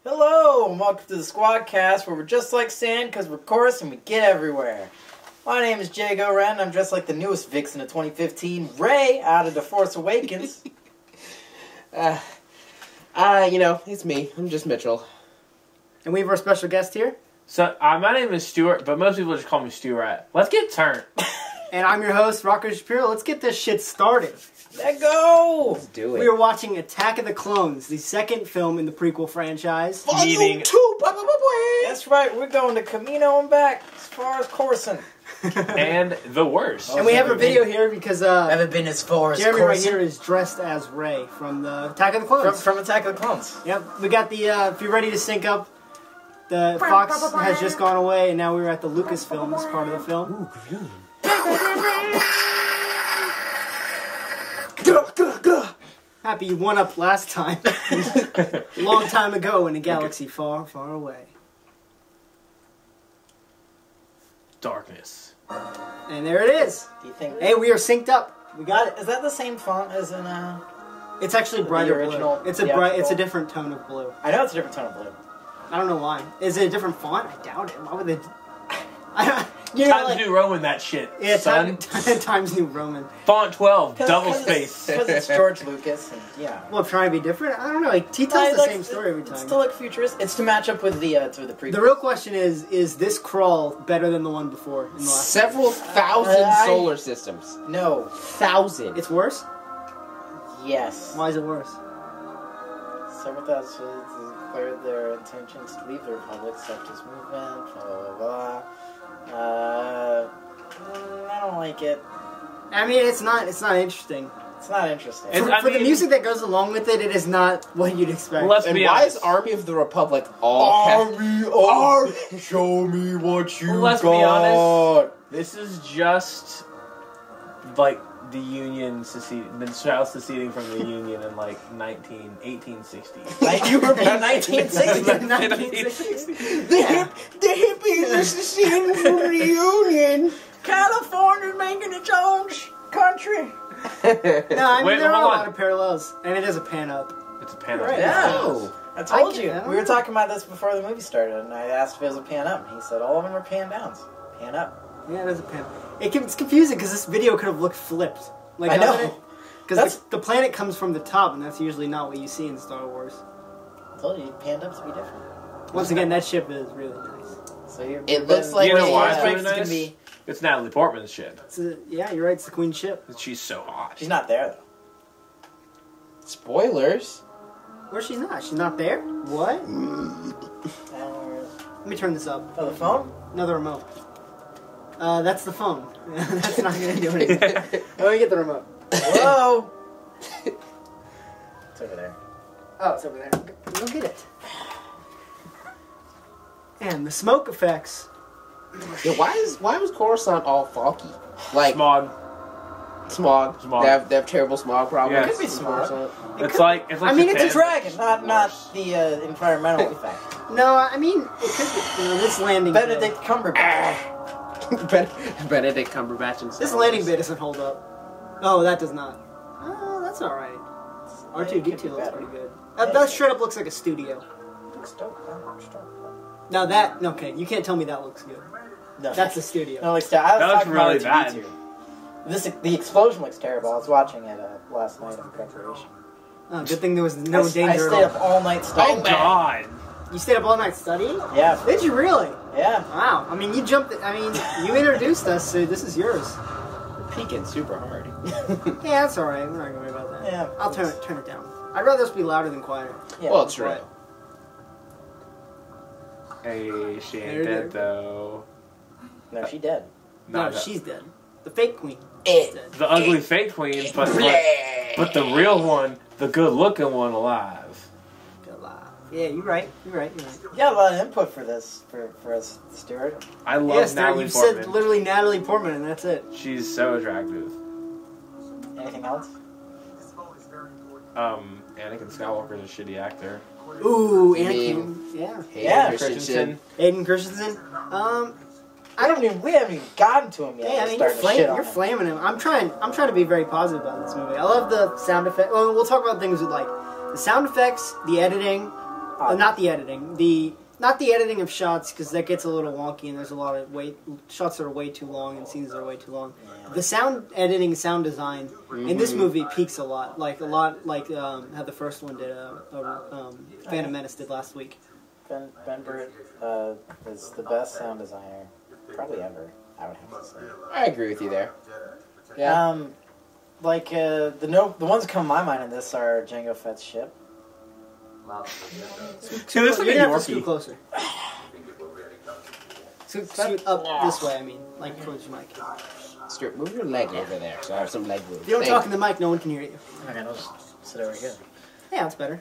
Hello, and welcome to the SQUADcast, where we're just like sand because we're coarse and we get everywhere. My name is Jaigo Ren, and I'm just like the newest vixen of 2015, Rey, out of The Force Awakens. It's me. I'm just Mitchell. And we have our special guest here. So, my name is Stuart, but most people just call me Stuart. Let's get turned. And I'm your host, Rocco Shapiro. Let's get this shit started. Let go! Let's do it. We are watching Attack of the Clones, the second film in the prequel franchise. Volume 2! That's right, we're going to Camino and back, as far as Coruscant. And the worst. And we have a video here because Haven't been as far as Jeremy right Coruscant. here is dressed as Rey from the Attack of the Clones. From Attack of the Clones. Yep, we got the, if you're ready to sync up, the Fox has just gone away, and now we're at the Lucasfilms part of the film. Ooh, green. Happy you won up last time. Long time ago in a galaxy far, far away. Darkness. And there it is. Do you think... Hey, we are synced up. We got it. Is that the same font as in, It's actually brighter original blue. It's a theatrical? different tone of blue. I know it's a different tone of blue. I don't know why. Is it a different font? I doubt it. Why would they? Times New Roman, that shit, Yeah, son. Times New Roman. Font 12, double space. Because it's George Lucas, and yeah. Well, trying to be different. I don't know. He tells the same story every time. It's still like futuristic. It's to match up with the prequel. The real question is this crawl better than the one before? In the last Several thousand solar systems. No. 1,000. It's worse? Yes. Why is it worse? Several thousand citizens declared their intentions to leave the Republic, separatist movement, blah, blah, blah. I don't like it. I mean, it's not interesting. It's not interesting. For the music that goes along with it, it is not what you'd expect. Let's And be why honest. is Army of the Republic all show me what you Let's be got. honest. This is just like the Union been seceding from the Union in like 1860. You were born 1960. 1960. The hippies are seceding from the Union. California's making its own country. No, I mean, Wait, there are a hold on. lot of parallels. And it is a pan-up. It's a pan Right. Yeah. Oh. I told I you. don't We were know. talking about this before the movie started, and I asked if it was a pan up. He said all of them are pan downs. Pan up. Yeah, it is a pan. It's confusing because this video could have looked flipped. Like, I know. Because the planet comes from the top, and that's usually not what you see in Star Wars. I told you, panned up to be different. Once again, that ship is really nice. So you're, It looks like You know why it's it's really it's gonna nice? be. It's Natalie Portman's ship. Yeah, you're right. It's the Queen ship. She's so hot. She's not there though. Spoilers. Where's she not? She's not there? What? Uh, Let me turn this up. Oh, the phone? Another remote. That's the phone. That's not going to do anything. Let me get the remote. Whoa! It's over there. Oh, it's over there. Go get it. And the smoke effects. Yeah, why was Coruscant all foggy? Like Smog. smog. Smog. They have terrible smog problems. Yeah. It could be smog. Coruscant. It's like I mean, it's a Japan. Dragon, not the environmental effect. No, I mean, it could be. This landing Benedict Cumberbatch. Benedict Cumberbatch and This landing bay doesn't hold up. Oh, that does not. Oh, that's alright. R2-D2 looks pretty good. That straight up looks like a studio. Looks dope. Now that, okay, you can't tell me that looks good. No, That's a studio. no, looks terrible. That looks really bad. The explosion looks terrible. I was watching it last night in preparation. Oh, good thing there was no danger I at stayed all. up all night studying. Oh God. You stayed up all night studying? Yeah, Did you really? yeah. Wow. I mean, you introduced us, so this is yours. peeking super hard. Yeah, that's alright. We're not gonna worry about that. Yeah. I'll turn it down. I'd rather this be louder than quieter. Yeah. Well, true. Quiet. Hey, she There, ain't there. dead though. No, she dead. No, Not that- she's dead. The fake queen. Eh. is dead. the ugly fake queen, but the real one, the good looking one, alive. Good lie. Yeah, you're right. You're right. You got a lot of input for this, for us, Stuart. I love Yes, Natalie you Portman. said literally Natalie Portman, and that's it. She's so attractive. Anything else? Anakin Skywalker's a shitty actor. Ooh, You Anakin. Yeah. Yeah, Christensen. Aiden Christensen. We haven't even gotten to him yet. Yeah, I We're mean, starting to shit on you're him. flaming him. I'm trying to be very positive about this movie. I love the sound effects. Well, we'll talk about things with like the sound effects, the editing, Not the editing. Not the editing of shots, because that gets a little wonky, and there's a lot of shots that are way too long and scenes that are way too long. Yeah. The sound editing, sound design in this movie peaks a lot like how the first one did. Phantom Menace did last week. Ben Burtt is the best sound designer probably ever. I would have to say. I agree with you there. Yeah. The ones that come to my mind in this are Jango Fett's ship. See, this is You're a gonna have to scoot Yorkie. closer. Scoot up this way. I mean, like towards your mic. Stuart, move your leg over there so I have some leg room. If you don't talk in the mic, no one can hear you. Okay, I'll just sit over here. Yeah, that's better.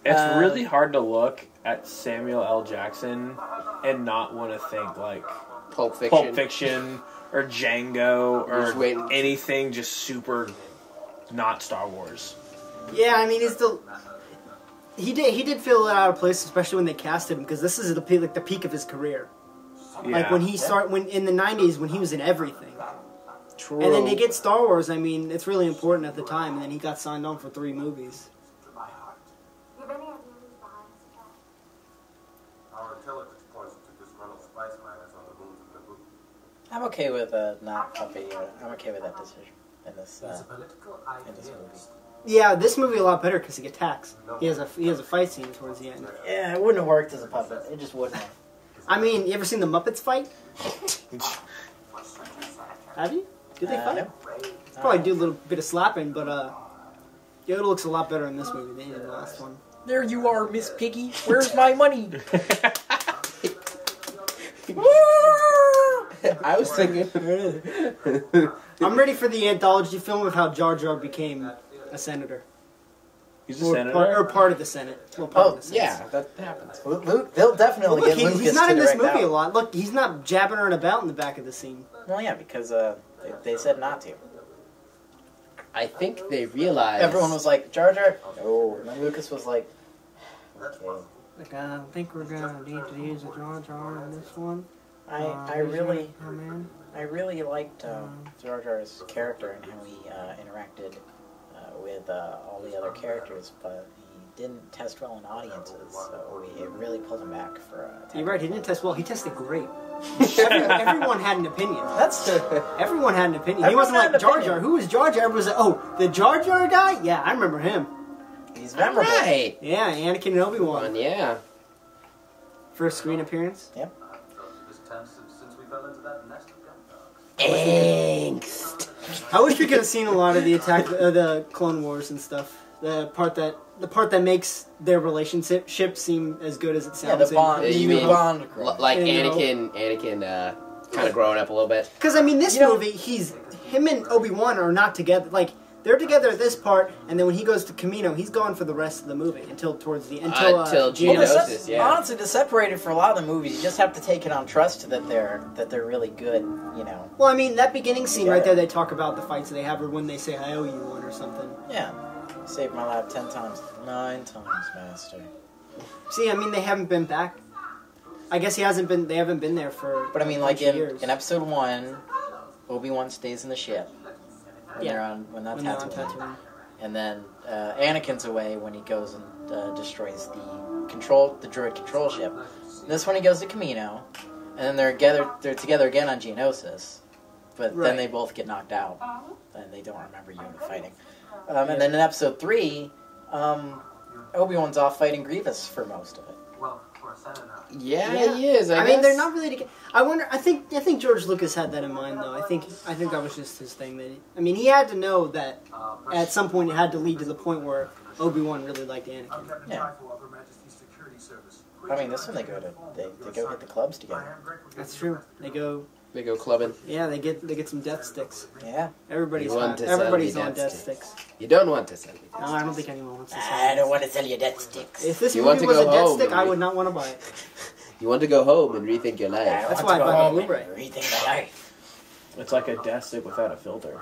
It's really hard to look at Samuel L. Jackson and not want to think like Pulp Fiction. Or Django Just or waiting. anything just super not Star Wars. Yeah, I mean, he did feel out of place, especially when they cast him, because this is the peak of his career. Like when in the '90s when he was in everything. True. And then they get Star Wars. I mean, it's really important at the time, and then he got signed on for 3 movies. Our intelligence points to disgruntled spice miners on the moons of the boot. I'm okay with not puppy. I'm okay with that decision in this movie. Yeah, this movie a lot better because he attacks. He has a fight scene towards the end. Yeah, it wouldn't have worked as a puppet. It just wouldn't have. I mean, you ever seen the Muppets fight? Have you? Did they fight? No. Probably do a little bit of slapping, but Yoda looks a lot better in this movie than he did in the last one. There you are, Miss Piggy. Where's my money? I was thinking. I'm ready for the anthology film of how Jar Jar became a senator. He's a senator. Or part of the Senate. Well, part of the Senate. Yeah, that happens. Luke, they'll definitely Look, get Lucas he's not to in this direct movie out. a lot. Look, he's not jabbing her about in the back of the scene. Well, yeah, because they said not to. I think they realized. Everyone was like, Jar Jar? No. And then Lucas was like, okay. Like, I think we're gonna need to use a Jar Jar in this one. I really liked Uh-huh. Jar Jar's character and how he interacted with all the other characters, but he didn't test well in audiences, so it really pulled him back for You're right, he didn't test well. He tested great. Everyone had an opinion. That's Everyone had an opinion. He Everyone wasn't had like, an Jar opinion. Jar. Who was Jar Jar? Everyone was like, oh, the Jar Jar guy? Yeah, I remember him. he's memorable. Right. Yeah, Anakin and Obi-Wan. Yeah. First screen appearance. This time since we fell into that nest of gun dogs. Angst. I wish we could have seen a lot of the the Clone Wars and stuff. The part that makes their relationship seem as good as it Yeah, sounds. the bond. You mean Bond. Like You know. Anakin kind of growing up a little bit. Because I mean, this You know- movie, him and Obi-Wan are not together. Like they're together at this part, and then when he goes to Kamino, he's gone for the rest of the movie until Until Geonosis. Geonosis. Yeah. Honestly, to separate it for a lot of the movies, you just have to take it on trust that they're really good. You know. Well, I mean, that beginning scene right there, they talk about the fights they have, or when they say "I owe you one" or something. Yeah. Saved my life 10 times. 9 times, Master. See, I mean, they haven't been back. I guess they haven't been there for. But I mean, a like bunch of years. in episode 1, Obi-Wan stays in the ship when Yeah. they're on When they're on Tatooine. Tatooine. And then Anakin's away when he goes and destroys the droid control ship. And this one he goes to Kamino, and then they're together again on Geonosis. But Right. then they both get knocked out, and they don't remember Yoda fighting. And then in episode 3, Obi-Wan's off fighting Grievous for most of it. Well, of course, I don't know. Yeah, he is. I mean, guess. they're not really together. I wonder. I think George Lucas had that in mind, though. I think that was just his thing. He had to know that at some point it had to lead to the point where Obi-Wan really liked Anakin. Yeah. I mean, this one they go hit the clubs together. That's true. They go. They go clubbing. Yeah, they get some death sticks. Yeah. Everybody's You want to sell everybody's me on death death sticks. sticks. You don't want to sell me. No, I don't think anyone wants to sell I it. don't want to sell you death sticks. If this You want movie to was a go death home stick, and I would not want to buy it. You want to go home and rethink your life. That's why I bought the Blu-ray. Rethink my life. It's like a death stick without a filter.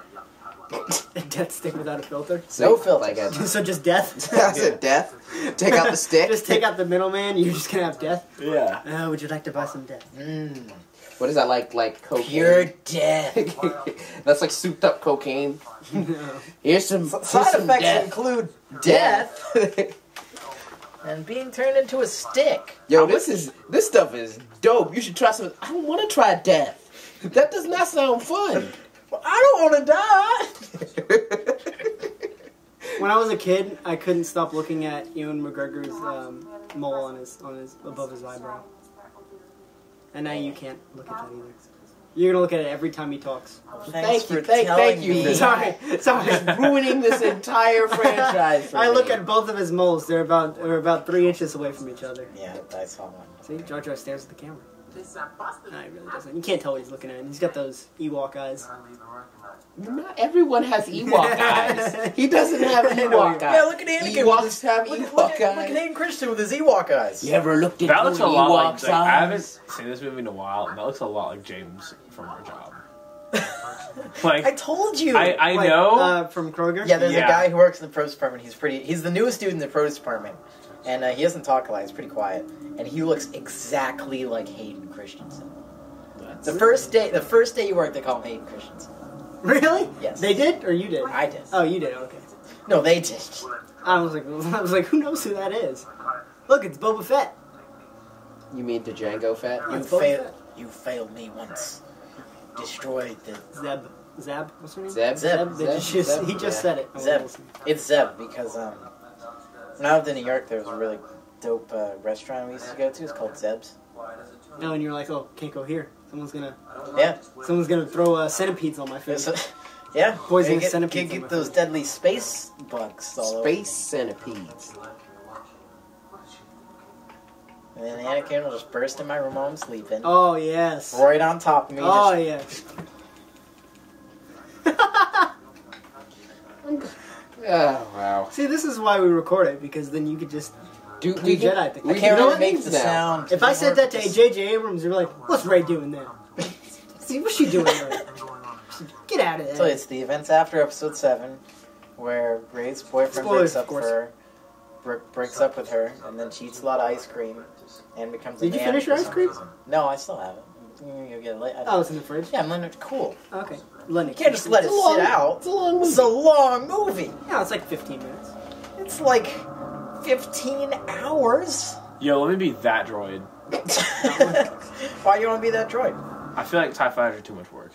A death stick without a filter. No filters. Like a, So just death. I said death. Take out the stick. Just take out the middleman. You're just gonna have death. Yeah. Would you like to buy some death? What is that like cocaine? Pure death. That's like souped up cocaine. No. Here's some Side some effects death. include Death. and man being turned into a stick. Yo, this stuff is dope. You should try some. I don't want to try death. That does not sound fun. Well, I don't want to die. When I was a kid, I couldn't stop looking at Ewan McGregor's mole on his above his eyebrow. And now you can't look at that either. You're gonna look at it every time he talks. Thank you. Sorry. Just ruining this entire franchise. For I look me. at both of his moles. They're about 3 inches away from each other. Yeah, I saw one. See, Jar Jar stares at the camera. No, he really doesn't. You can't tell what he's looking at. He's got those Ewok eyes. Not everyone has Ewok eyes. He doesn't have Ewok eyes. Yeah, look at Anakin. Ewoks have Look Ewok at eyes. Hayden Christensen with his Ewok eyes. You ever looked into That looks a lot like, Ewok's I haven't eyes? seen this movie in a while, and that looks a lot like James from Our Job. I told you. I know. From Kroger? Yeah, there's a Yeah. guy who works in the produce department. He's the newest dude in the produce department, and he doesn't talk a lot. He's pretty quiet, and he looks exactly like Hayden Christensen. The first day you work, they call him Hayden Christensen. Really? Yes. They did, or you did? I did. Oh, you did. Okay. No, they did. I was like, who knows who that is? Look, it's Boba Fett. You mean the Django Fett? You failed me once. Destroyed the Zeb. What's her name? Zeb? Zeb. He just said it. I Zeb. wasn't listening. It's Zeb because when I lived in New York, there was a really dope restaurant we used to go to. It's called Zeb's. No, and you're like, oh, can't go here. Someone's gonna throw centipedes on my face. Yeah. Poisonous Get centipedes on my those face. deadly space bugs all over. Space centipedes. And then Anakin will just burst in my room while I'm sleeping. Oh yes. Right on top of me. Oh just, yeah. Oh, wow. See, this is why we record it, because then you could just Do Jedi things. I can't know really make things the now. sound. If I said that to J.J. Abrams, you'd be like, what's Rey doing there? See, what's she doing there? Get out of So there. it's the events after Episode 7, where Rey's boyfriend Spoilers, breaks up of course. with her, breaks up with her, and then she eats a lot of ice cream, and becomes a Did you man finish your for ice some cream? reason. No, I still have it. You'll get it later. Oh, it's in the fridge? Yeah, I'm letting it cool. Okay. Lenny. You can't just let it sit out. It's a long It's a long movie. Yeah, it's like 15 minutes. It's like 15 hours. Yo, let me be that droid. Why you want to be that droid? I feel like TIE fighters are too much work.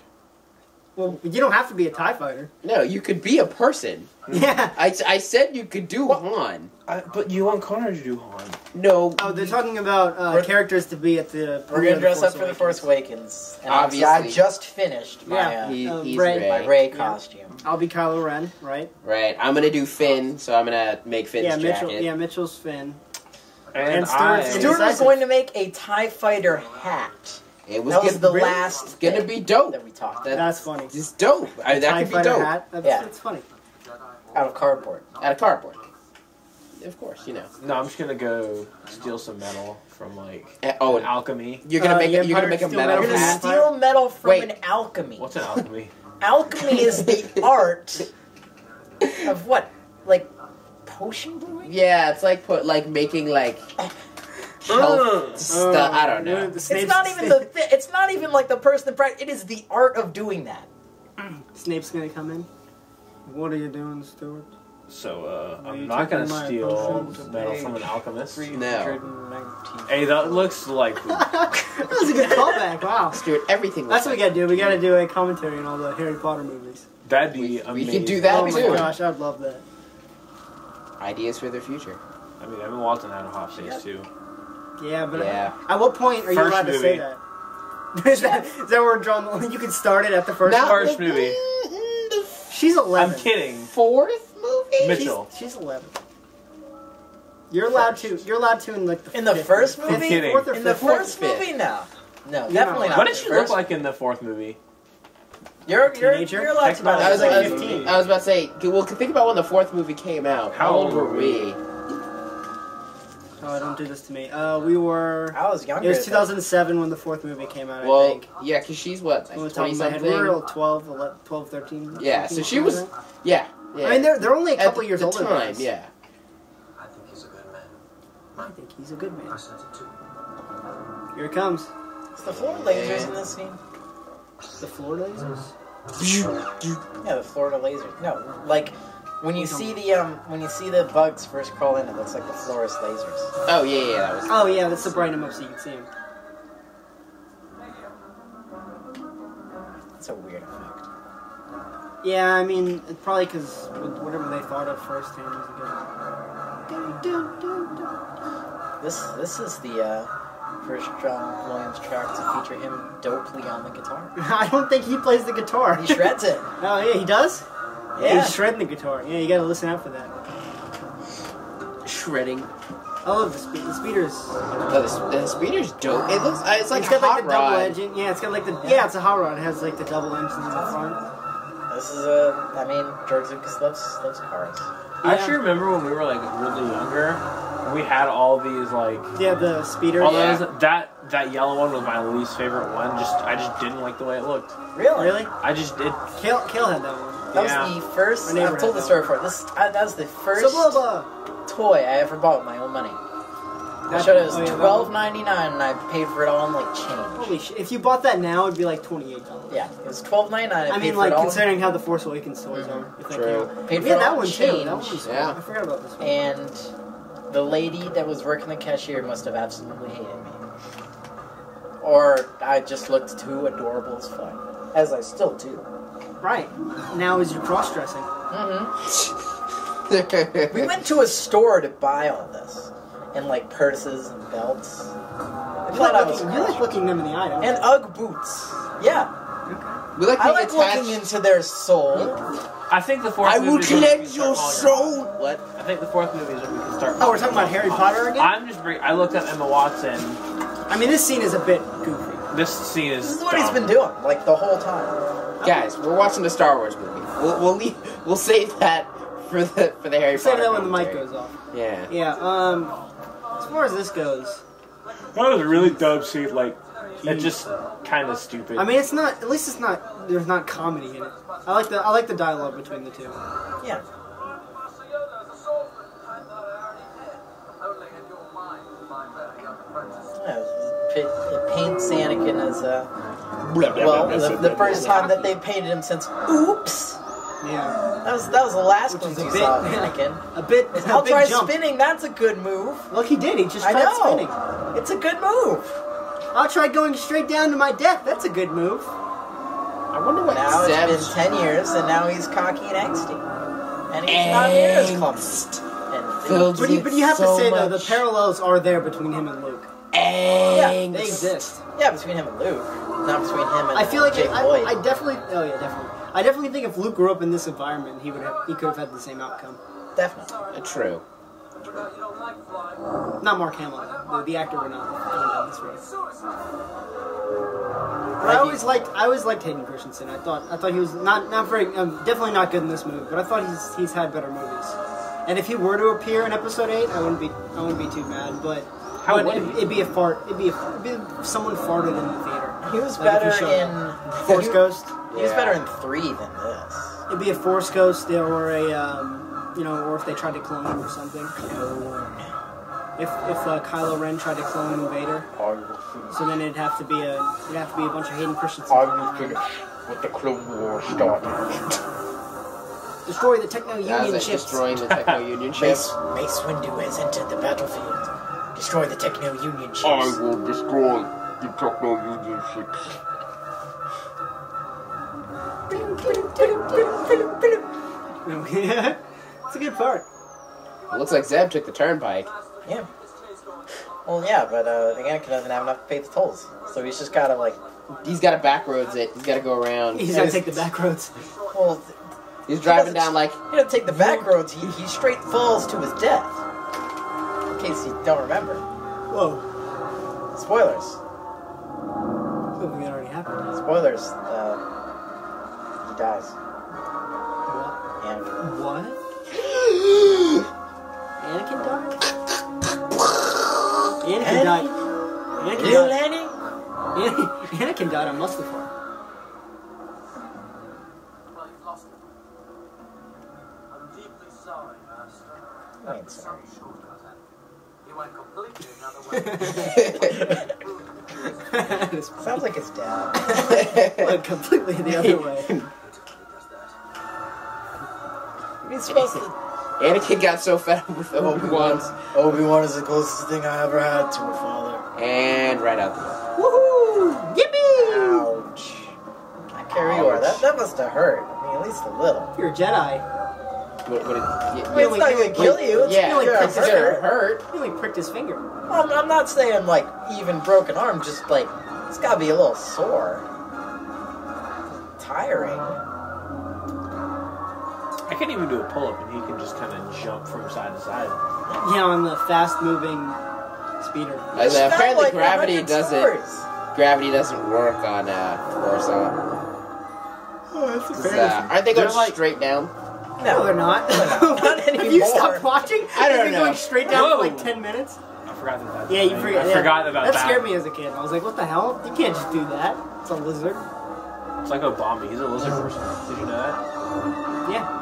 Well, you don't have to be a TIE fighter. No, you could be a person. Yeah. I said you could do Han. But you want Connor to do Han. No. Oh, they're talking about We're- characters to be at the... We're gonna dress up for the Force Awakens. And Obviously. I just finished my, Yeah. He's Rey. Rey. my Rey costume. I'll be Kylo Ren, right? Right. I'm gonna do Finn, so I'm gonna make Finn's Yeah, Mitchell. jacket. Yeah, Mitchell's Finn. And Stuart's I... gonna Stuart was Decisive. going to make a TIE Fighter hat. It was That was gonna, the last It's gonna thing be dope. that we talked That's funny. It's dope. That TIE could be fighter dope. hat. That's, Yeah. that's funny. out of cardboard. Out of cardboard. Of course, you know. No, I'm just gonna go steal some metal from, like, Oh, an alchemy. you're gonna yeah, you're gonna make a Steel metal You're gonna hat. steal metal from Wait. an alchemy. What's an alchemy? Alchemy is the art of what? Like potion brewing? Yeah, it's like making health stuff. I don't know. It's not even it's not even like the person that it is the art of doing that. Snape's gonna come in. What are you doing, Stuart? So, Are you I'm not gonna taking my steal potion metal today? from an alchemist. No. Hey, that looks like poop. That was a good callback. Wow. Stuart, everything. That's what we gotta do. We gotta do a commentary on all the Harry Potter movies. That'd be We amazing. could do that Oh my too. gosh, I'd love that. Ideas for the future. I mean, Emma Watson had a hot face, too. Yeah, but Yeah. at what point are you First allowed to say movie. that? is that where we're drawing? You can start it at the first. Now- First movie. The She's 11. I'm kidding. fourth movie. Mitchell. She's 11. You're allowed to. You're allowed to in like the In the fifth- first fifth- movie? kidding. fourth or In the fifth one. first fifth. movie, no. No, You're definitely not. not. What did she First- look like in the fourth movie? You're Teenager? allowed to buy I was that. like, 15. I was about to say. Well, think about when the fourth movie came out. How old were we? Oh, don't do this to me. We were. I was younger. It was at that 2007 when the fourth movie came out. I Well, think. yeah, because she's what, On the like top 20 of my head, something. we were all 12, 11, 12, 13. Yeah, 14, so she was. something like Yeah. that. I mean, they're only a At couple years the older than time. us. Yeah. I think he's a good man. I think he's a good I man. said it too. Here it comes. Is the Florida lasers in this scene? The Florida lasers. Yeah, the Florida lasers. No, like When you see the bugs first crawl in, it looks like the fluorescent lasers. Oh yeah, that was. Oh yeah, that's to brighten him up so you can see him. It's a weird effect. Yeah, I mean, it's probably because whatever they thought of first hand was good. This is the first John Williams track to feature him dopely on the guitar. I don't think he plays the guitar. He shreds it. Oh yeah, he does? Yeah. He's shredding the guitar. Yeah, you gotta listen out for that. Shredding. I love the speeders. Oh, the speeder's dope. It looks. It's like It's a got like hot the double rod. engine. Yeah, it's got like the it's a hot rod. It has like the double engines in the front. This is George Lucas loves cars. I actually remember when we were like really younger, we had all these like Yeah, the speeder. all Yeah. those that yellow one was my least favorite one. I just didn't like the way it looked. Really? I just did. Kale had that one. That Yeah. was the first. My neighbor I've told had the that story before. That was the first Sublaba. toy I ever bought with my own money. I showed it was $12.99, and I paid for it all in like change. Holy shit! If you bought that now, it'd be like $28. Yeah, it was $12.99. I mean, like considering how the Force Awakens toys are. If that True. came out. Paid for Yeah, it that all one in too. change. That one's Yeah. I forgot about this one. And the lady that was working the cashier must have absolutely hated me. Or I just looked too adorable as fuck. As I still do. Right. Now is your cross-dressing. We went to a store to buy all this. And like purses and belts. I You thought I like, was looking, you like looking them in the eye, don't you? And Ugg boots. Yeah. We like I being like attached. looking into their soul. I think the fourth. I will movie is when we can cleanse start your calling soul. her. What? I think the fourth movie is when we can start. Oh, we're talking about Harry Potter again? I looked at Emma Watson. I mean, this scene is a bit goofy. This scene is. This is what he's been doing, like the whole time. Guys, we're watching the Star Wars movie. We'll save that for the Harry Say Potter. that when the mic commentary. goes off. Yeah. Yeah, as far as this goes, That was a really dope scene. Like, it's just kind of stupid. I mean, it's not, at least it's not, there's not comedy in it. I like the dialogue between the two. Yeah. It paints Anakin as the first time that they painted him since Oops. Yeah. That was the last Which one is a you bit- saw of Anakin. A bit, I'll a big try jump. spinning, that's a good move. Look, he did, he just I tried know. spinning. It's a good move. I'll try going straight down to my death, that's a good move. I wonder what Now Zeb's... it's been 10 years, and now he's cocky and angsty. And he's not near as clumsy. Filled But you have so to say, though, the much parallels are there between him and Luke. angst. They exist. Yeah, between him and Luke. Not between him and I feel like Jake Lloyd. I definitely. Oh yeah, definitely. I definitely think if Luke grew up in this environment, he could have had the same outcome. Definitely. True. Not Mark Hamill. The actor would not have gone down this road. But I always liked Hayden Christensen. I thought he was not very definitely not good in this movie, but I thought he's had better movies. And if he were to appear in Episode 8, I wouldn't be too mad. But it'd be a fart. It'd be someone farted in the theater. He was Like if better you showed in Force Ghost. He was better in 3 than this. It'd be a Force Ghost or a or if they tried to clone him or something. If Kylo Ren tried to clone Vader, so then it'd have to be a bunch of Hayden Christensen. With the Clone Wars started. Destroy the Techno As Union it's ships. destroying the Techno Union ships. Mace Windu has entered the battlefield. Destroy the Techno Union ships. I will destroy the Techno Union ships. Yeah, it's a good part. It looks like Zeb took the turnpike. Yeah. Well, yeah, but Anakin doesn't have enough to pay the tolls, so he's just gotta like. He's got to back roads it. He's got to go around. He's gotta take the back roads. Well, He's driving down like... he doesn't take the back roads. He straight falls to his death. In case you don't remember. Whoa, Spoilers. something that already happened. Spoilers. He dies. What? Anakin. What? Anakin died. Anakin died. Anakin Little died. Annie? Anakin died on Mustafar. Well, you've lost it. I'm deeply sorry, Master. I ain't sorry. You went completely another way. Sounds like his dad. Went completely the other way. He's Anakin's supposed to... Anakin got so fed up with Obi-Wan. Obi-Wan is the closest thing I ever had to a father. And right out the door. Woohoo! Yippee! Ouch. Not Carrior. That must have hurt. I mean, at least a little. You're a Jedi. It's not going to kill you. It's Yeah, really it's gonna gonna hurt. He only pricked his finger. Well, I'm not saying, like, even broken arm, just, like, it's got to be a little sore. Tiring. I can't even do a pull-up, and he can just kind of jump from side to side. Yeah, on the fast-moving speeder. Apparently like gravity 100 doesn't... stars. Gravity doesn't work on Coruscant. Oh, that's Aren't they going They're like- straight down? No, they're not. Not Have you anymore. stopped watching? I don't They've been know. going straight down Whoa. for like 10 minutes. I forgot that. Yeah, you forgot. I forgot about that. That scared me as a kid. I was like, what the hell? You can't just do that. It's a lizard. It's like Obama. He's a lizard person. Did you know that? Yeah.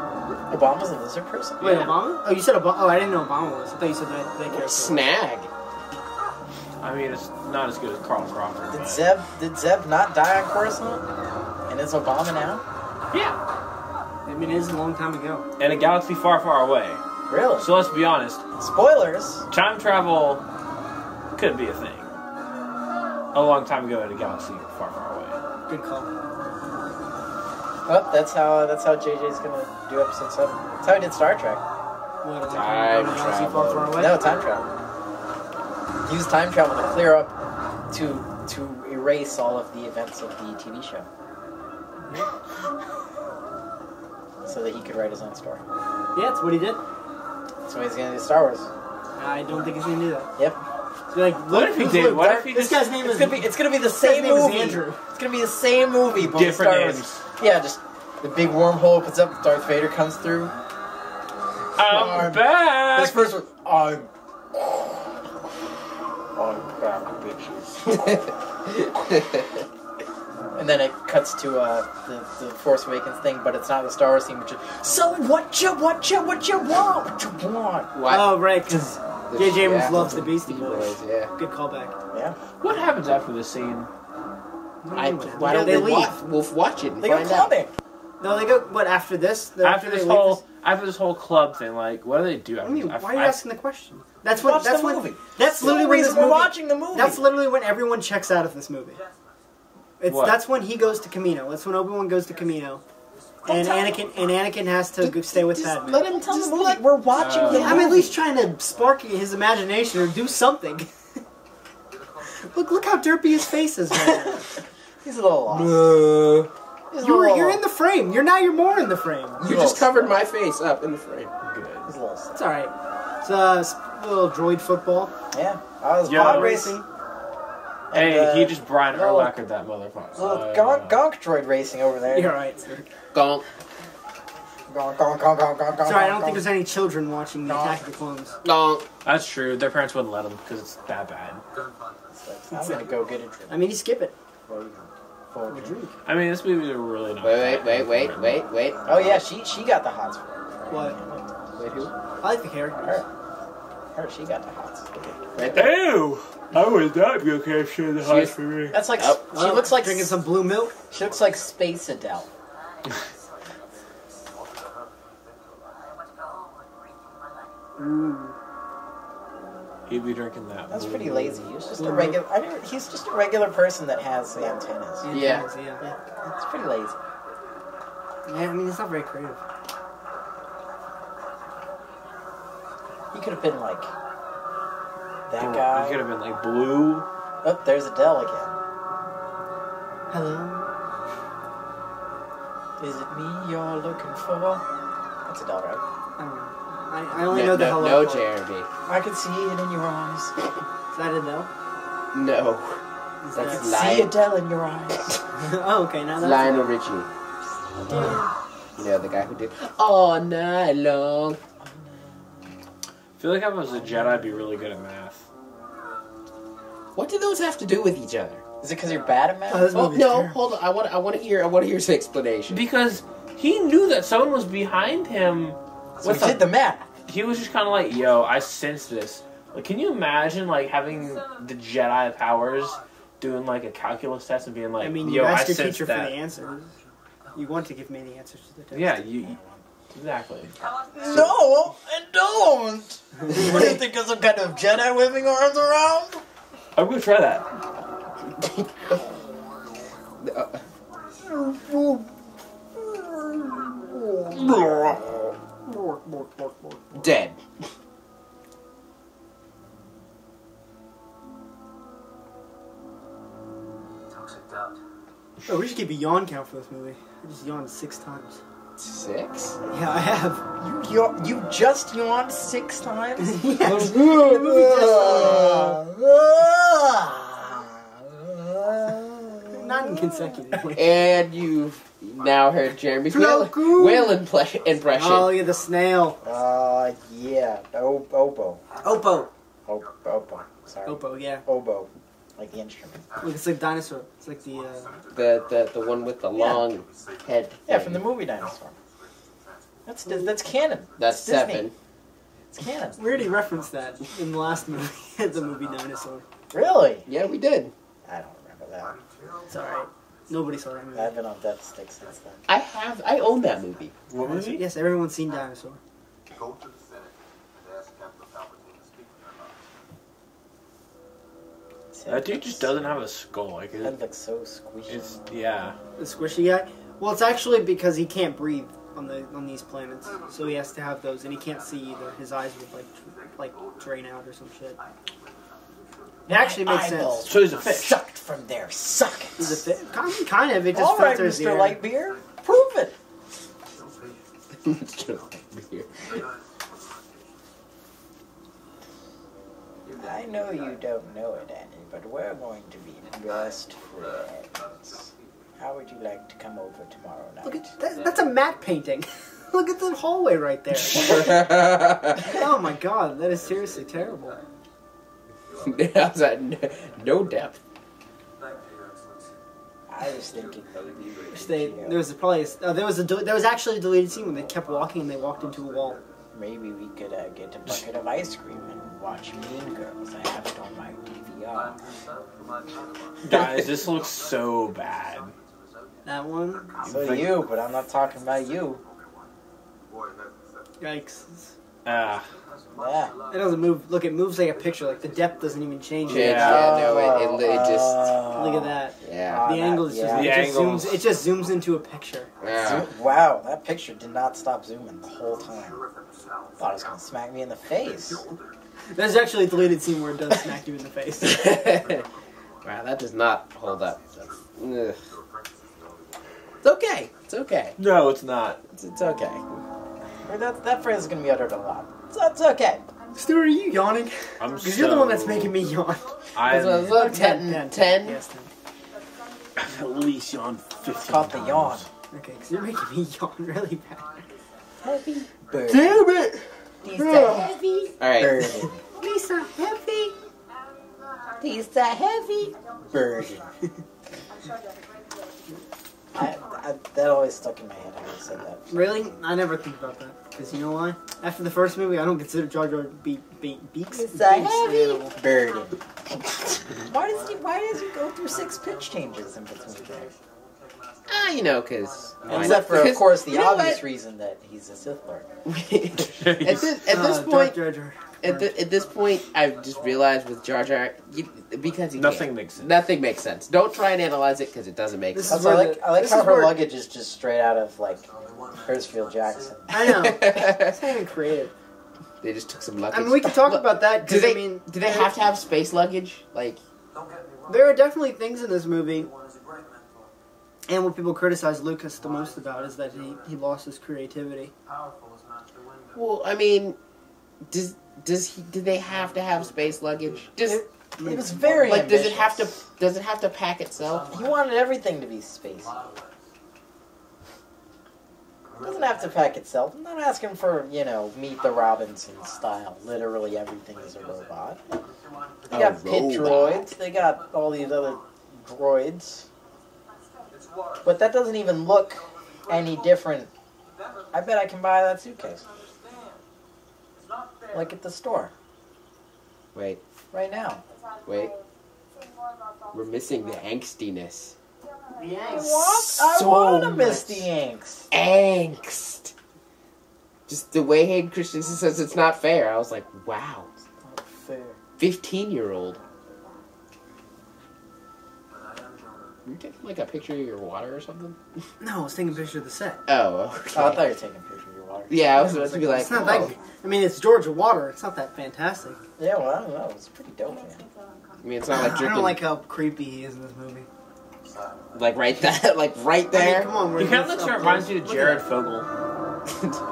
Obama's a lizard person? Wait, Yeah. Obama? Oh, you said Obama. Oh, I didn't know Obama was. I thought you said that character. Snag. I mean, it's not as good as Carl Crawford. Did Zeb not die on Coruscant? And is Obama now? Yeah. I mean, it is a long time ago. In a galaxy far, far away. Really? So let's be honest. Spoilers. Time travel could be a thing. A long time ago in a galaxy far, far away. Good call. Oh, that's how JJ's gonna do episode 7. That's how he did Star Trek. What, a long Time ago, galaxy travel. far, far away? No, time travel. He used time travel to clear up, to erase all of the events of the TV show. So that he could write his own story. Yeah, that's what he did. That's why he's gonna do Star Wars. I don't think he's gonna do that. Yep. He's like, What if he did? What if he This just... guy's name is. It's gonna be the same name is movie. Andrew. It's gonna be the same movie, but with Different Star Wars. names. Yeah, just the big wormhole opens up, Darth Vader comes through. I'm back! This first one, I'm back, bitches. And then it cuts to the Force Awakens thing, but it's not the Star Wars theme. Which is, so what you want? What you want? What? Oh, right, because J.J. Abrams Yeah. loves the Beastie Boys. Yeah. Good callback. Yeah. What happens after this scene? Why don't they we leave? we'll watch it and They go find out. clubbing. No, they go. What after this? After they this leave whole club thing, like, what do they do I after mean, this? why are you asking the question? That's what. Watch That's the when. movie. That's The literally when this reason we're movie. watching the movie. That's literally when everyone checks out of this movie. What? That's when he goes to Camino. That's when Obi-Wan goes to Camino, and Anakin has to go stay with Padme. Let him tell Just the movie. we're watching the I'm at movie. least trying to spark his imagination or do something. look how derpy his face is right now. He's a little lost. He's a little You're in the frame. You're more in the frame. You just covered my face up in the frame. Good. He's a little sad. It's all right. It's a little droid football. Yeah. I was Yeah. pod Racing. racing. Hey, And, he just Brian little- Urlachered that motherfucker. Little gonk droid racing over there. You're right, sir. Gonk. Gonk, gonk, gonk, gonk, gonk, Sorry, I don't gonk, think there's any children watching the Attack of the Clones. Gonk. That's true. Their parents wouldn't let them because it's that bad. I'm gonna go get a drink. I mean, you skip it. For a drink. I mean, this movie is really not. Wait. Oh yeah, she got the hots for it. What? Wait, who? I like the characters. Her, she got the hots. Right there. Ew! I would not be okay if she had the She's- hot for me. That's like Oh. she looks like drinking some blue milk. She looks like Space Adele. He'd be drinking that. That's blue. pretty lazy. He's just a regular. He's just a regular person that has the antennas. Yeah. Yeah. It's pretty lazy. Yeah, I mean, it's not very creative. He could have been like that Oh, guy. He could have been like blue. Oh, there's Adele again. Hello. Is it me you're looking for? That's Adele, right? I don't know. I only know the hello. No, part. Jeremy. I can see it in your eyes. Is that Adele? No. Is That's that... See Lion. Adele in your eyes. Oh, okay. Now that's Lionel Richie. You know, the guy who did All Night Long. I feel like if I was a Jedi, I'd be really good at math. What do those have to do with each other? Is it because you're bad at math? Oh, this Oh, movie's no, terrible. hold on. I want to hear his explanation. Because he knew that someone was behind him. So he did the math. He was just kind of like, yo, I sense this. Like, can you imagine, like, having the Jedi powers doing, like, a calculus test and being like, I mean, yo, you I asked your sense teacher that. for the answers. You want to give me the answers to the test. Yeah, you Exactly. No, and don't! What do you think of some kind of Jedi waving arms around? I'm gonna try that. Dead. Toxic doubt. Oh, we should keep a yawn count for this movie. I just yawned 6 times. 6? Yeah, I have. You just yawned 6 times? Yes. Not in consecutively. And you've now heard Jeremy's Grogu. whale impression. Oh, look at the snail. Yeah. Oboe. Oppo. Oboe. Sorry. Oppo, yeah. Oboe. Like the instrument. Look, it's like dinosaur. It's like the, The one with the long head. Yeah, thing. from the movie Dinosaur. That's canon. That's It's Disney. 7. It's canon. We already referenced that in the last movie, the movie Dinosaur. Really? Yeah, we did. I don't remember that. It's alright. Nobody saw that movie. I've been on death stick since then. I own that movie. What movie? Yes, everyone's seen Dinosaur. Go to the Senate and ask Captain Palpatine to speak with their That dude just doesn't have a skull. Like That looks so squishy. it's yeah. The squishy guy? Well, it's actually because he can't breathe on these planets. So he has to have those, and he can't see either. His eyes would, like drain out or some shit. It actually makes Eyeballs sense. So he's a fish. Sucked from their sockets. He's a kind of. It just All right, filters the Mr. air. Lightbeer. Prove it. I know you don't know it, Annie, but we're going to be best friends. How would you like to come over tomorrow night? Look at that's a matte painting. Look at the hallway right there. Oh my god, that is seriously terrible. How's that? No depth. I was thinking maybe There was probably there was actually a deleted scene when they kept walking and they walked into a wall. maybe we could get a bucket of ice cream and watch Mean Girls. I have it on my DVR. Guys, this looks so bad. That one, So do you, but I'm not talking about you. yikes! Ah, Yeah. It doesn't move. Look, it moves like a picture. Like the depth doesn't even change. No, it just. Look at that. Yeah. The angle is just, yeah. it just zooms into a picture. Yeah. Wow, that picture did not stop zooming the whole time. Thought it was gonna smack me in the face. There's actually a deleted scene where it does smack you in the face. Wow, that does not hold up. Ugh. It's okay. It's okay. no, it's not. It's okay. That phrase is gonna be uttered a lot. So it's okay. Stuart, are you yawning? I'm Because you're the one that's making me yawn. I'm Look, 10. Yes, 10. at least yawn 15 Caught the yawn. Okay, because you're making me yawn really bad. Heavy bird. Damn it! He's a heavy Alright. burden. Lisa, heavy. He's a heavy burden. That always stuck in my head. I always said that. Really? I never think about that. Because you know why? After the first movie, I don't consider Jar Jar Beaks. It's a heavy burden. Why does he go through 6 pitch changes in between there? You know, because. Except for, of course, the obvious reason that he's a Sith Lord. At this point, Jar Jar. at this point, I've just realized with Jar Jar, because he Nothing can't. makes sense. Nothing makes sense. Don't try and analyze it because it doesn't make This sense. is Also, where I like this how is her where- luggage is just straight out of like Hurstville Jackson. I know. It's not even creative. They just took some luggage. I mean, we can talk Look, about that. Do 'Cause, they? I mean, do they have to have space luggage? Like, there are definitely things in this movie. And what people criticize Lucas the most about is that he lost his creativity. well, I mean, do they have to have space luggage? It was very Like, does ambitious. it have to pack itself? He wanted everything to be spacey. It doesn't have to pack itself. I'm not asking for, Meet the Robinson style. Literally everything is a robot. They got pit droids. They got all these other droids. But that doesn't even look any different. I bet I can buy that suitcase. Like at the store. Wait, Right now. wait. We're missing the angstiness. I want to miss the inks. Angst. Just the way Hayden Christensen says it's not fair. I was like, wow. Not fair. 15-year-old. Were you taking like a picture of your water or something? No, I was taking a picture of the set. Oh, okay. Oh, I thought you were taking a picture of your water. Yeah, I was about to be like, It's not oh. that. I mean, it's Georgia water. It's not that fantastic. Yeah, well, I don't know. It's pretty dope, man. I mean, it's not like I drinking. don't like how creepy he is in this movie. Like right there, like right I there. mean, come on, He kind of looks looks reminds you of Jared Fogle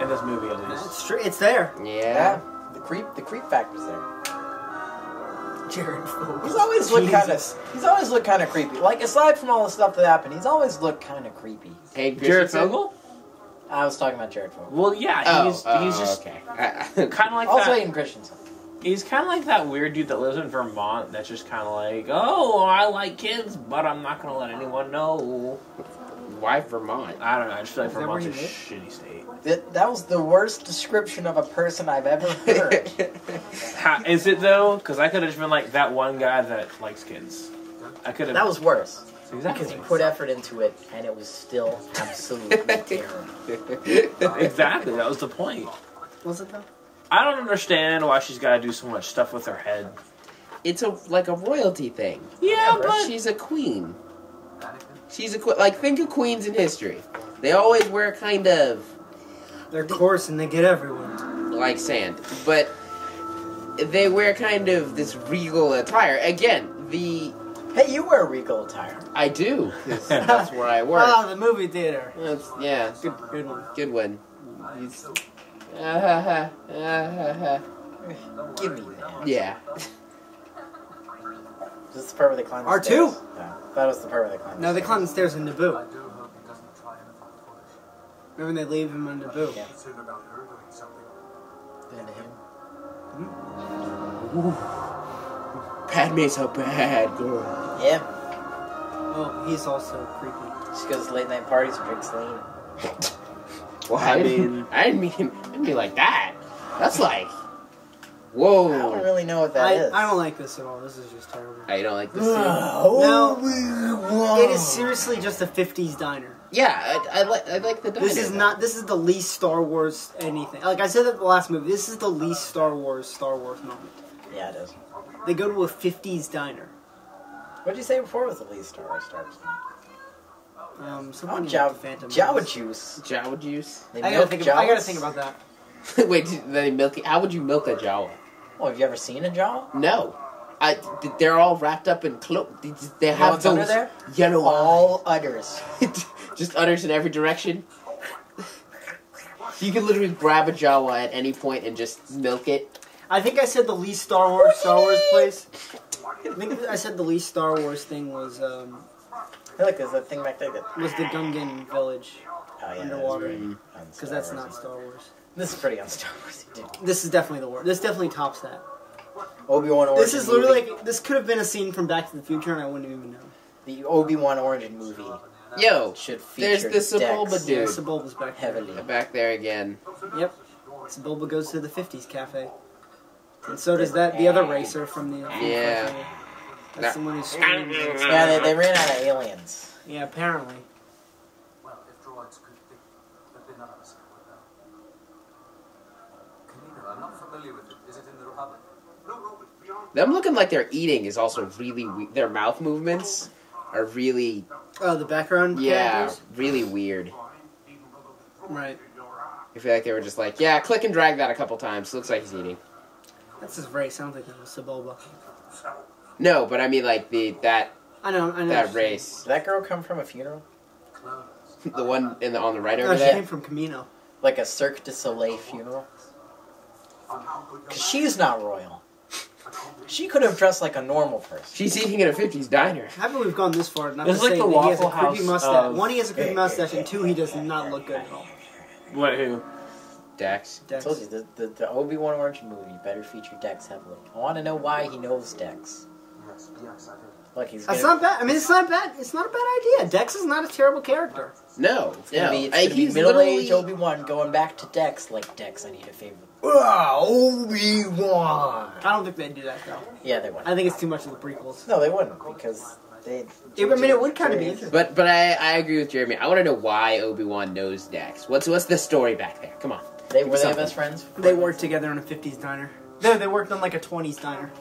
in this movie, at least. It's true. It's there. Yeah. The creep factor's there. Jared Fogle. He's always looked kind of creepy. Like, aside from all the stuff that happened, he's always looked kind of creepy. Hey, Jared Christensen? Fogle? I was talking about Jared Fogle. Well, yeah, he's just okay. kind of like Also that. Hayden Christensen. He's kind of like that weird dude that lives in Vermont that's just kind of like, oh, I like kids, but I'm not going to let anyone know. Why Vermont? I don't know. I just feel like Is that where Vermont's a he shitty state. That was the worst description of a person I've ever heard. Is it, though? Because I could have just been like that one guy that likes kids. I could have. That was worse. Exactly. Because you put effort into it, and it was still absolutely terrible. Exactly. That was the point. Was it though? I don't understand why she's got to do so much stuff with her head. It's like a royalty thing. Yeah, but She's a queen. She's a queen. Like, think of queens in history. They always wear kind of They're coarse and they get everywhere. like sand, but they wear kind of this regal attire. Again, Hey, you wear regal attire. I do. 'Cause that's where I work. Ah, the movie theater. Yeah, Good one. good one. Give me that. Yeah. Is this the part where they climb the R2? stairs? No, that was the part where they climb No, they the climb the stairs in I Naboo. do hope he doesn't try anything foolish. Remember when they leave him in Naboo? Yeah. Concerned about her doing something. stairs. Padme's a bad girl. Yeah. Oh, he's also creepy. She goes to late night parties and drinks lean. Well, I mean- I didn't mean like that. That's like, whoa. I don't really know what that is. I don't like this at all. This is just terrible. I don't like this. Scene. No, it is seriously just a 50s diner. Yeah, I like the diner. This is not. This is the least Star Wars anything. Like I said at the last movie, this is the least Star Wars moment. Yeah, it is. They go to a 50s diner. What did you say before was the least Star Wars? Someone named Jawa Phantom Jawa Menace. juice. Jawa juice. They I milk gotta Jawas? think about that. Wait, they milk it? How would you milk a Jawa? Oh, have you ever seen a Jawa? No. They're all wrapped up in cloak. They You know have what's under those there? yellow All udders. eyes. Just udders in every direction. You can literally grab a Jawa at any point and just milk it. I think I said the least Star Wars place. I think I said the least Star Wars thing was Hey, look, there's that thing back there. That, the Gungan village oh, yeah, underwater. Because That's not Star Wars. This is pretty on Star Wars, dude. This is definitely the worst. This definitely tops that. Obi-Wan origin This is literally movie. like, this could have been a scene from Back to the Future and I wouldn't even know. The Obi-Wan origin movie Yo, should there's feature the Sebulba Dex dude. Yeah, Sebulba's back there. heavily. Back there again. Yep. Sebulba goes to the 50s cafe. And so does the other racer from the... Yeah. That's the one who screams. Yeah, they ran out of aliens. Yeah, apparently. Well, if droids could think, but then none of us would know. Camino, I'm not familiar with it. Is it in the Republic? Them looking like they're eating is also really their mouth movements are really Oh, the background characters? really weird. Right. I feel like they were just like, yeah, click and drag that a couple times. Looks like he's eating. That's his race. I don't think that was Sebulba. No, but I mean like that I know. that race. Did that girl come from a funeral? The one on the right No, over she there. came from Camino. Like a Cirque du Soleil funeral? Because she's not royal. She could have dressed like a normal person. She's eating at a 50s diner. How come we've gone this far? Not It's to like say the that he has a Waffle creepy House mustache. of- One, he has a creepy mustache, and two, he does not look good at all. What, who? Dex. I told you, the Obi-Wan origin movie better feature Dex heavily. I want to know why he knows Dex. Yes, I did. Like he's That's gonna, not bad. I mean, it's not bad. It's not a bad idea. Dex is not a terrible character. No, it's gonna be he's middle-aged literally- Obi-Wan going back to Dex like, Dex, I need a favor. Obi-Wan! I don't think they'd do that though. Yeah, they wouldn't. I think it's too much of the prequels. No, they wouldn't, because they... I mean, it would kind of be interesting. But I agree with Jeremy. I want to know why Obi-Wan knows Dex. What's the story back there? Come on. Were they best friends? They worked together in a 50s diner. No, they worked on like a 20s diner.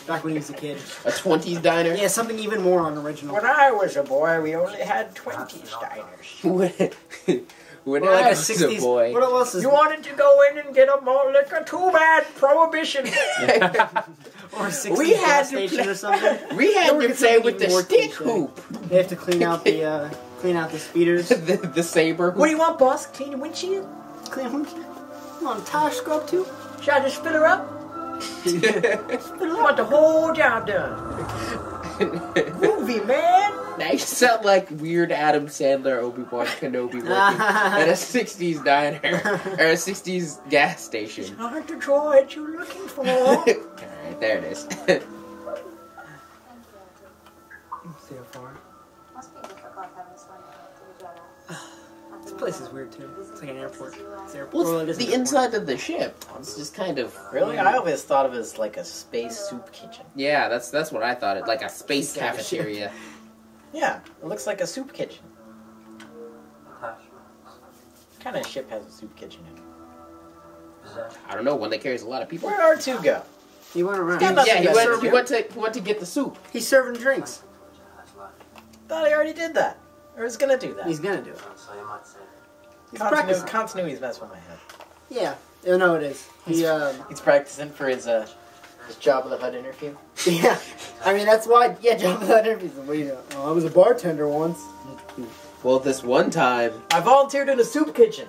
Back when he was a kid. A 20s diner? Yeah, something even more unoriginal. When I was a boy, we only had 20s diners. When Or like I a was 60s. a boy. What else is You wanted to go in and get a malt liquor? Too bad, prohibition. or a 60s We had gas to station play- or something? We had Or to get play something with the even more stick cliche. hoop. They have to clean out the speeders. the saber hoop. What do you want, boss? Clean your windshield? Clean them. Come on, tire scrub too. Should I just fill her up? I want the whole job done. Movie, man. Now you sound like weird Adam Sandler, Obi-Wan Kenobi working at a 60s diner or a 60s gas station. Not the droid you're looking for. Alright, there it is. See how far. This place is weird too. It's like an airport. It's an airport. Well, Well, it is the an airport. inside of the ship. It's just kind of Really? I always thought of it as like a space soup kitchen. yeah. That's what I thought. It like a space Yeah, cafeteria. Yeah, it looks like a soup kitchen. Attachments. What kind of ship has a soup kitchen in it? Possessions. I don't know. One that carries a lot of people. Where'd R2 go? He went around. Got nothing Yeah, he to went. serve He you. went to get the soup. He's serving drinks. Has life. Thought he already did that. Or is gonna do that. He's gonna do it. So you might say. He's practicing. Continuity's messing with my head. Yeah. Oh, no, it is. He, He's practicing for his Job of the Hut interview. yeah. I mean, that's why, yeah, John that interviews him. What do you know? Oh, I was a bartender once. Well, this one time. I volunteered in a soup kitchen.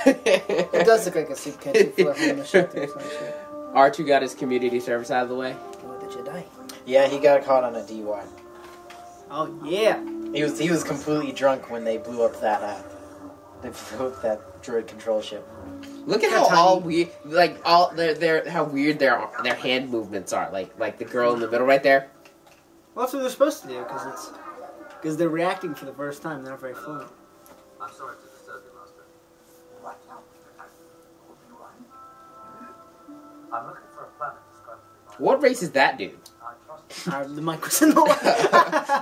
It does look like a soup kitchen for a homeless shelter or some shit. R2 got his community service out of the way. Oh, the Jedi. Yeah, he got caught on a DUI. Oh, yeah. He was completely drunk when they blew up that droid control ship. Look at how all weird, like all their how weird their hand movements are. Like the girl in the middle right there. Well, that's what they're supposed to do, because they're reacting for the first time. They're not very fluent. I'm sorry to disturb you, Master. I'm looking for a planet described to be What race is that dude? I trust you. The mic was in the way.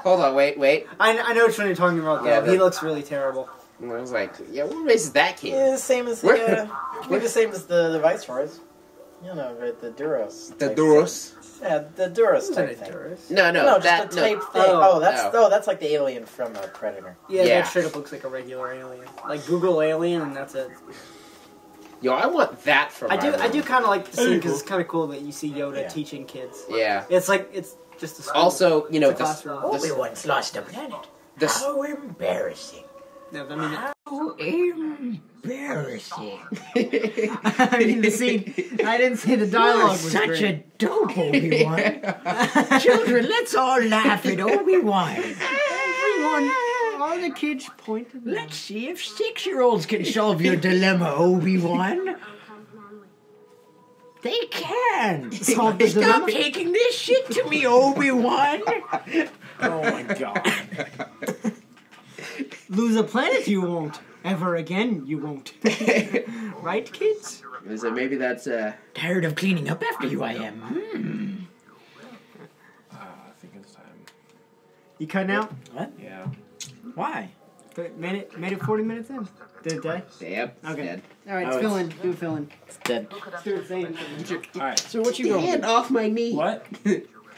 Hold on, wait. I know which one you're talking about, though. Yeah, He looks really terrible. And I was like, yeah, what race is that kid? Yeah, the same as the same as the Viceroys. You know, right, the Duros. The type Duros? thing. Yeah, the Duros Isn't type it thing. Doris? No, No, just that the type thing. Oh, That's like the alien from Predator. Yeah, Yeah. that straight up looks like a regular alien. Like Google alien, and that's it. Yo, I want that for my I do room. kind of like the scene because it's kind of cool that you see Yoda Yeah. teaching kids. Yeah. It's like it's just a school. Also, you know, It's a classroom. Obi-Wan's lost a planet. the How embarrassing. No, I mean, How embarrassing. I mean the scene. I didn't say the dialogue was Such great. a dope, Obi-Wan. Children, let's all laugh at Obi-Wan. Everyone, all the kids pointed. Let's see if 6-year-olds can solve your dilemma, Obi-Wan. They can. Solve the Stop dilemma? taking this shit to me, Obi-Wan. Oh my god. Lose a planet, you won't. Ever again, you won't. Right, kids? So maybe that's Tired of cleaning up after you, I am. I think it's time. You cutting out? Yeah. Why? Made it 40 minutes in. Did it die? yep. Okay. Dead. All right, Oh, fill it's- in. Do fill in. It's dead. Stuart saying. Alright. So what you going Hand off my knee. What?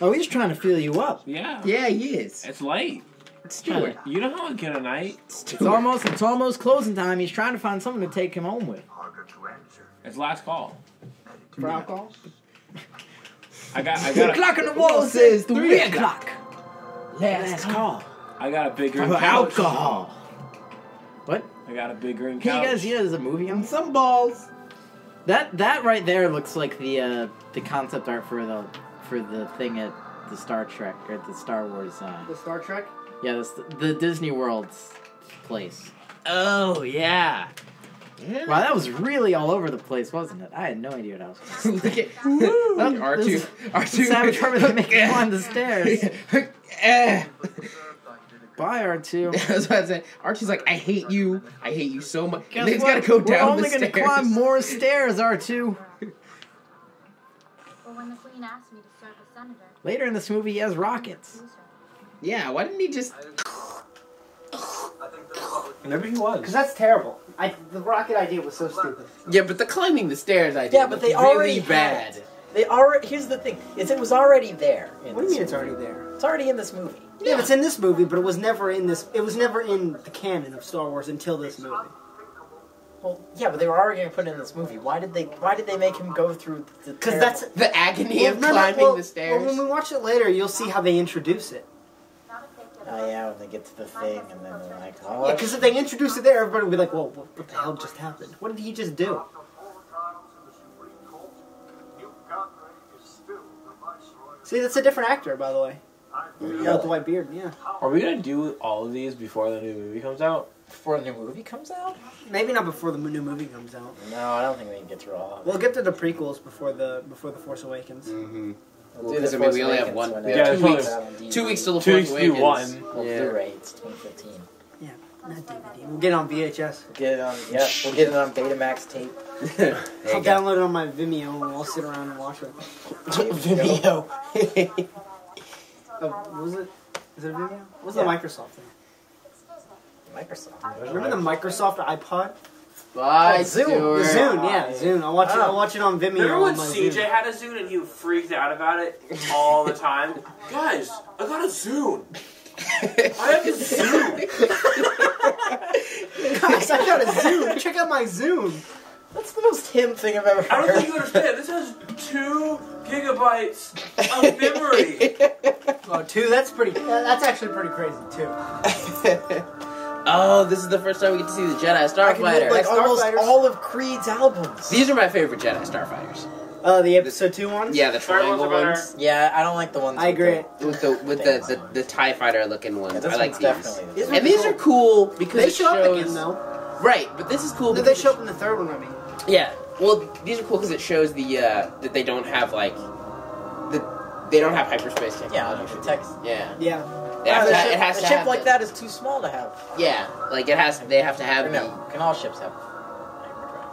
Oh, he's trying to feel you up. Yeah. Yeah, he is. It's late. Stuart. You know how I get a night? It's almost closing time. He's trying to find something to take him home with. It's last call. For alcohol? I got The a, clock on the wall says 3 o'clock. Last call. I got a big green For couch. alcohol. What? I got a big green Can couch. you guys see there's a movie on some balls? That right there looks like the concept art for the thing at the Star Trek or the Star Wars. The Star Trek? Yeah, the Disney World's place. Oh yeah. Yeah. Wow, that was really all over the place, wasn't it? I had no idea what I was. Look at R2. R2. R2. Savage Harvey can make him climb the stairs. Bye, R2. That's what I said. R2's like, I hate you so much. Guess And then he's what? gotta go We're down only the gonna stairs. climb more stairs, R2. Well, when the Queen asked me to serve a senator, Later in this movie, he has rockets. Yeah, why didn't he just... Maybe he was. Because that's terrible. The rocket idea was so stupid. Yeah, but the climbing the stairs idea Yeah, but they was already really bad. They already. Here's the thing: it was already there. What do you mean it's already there? It's already in this movie. Yeah, it's in this movie, but it was never in this. It was never in the canon of Star Wars until this movie. Well, yeah, but they were already going to put it in this movie. Why did they make him go through the? Because that's The agony of climbing the stairs. Well, when we watch it later, you'll see how they introduce it. Oh yeah, when they get to the thing, and then they're like, oh. Yeah, because if they introduce it there, everybody will be like, "Well, what the hell just happened? What did he just do?" See, that's a different actor, by the way. Yeah, with the white beard. Yeah, Are we gonna do all of these before the new movie comes out? Before the new movie comes out? maybe not before the new movie comes out. No, I don't think we can get through all of it. We'll get to the prequels before the Force Awakens. Mm-hmm. We'll do Because, the I mean, Force we only have Awakens one. when We it have Yeah, 2 it's weeks. comes out on DVD. 2 weeks till the 2 Force weeks to do Awakens. one. Well, Yeah. Blu-ray, it's 2015. Yeah, not DVD. We'll get it on VHS. We'll get it on. Yeah, we'll get it on Betamax tape. There I'll you go. download it on my Vimeo and we'll all sit around and watch it. Vimeo. What was it? Is it Vimeo? What was Yeah. the Microsoft thing? Microsoft. Remember the Microsoft iPod? Bye, Oh, Zune. Stuart. The Zune, yeah, Zune. I'll watch it. I'll watch it on Vimeo. Remember when on my CJ Zune. had a Zune and he freaked out about it all the time? Guys, I got a Zune. I have a Zune. Guys, I got a Zune. Check out my Zune. That's the most him thing I've ever I don't heard. think you understand. This has 2 gigabytes of memory. Oh, 2. That's pretty. That's actually pretty crazy too. Oh, this is the first time we get to see the Jedi I can Starfighter. name, like almost Starfighters. all of Creed's albums. These are my favorite Jedi Starfighters. The episode 2 ones. Yeah, the Third ones triangle are better. ones. Yeah, I don't like the ones. I agree. With the TIE Fighter looking Yeah, ones. this I like one's these. definitely. These And these are cool because They it show up shows... again though. Right, but this is cool No, because they show up in the third one. I mean. Yeah, well, these are cool because it shows the that they don't have like they don't have hyperspace Yeah, technology. the text. Yeah, Yeah. They have the to- ship, it has a to ship have like the- that is too small to have. Yeah, like it has. They have to have Or the. no, can all ships have hyperdrive?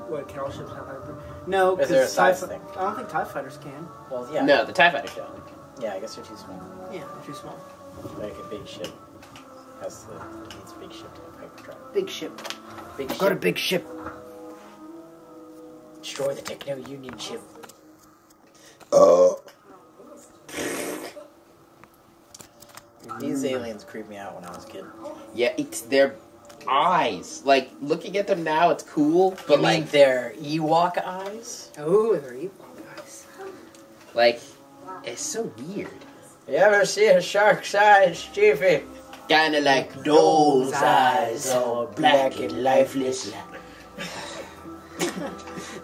What? Can all ships have hyper? No, Is there a because size thing? I don't think TIE fighters can. Well, yeah. No, the TIE Fighter show. Yeah, I guess they're too small. Yeah, they're too small. Like a big ship needs a big ship to have hyperdrive. Big ship. Big Got a ship. big ship. Destroy the Techno Union ship. These aliens creeped me out when I was a kid. Yeah, it's their eyes. Like looking at them now, it's cool, You but mean their Ewok eyes? Oh, they're evil guys. like it's so weird. You ever see a shark's eyes, Chiefy? Kinda like those eyes, all black and lifeless.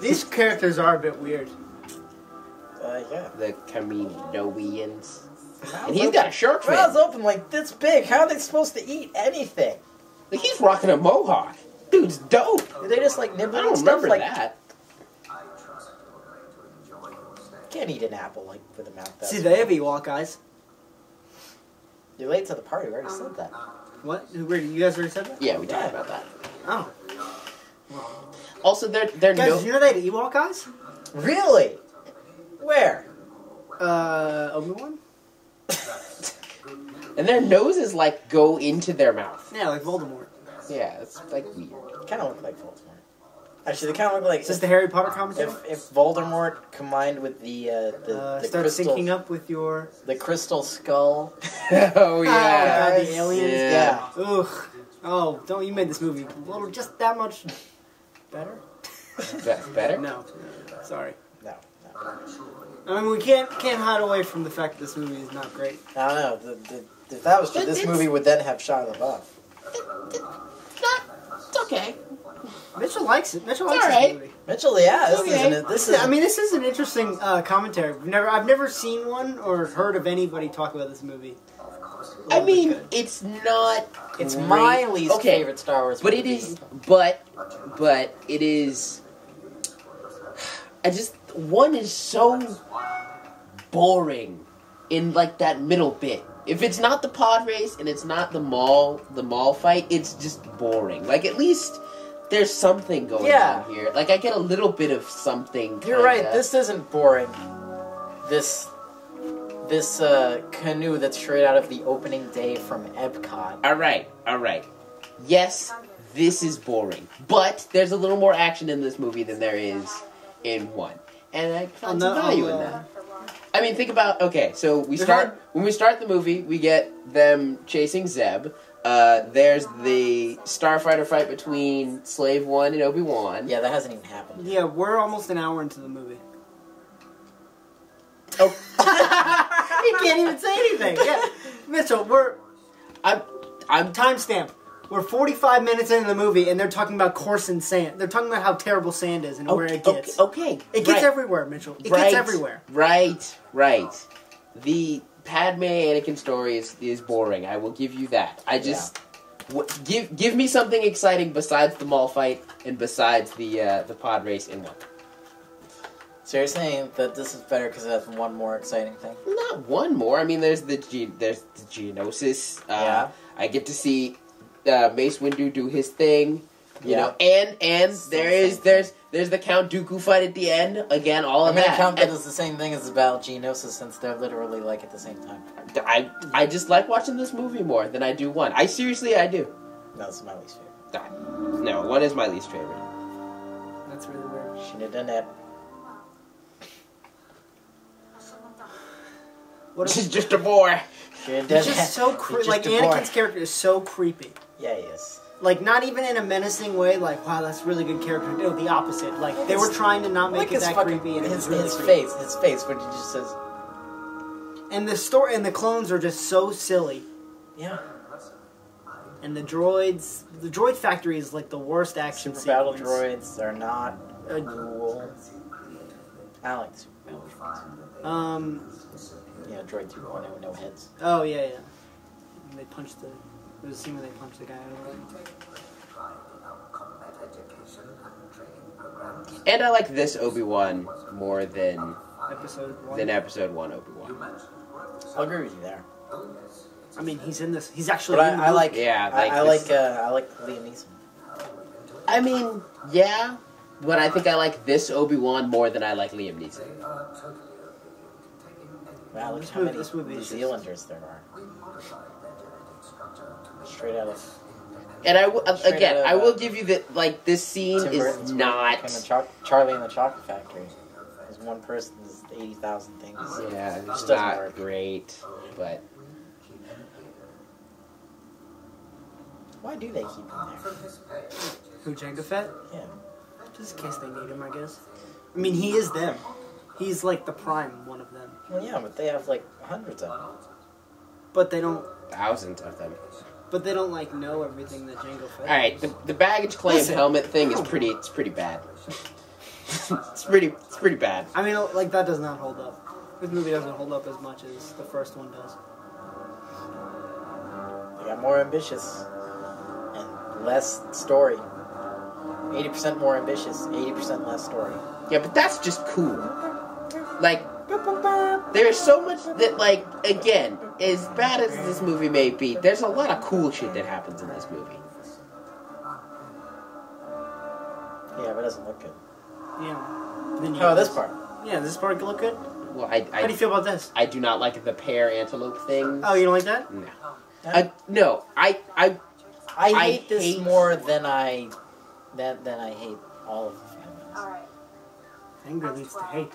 These characters are a bit weird. Yeah. The Kaminoans. And he's got a shark fin. Mouth's open like this big. How are they supposed to eat anything? Like he's rocking a mohawk. Dude's dope. Are they just like I nibbling don't stuff? remember Like, that. can't eat an apple like with a mouth. That See, they have Ewok eyes. You're late to the party. We already said that. What? Where, you guys already said that? Yeah, we talked about that. Oh. Also, they're Guys, no. did you know they had Ewok eyes? Really? Where? Obi-Wan? And their noses like go into their mouth. Yeah, like Voldemort. Yeah, it's like weird. Kind of look like Voldemort. Actually, they kind of look like Is this the Harry Potter commentary? if Voldemort combined with the Start crystal, syncing up with your... the crystal skull. Oh Oh, yeah. God, the aliens? Yeah. Ugh. Oh, don't you made this movie a little just that much better? That's better. No. Sorry. No. I mean, we can't hide away from the fact that this movie is not great. I don't know. If that was true, this movie would then have Shia LaBeouf. It's okay. Mitchell likes it. Mitchell likes alright. this movie. Mitchell, yeah, this Okay. isn't. This is. I mean, this is an interesting commentary. I've never seen one or heard of anybody talk about this movie. I mean, it's not. it's great. my least Okay, favorite Star Wars but movie. it is. But it is. I just one is so boring in like that middle bit. If it's not the pod race and it's not the mall fight, it's just boring. Like at least there's something going Yeah. on here. Like I get a little bit of something. You're kinda. right. This isn't boring. This this canoe that's straight out of the opening day from Epcot. All right. Yes, this is boring, but there's a little more action in this movie than there is in 1, and I find some value in that. I mean, think about, okay, so when we start the movie, we get them chasing Zeb. There's the starfighter fight between Slave 1 and Obi-Wan. Yeah, that hasn't even happened. Yeah, we're almost an hour into the movie. Oh. You can't even say anything. Yeah. Mitchell, I'm timestamp. We're 45 minutes into the movie, and they're talking about coarsened sand. They're talking about how terrible sand is and where it gets. Okay. It gets everywhere, Mitchell. It gets everywhere. Right. The Padme Anakin story is boring. I will give you that. I just give me something exciting besides the mall fight and besides the pod race in 1. So you're saying that this is better because it has one more exciting thing? Not one more. I mean, there's the Geonosis. I get to see Mace Windu do his thing. You know, and there's the Count Dooku fight at the end. Again, all of that. I'm gonna count that as the same thing as the Battle of Geonosis since they're literally like at the same time. I just like watching this movie more than I do 1. I do. No, it's my least favorite. No, 1 is my least favorite. That's really weird. Shouldn't have done that. This is just a boy. He's just so creepy. Like, Anakin's character is so creepy. Yeah, he is. Like, not even in a menacing way, like, wow, that's a really good character. No, the opposite. Like, they were trying to not make it that creepy. And his really face, when he just says... And the story, and the clones are just so silly. Yeah. And the droid factory is like the worst action Super battle droids are not cool. I like the super battle droids. Yeah, droid 2.0, no heads. Oh, yeah. And they punched there was a scene where they punched the guy out of the way. And I like this Obi-Wan more than Episode 1. Than Episode 1 Obi-Wan. I'll agree with you there. I mean, he's in this. He's actually but in the I movie. like. Yeah, I like Liam Neeson. I mean, yeah, but I think I like this Obi-Wan more than I like Liam Neeson. Wow, look how many New Zealanders there are. Straight out of. And I will give you that. Like, this scene is not Charlie and the Chocolate Factory. There's one person. There's 80,000 things. Yeah, it's just not work. great, but. Why do they keep him there? Who, Jango Fett? Yeah. Just in case they need him, I guess. I mean, he is them. He's like the prime one of them. Well, yeah, but they have like hundreds of them. But they don't. Thousands of them. But they don't like know everything that Jango Fett. All right, the baggage claim helmet thing is pretty. It's pretty bad. it's pretty bad. I mean, like, that does not hold up. This movie doesn't hold up as much as the first one does. They got more ambitious and less story. 80% more ambitious, 80% less story. Yeah, but that's just cool. Like, there's so much that, like, again, as bad as this movie may be, there's a lot of cool shit that happens in this movie. Yeah, but it doesn't look good. Yeah. Then this part. Yeah, this part could look good. Well, How do you feel about this? I do not like the pear antelope thing. Oh, you don't like that? No. I hate this more than I hate all of the families. Alright. Anger leads to hate.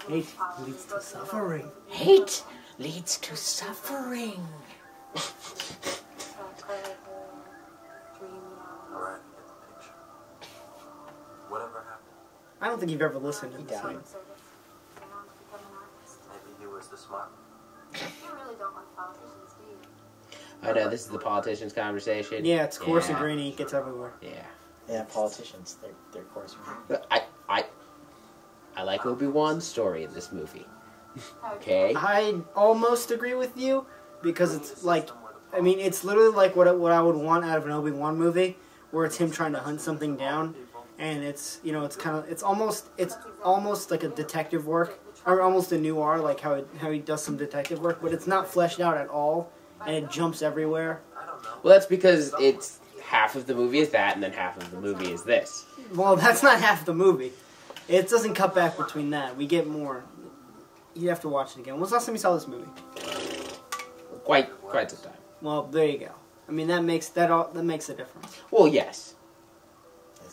Hate leads to suffering. Hate leads to suffering. Alright, get the picture. Whatever happened? I don't think you've ever listened to this song. Maybe he was the smart one. You really don't like politicians, do you? I know, this is the politicians' conversation. Yeah, it's coarse and grainy. It gets everywhere. Yeah. Yeah, politicians. They're coarse and grainy. I like Obi-Wan's story in this movie. Okay? I almost agree with you because it's like, I mean, it's literally like what I would want out of an Obi-Wan movie, where it's him trying to hunt something down, and it's, you know, it's almost like a detective work, or almost a noir, like how he does some detective work, but it's not fleshed out at all, and it jumps everywhere. Well, that's because it's half of the movie is that, and then half of the movie is this. Well, that's not half the movie. It doesn't cut back between that. We get more. you'd have to watch it again. When's the last time you saw this movie? Quite some time. Well, there you go. I mean, that makes a difference. Well, yes.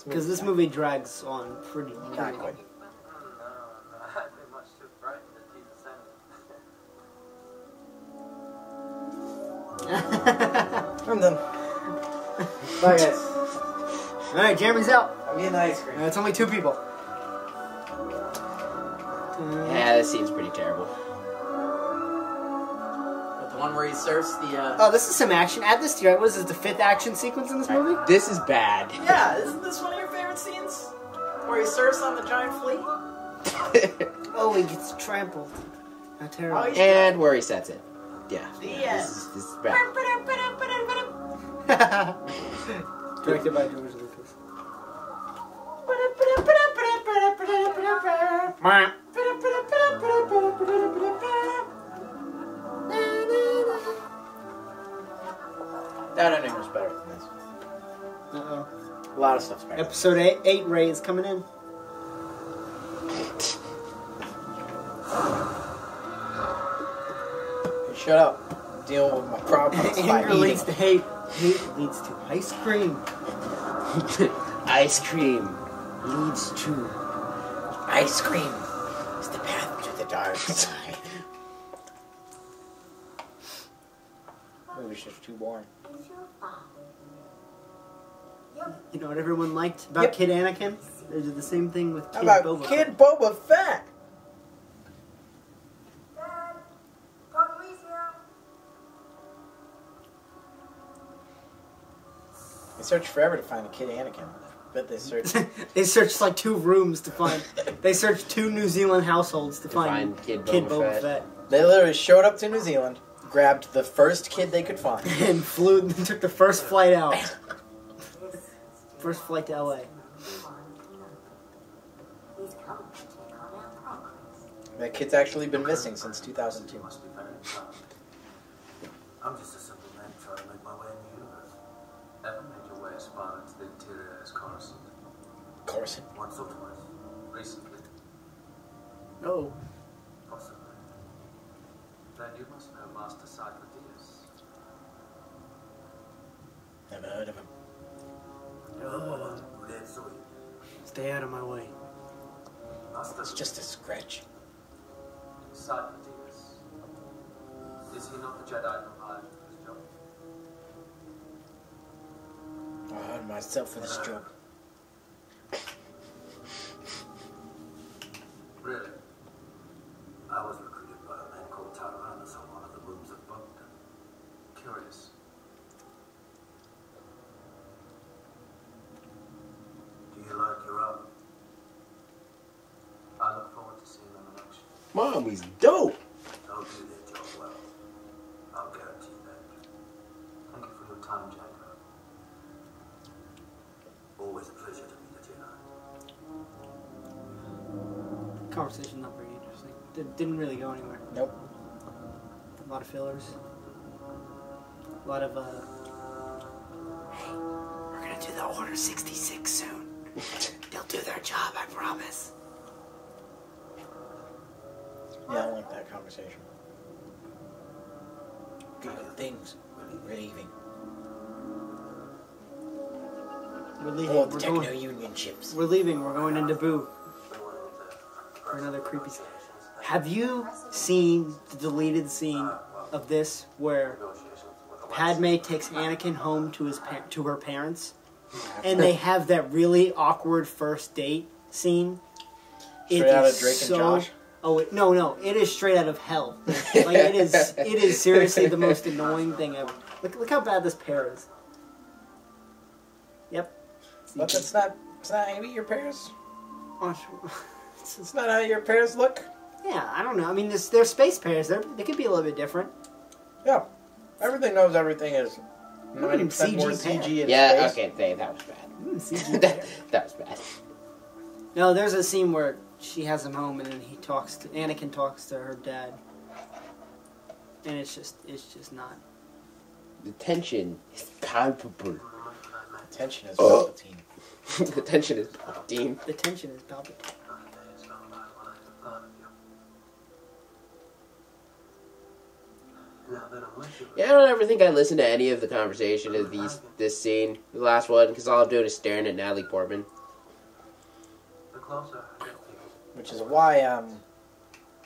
Because this movie drags on pretty Not long. good. I'd be much too frightened to keep the same. I'm done. Bye, guys. All right, Jeremy's out. I'm getting ice cream. It's only 2 people. Yeah, this scene's pretty terrible. The one where he surfs the. Oh, this is some action. Add this to your. What is this? The 5th action sequence in this movie? This is bad. Yeah, isn't this one of your favorite scenes? Where he surfs on the giant flea? Oh, he gets trampled. How terrible. Oh, And where he sets it. Yeah. The This is bad. Directed by George Lucas. That ending was better than this. Uh-oh. A lot of stuff's better. Episode 8 Ray is coming in. Hey, shut up. Deal with my problems by Anger leads eating. to hate. Hate leads to ice cream. Ice cream leads to... Ice cream is the path to the dark side. Movie's just too boring. You know what everyone liked about Yep. Kid Anakin? They did the same thing with How Kid about Boba Kid Fett. Boba Fett? They searched forever to find a Kid Anakin. Bet they searched. They searched like 2 rooms to find. They searched 2 New Zealand households to find Kid Kid Boba Boba Fett. They literally showed up to New Zealand, grabbed the first kid they could find. And flew. Took the first flight out. First flight to LA. That kid's actually been missing since 2002. Must be very proud. I'm just a simple man trying to make my way in the universe. Ever made your way as far into the interior as Coruscant? Coruscant. Once or twice. Recently, Oh. possibly. Then you must know Master Cyclades. Never heard of him. Stay out of my way. Master It's just a scratch. Cyclades. Is he not the Jedi who hired you for his job? I hired myself for this job. Really? I was recruited by a man called Tyrannus on one of the rooms of Buckton. Curious. Do you like your own? I look forward to seeing them in action. Mom, he's dope. They'll do their job well. I'll guarantee that. Thank you for your time, Jaigo. Always a pleasure to meet a Jedi. Conversation not very interesting. Didn't really go anywhere. Nope. A lot of fillers. A lot of Hey, we're gonna do the Order 66 soon. They'll do their job, I promise. Yeah, I don't like that conversation. Good things. We're leaving. We're leaving. Oh, the We're Techno going. Union ships. We're leaving. We're going into Boo for another creepy scene. Have you seen the deleted scene of this where Padme takes Anakin home to to her parents, and they have that really awkward first date scene? Straight out of Drake and Josh? Oh no! It is straight out of hell. Like it is seriously the most annoying thing ever. Look how bad this pair is. Yep. But it's not how your parents. Oh, It's not how your parents look. yeah, I don't know. I mean, they're space pairs. They could be a little bit different. Yeah, everything knows everything is 90% more CG CG in Yeah, space. okay, that was bad. CG pair. That was bad. No, there's a scene where she has him home, and then Anakin talks to her dad, and it's just not. The tension is palpable. Tension is Oh. Palpatine. The tension is palpable. The tension is palpable. Yeah, I don't ever think I listened to any of the conversation of this scene, the last one, because all I'm doing is staring at Natalie Portman. The closer I get to you, Which is why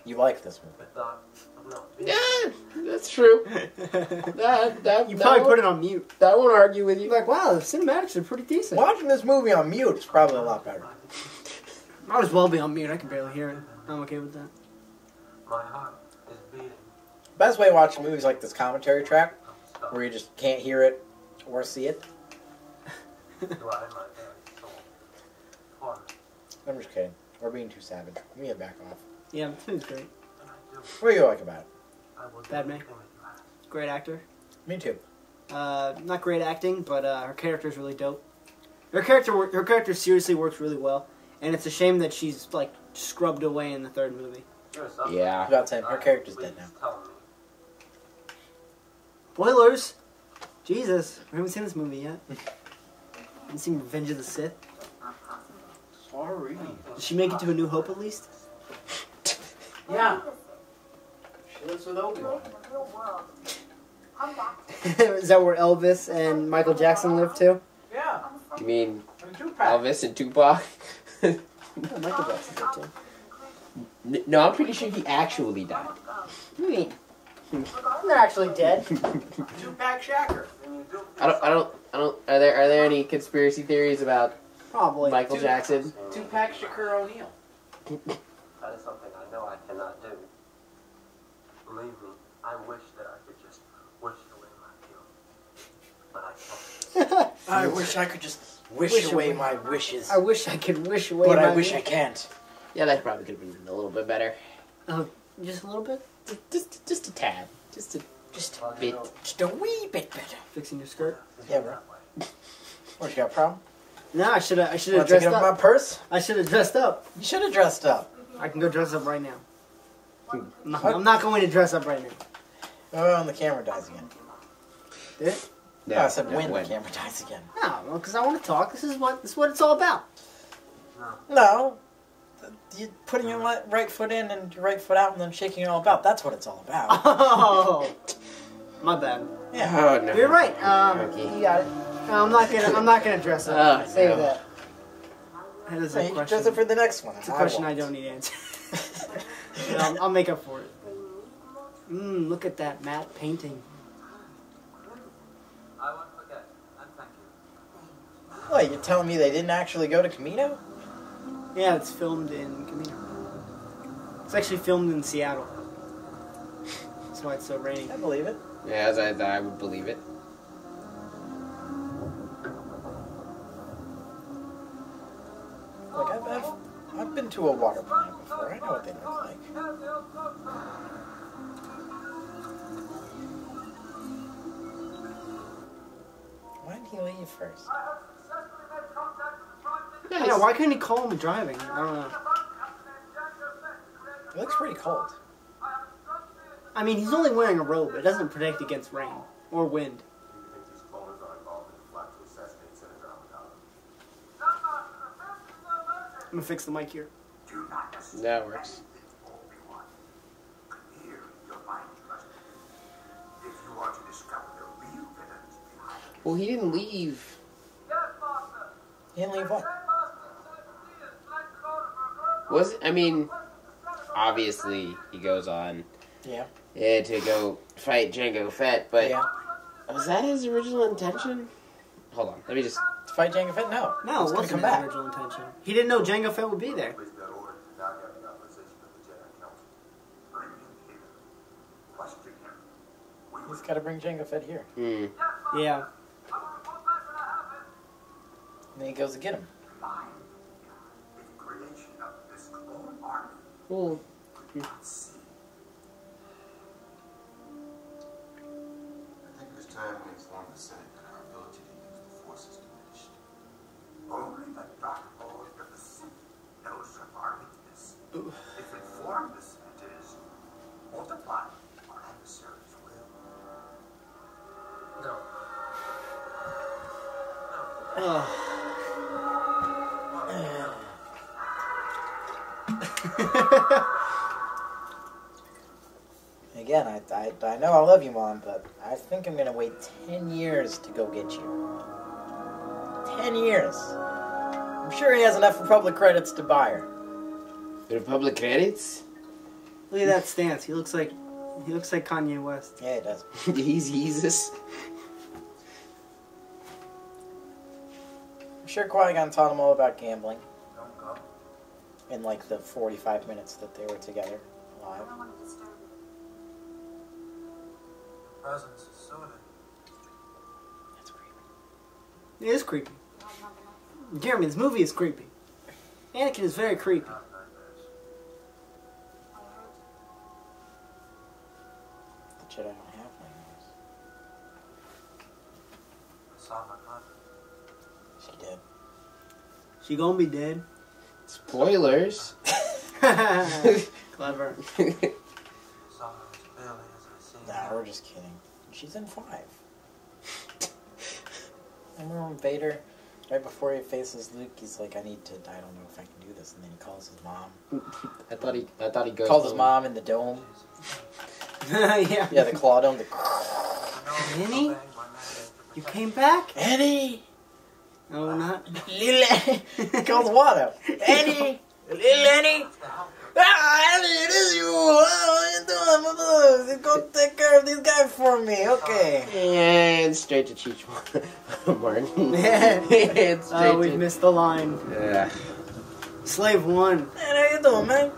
you like this movie. the thought of not being Yeah, that's true. You probably put it on mute. I won't argue with you. You're like, wow, the cinematics are pretty decent. Watching this movie on mute is probably a lot better. Might as well be on mute. I can barely hear it. I'm okay with that. my heart is beating. Best way to watch movies like this commentary track, where you just can't hear it or see it. Do I my very soul? For I'm just kidding. We're being too savage. We need to back off. Yeah, this movie's great. and I do. What do you like about it? I will do Bad man. anything that you ask. Great actor. Me too. Not great acting, but her character's really dope. Her character seriously works really well, and it's a shame that she's like scrubbed away in the third movie. You're something. Yeah. About time. Her character's dead now. Please tell me. Spoilers. Jesus, we haven't seen this movie yet. Haven't seen Revenge of the Sith. Sorry. Did she make it to A New Hope at least? Yeah. She lives with Obi-Wan. Is that where Elvis and Michael Jackson live too? Yeah. You mean And Tupac. Elvis and Tupac? Yeah, Michael Jackson's there too. No, I'm pretty sure he actually died. What do you mean? They're actually dead. Tupac Shacker. I don't. Are there any conspiracy theories about Probably. Michael Jackson? Tupac Shakur O'Neal. That is something I know I cannot do. Believe me, I wish that I could just wish away my guilt. But I can't. I wish I could just wish Wish away away. my wishes. I wish I could wish away But my I wish I can't. Yeah, that probably could have been a little bit better. Oh, just a little bit? Just a tad. Just a bit. Just a wee bit better. Fixing your skirt? Yeah, bro. What, you got a problem? No, I should have Want to dressed take up my up. purse? I should have dressed up. You should have dressed up. I can go dress up right now. I'm not going to dress up right now. Oh, and the camera dies again. Did it? No, I said when the camera dies again. No, well, because I want to talk. This is what it's all about. No. You putting your right foot in and your right foot out and then shaking it all about. That's what it's all about. Oh, my bad. Yeah. Oh no. You're right. Okay. You got it. No, I'm not gonna dress up. Oh, Save no. that. That is So a you can question. dress up for the next one. It's a question I don't need to answer. I'll make up for it. Look at that matte painting. I won't forget, and thank you. What, you're telling me they didn't actually go to Camino? Yeah, it's filmed in Camino. It's actually filmed in Seattle. That's why it's so rainy. I believe it. Yeah, as I would believe it. Look, I've been to a water plant before. I know what they look like. Why did he leave first? Yeah, why couldn't he call him driving? I don't know. It looks pretty cold. I mean, he's only wearing a robe. It doesn't protect against rain or wind. I'm gonna fix the mic here. That works. Well, he didn't leave. He didn't leave what? I mean, obviously he goes on Yeah. to go fight Jango Fett, but Yeah. was that his original intention? Hold on, let me just. To fight Jango Fett? No. No, He's it gonna wasn't come his back. original intention. He didn't know Jango Fett would be there. He's got to bring Jango Fett here. Yeah. And then he goes to get him. Well, I think it is time we inform the Senate that our ability to use the Force is diminished. Only the Dark Lord of the Sith knows of our weakness. If informed the Senate is, multiply our adversaries will. No. again, I know I love you, Mom, but I think I'm gonna wait 10 years to go get you. 10 years. I'm sure he has enough Republic credits to buy her. The Republic credits? Look at that stance. He looks like Kanye West. Yeah, he does. He's Jesus. I'm sure Qui-Gon taught him all about gambling. In like the 45 minutes that they were together live. I don't want to disturb you. Presence is soothing. That's creepy. It is creepy. Jeremy, this movie is creepy. Anakin is very creepy. Not nightmares. The Jedi don't have nightmares. I saw my mother. She did. She gonna be dead. Spoilers. Clever. I saw her as clearly as I see Nah, her. we're just kidding. She's in 5. Remember when Vader, right before he faces Luke, he's like, I don't know if I can do this, and then he calls his mom. I thought he goes. Calls his mom in the dome. Yeah. Yeah, the claw dome. Annie? You came back? Annie! No, not. Little calls Watto. Annie! Little Annie! Ah, Annie, it is you! What are you doing? Go take care of these guys for me, okay. And straight to Cheech Martin. Yeah. Straight We've to... missed the line. Yeah. Slave 1. Man, how you doing, man?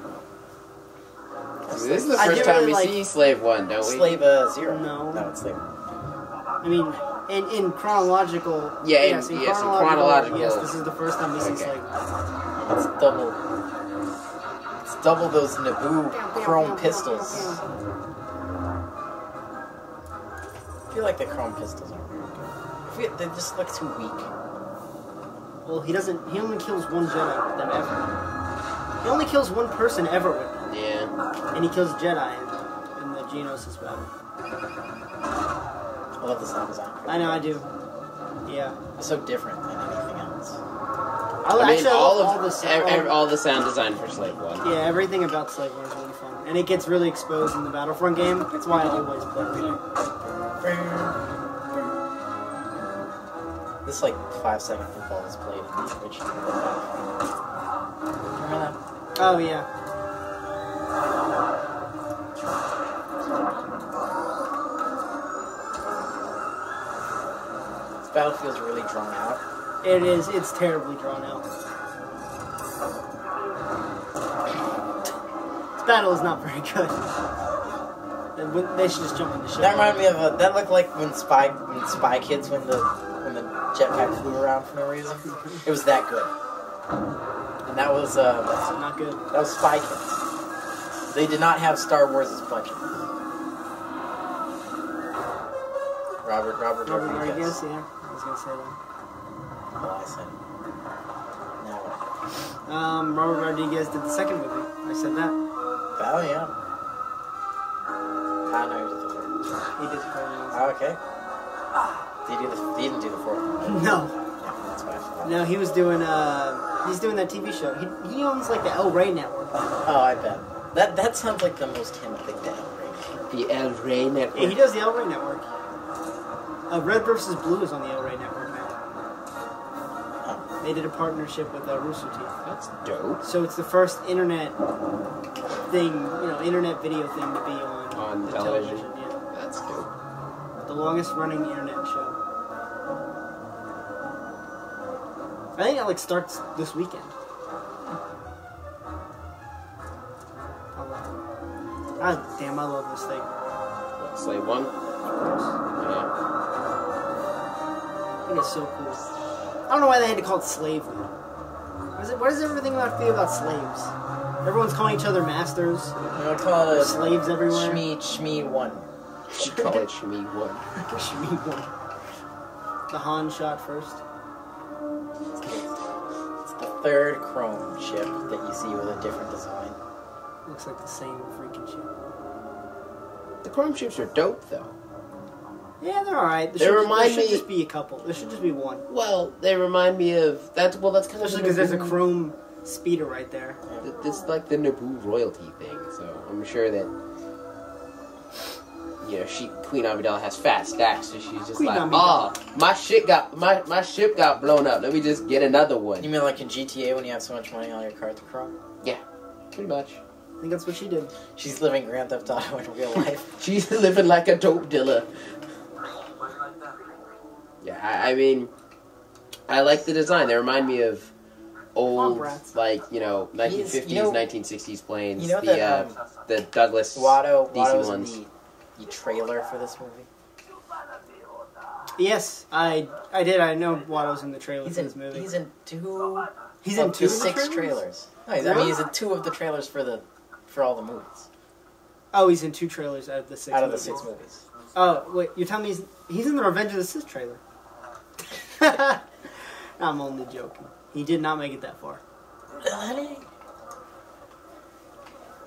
This is the I first do time really we like- see Slave 1, don't we? Slave 0. No. No, it's Slave. I mean, in chronological. Yeah, yes, in chronological. Yes, this is the first time we see Okay. Slave. It's double. It's double those Naboo chrome pistols. I feel like the chrome pistols aren't very good. They just look too weak. Well, he only kills one Jedi with them ever. He only kills one person ever with them. Yeah. And he kills Jedi in the Geonosis battle. I love the sound design. I know, I do. Yeah. It's so different than anything else. I I mean, love all the sound design for Slave 1. Yeah, everything about Slave One is really fun. And it gets really exposed in the Battlefront game. That's why I always play it. This like 5-second football is played in the original Battlefront. Remember that? Oh, yeah. This battlefield's really drawn out. It is. It's terribly drawn out. This battle is not very good. They should just jump in the ship. That reminded me of that looked like when Spy Kids when the jetpack flew around for no reason. It was that good. And that was Not good. that was Spy Kids. They did not have Star Wars' budget. Robert Rodriguez, Rodriguez. yeah. I was gonna say that. Oh, I said. No. Robert Rodriguez did the second movie. I said that. Oh yeah. I know you did the third. He did the third Oh, okay. He didn't do the fourth one. one. No. Yeah, that's what I forgot. No, he was doing, he's doing that TV show. He owns, like, the El Rey network. Oh, I bet. That sounds like the most him thing to ever. The El Rey Network. Yeah, he does the El Rey network. Red vs. Blue is on the El Rey network now. Oh. They did a partnership with Rooster Teeth. That's dope. So it's the first internet thing, internet video thing to be on the television. Yeah. That's dope. The longest running internet show. I think it starts this weekend. Ah, damn, I love this thing. What, Slave 1? Yeah. I think it's so cool. I don't know why they had to call it Slave One. What does everything feel about slaves? Everyone's calling each other masters. You know, call it There's a slaves everywhere. Shmee 1. You call it Shmi 1. Shmee One. The Han shot first. It's the third chrome chip that you see with a different design. Looks like the same freaking shit. The chrome ships are dope, though. Yeah, they're alright. They remind there should me- just be a couple. There should just be one. Well, they remind me of... That's kind of... Especially because there's a chrome speeder right there. It's like the Naboo royalty thing, so I'm sure that... Queen Amidala has fat stacks, so she's just Queen like, Amidala. my ship got blown up. Let me just get another one. You mean like in GTA when you have so much money on your card to crawl? Yeah, pretty much. I think that's what she did. She's living Grand Theft Auto in real life. She's living like a dope dealer. Yeah, I mean, I like the design. They remind me of old, Rats. like, 1950s, 1960s planes. You know that the Douglas Watto DC was in ones. the trailer for this movie. Yes, I did. I know Watto's in the trailer He's for in this movie. He's in two. He's in of two the of the 6 trailers? trailers. No, I mean he's in 2 of the trailers for all the movies. Oh, he's in 2 trailers out of the 6 Out of the movies. 6 movies. Oh, wait, you're telling me he's in the Revenge of the Sith trailer? I'm only joking. He did not make it that far. Really?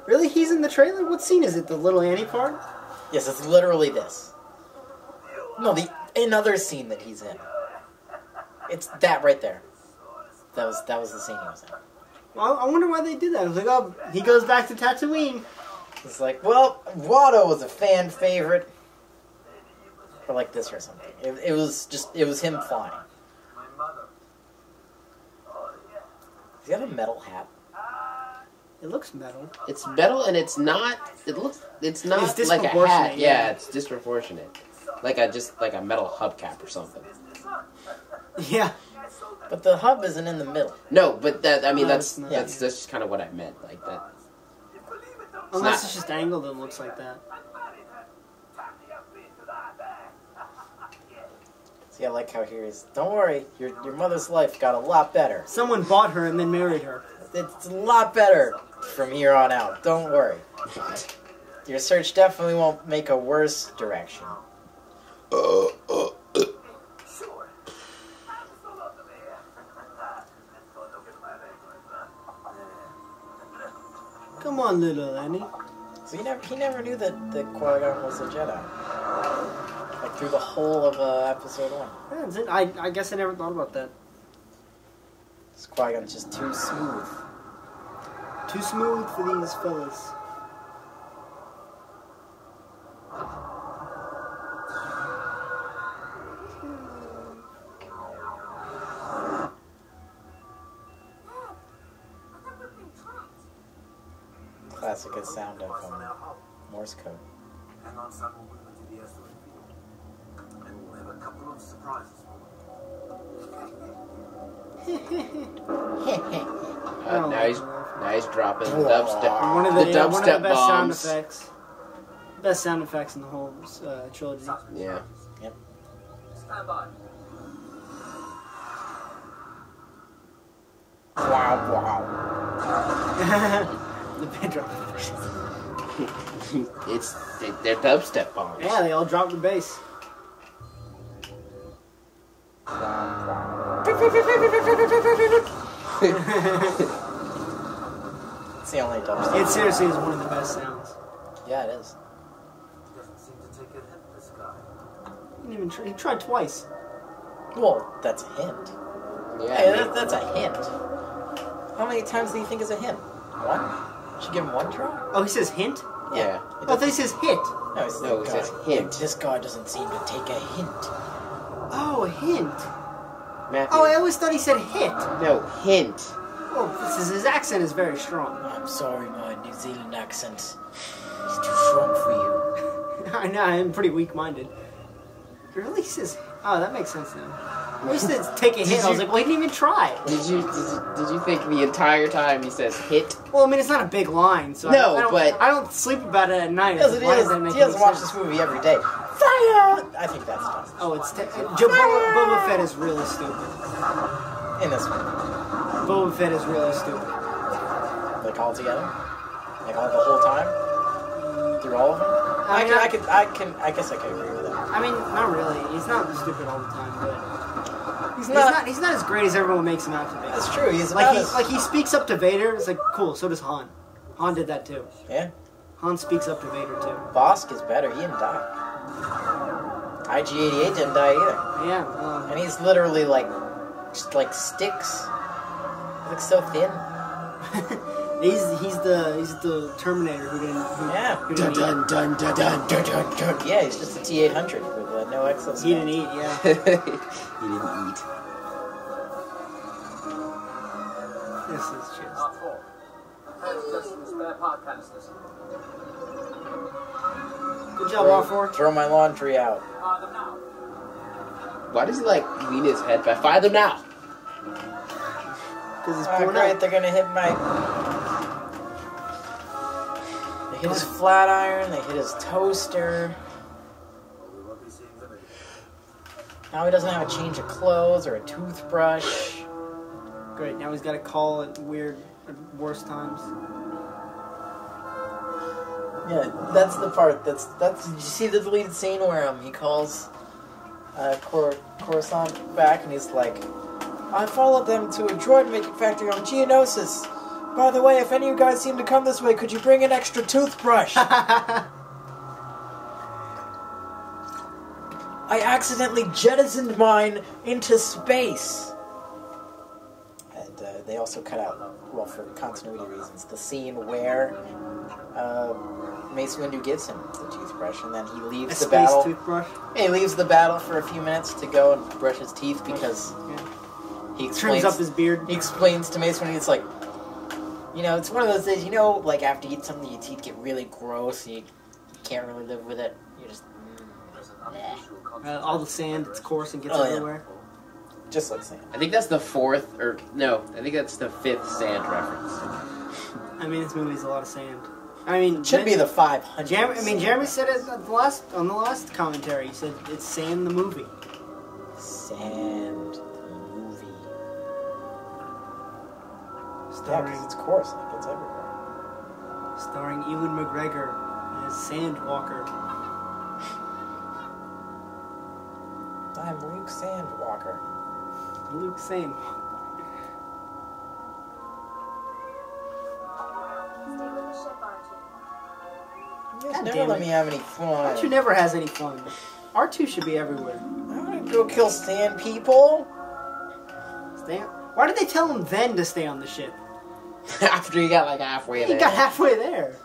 Really? He's in the trailer? What scene is it? The little Annie part? Yes, it's literally this. No, another scene that he's in. It's that right there. That was the scene he was in. Well, I wonder why they did that. I was like, oh, he goes back to Tatooine. It's like, well, Watto was a fan favorite. Or like this or something. It was him flying. Does he have a metal hat? It looks metal. It's metal, and it's not like a It's hat. disproportionate, yeah. It's disproportionate. Like a metal hubcap or something. Yeah. But the hub isn't in the middle. No, but that's it's not. that's just kind of what I meant. Like that. Unless not- it's just angled and looks like that. See, I like how here is. Don't worry, your mother's life got a lot better. Someone bought her and then married her. It's a lot better from here on out. Don't worry. Your search definitely won't make a worse direction. Come on, little Annie. So he never knew that Qui-Gon was a Jedi. Like through the whole of episode 1. Yeah, that's it. I guess I never thought about that. This Qui-Gon's just too smooth. Too smooth for these fellas. Classic sound of Morse code. Hang on, son, we'll move into the asteroid field. And we'll have a couple of surprises Now he's dropping the dubstep. One of the dubstep best sound bombs. effects. Best sound effects in the whole trilogy. Yeah. Yep. Stand by. Wow. The band drop. They're dubstep bombs. Yeah, they all dropped the bass. It's the only dubstep. It seriously is one of the best sounds. Yeah, it is. He doesn't seem to take a hit, this guy. He didn't even try. He tried twice. Well, that's a hint. Yeah. Hey, that's a hint. How many times do you think is a hint? 1? Should give him 1 try? Oh, he says hint? Yeah. Oh, I thought he says hit. No, he's No, it says hint. This guy doesn't seem to take a hint. Oh, a hint. Matthew. Oh, I always thought he said hit. No, hint. Oh, his accent is very strong. I'm sorry, my New Zealand accent is too strong for you. I know, I'm pretty weak-minded. He really says... Oh, that makes sense now. I used to take a hit. I was like, well, he didn't even try. Did you think the entire time he says hit? Well, I mean, it's not a big line, so No, but- I don't sleep about it at night. He doesn't, Why does that make he doesn't any watch sense? this movie every day. Fire! I think that's dumb. Oh, it's... Boba Fett is really stupid. In this movie. Boba Fett is really stupid. Like all together? Like all the whole time? Through all of them? I guess I could agree with that. I mean, not really. He's not stupid all the time, but... He's He's not as great as everyone makes him out to be. That's true. He's about Like he speaks up to Vader. It's like, cool, so does Han. Han did that too. Yeah. Han speaks up to Vader too. Bosk is better. He didn't die. IG-88 didn't die either. Yeah. And he's literally like, just like sticks. He looks so thin. He's the Terminator who didn't. Who Dun, didn't dun, eat. dun, dun, dun, dun, dun, dun. Yeah, he's just a T-800 with no exoskeleton. He didn't eat. Yeah. He didn't eat. This is just. Not full. That's just spare part canisters. Good job, R4. Throw my laundry out. Them now. Why does he like lean his head back? Fire them now! Because it's Oh, pouring great, out. they're gonna hit my... They hit his flat iron, they hit his toaster. We won't be seeing them again. Now he doesn't have a change of clothes or a toothbrush. Great. Now he's got to call at worst times. Yeah, that's the part. That's. Did you see the deleted scene where he calls Coruscant back and he's like, "I followed them to a droid making factory on Geonosis. By the way, if any of you guys seem to come this way, could you bring an extra toothbrush?" I accidentally jettisoned mine into space. And they also cut out, well, for continuity reasons, the scene where Mace Windu gives him the toothbrush, and then he leaves the battle. Toothbrush. He leaves the battle for a few minutes to go and brush his teeth because he explains, Trims up his beard. He explains to Mace Windu, it's like, you know, it's one of those days, you know, like after you eat something, your teeth get really gross, and you can't really live with it. You just, All the sand, it's coarse and gets Oh, yeah. everywhere. just like sand. I think that's the fourth, or no, I think that's the fifth sand reference. I mean, this movie's a lot of sand. I mean, It should be the 500. Jeremy said it on the last commentary. He said it's Sand the movie. Sand movie. Yeah, Starring, 'cause it's coarse, like it's everywhere. starring Ewan McGregor as Sandwalker. I'm Luke Sandwalker. Luke Sandwalker. Stay with the ship, R2. You guys God never damn let it. me have any fun. R2 never has any fun. R2 should be everywhere. I want to go kill sand people. Why did they tell him then to stay on the ship? After he got like halfway He there. got halfway there.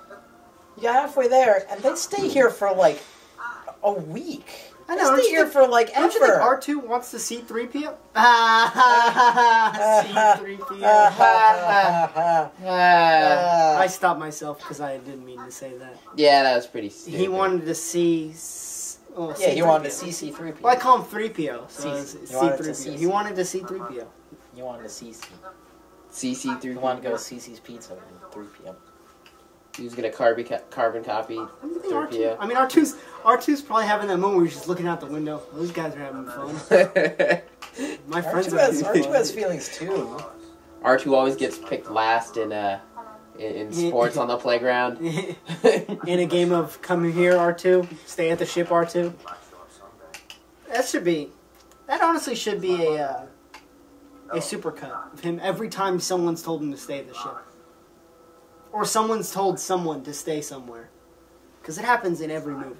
You got halfway there, and they stay here for like a week. I They know. stay here for like Don't you think ever. R2 wants to see 3PO? C3PO. I stopped myself because I didn't mean to say that. Yeah, that was pretty stupid. He wanted to see. Yeah, he wanted to see C-3PO. Well, I call him 3PO. So CC. it's He wanted to C3PO. see He wanted to see 3PO. You wanted to see C. CC3. You wanted to go to CC's Pizza at 3 p.m. He was gonna carbon copy I don't think R2. 3PO. I mean, R2's probably having that moment where he's just looking out the window. Those guys are having fun. My friends R2 are has, having R2 fun. has feelings too. R2 always gets picked last in sports on the playground. In a game of come here, R2, stay at the ship, R2. That honestly should be a supercut of him every time someone's told him to stay at the ship. Or someone's told someone to stay somewhere. Because it happens in every movie.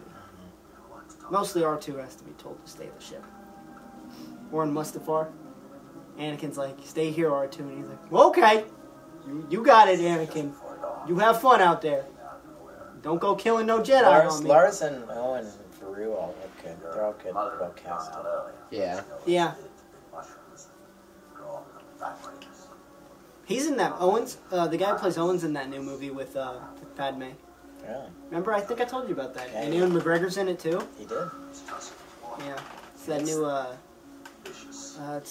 Mostly R2 has to be told to stay at the ship. Or in Mustafar, Anakin's like, stay here, R2, and he's like, well, okay, you got it, Anakin. You have fun out there. Don't go killing no Jedi on me. Lars and Owen and Faru all look good. They're all good. They're all cast. Yeah. Yeah. He's in that, Owens, the guy who plays Owens in that new movie with Padme. Really? Remember, I think I told you about that. Yeah, And yeah. Ewan McGregor's in it too. He did. Yeah. It's that new, He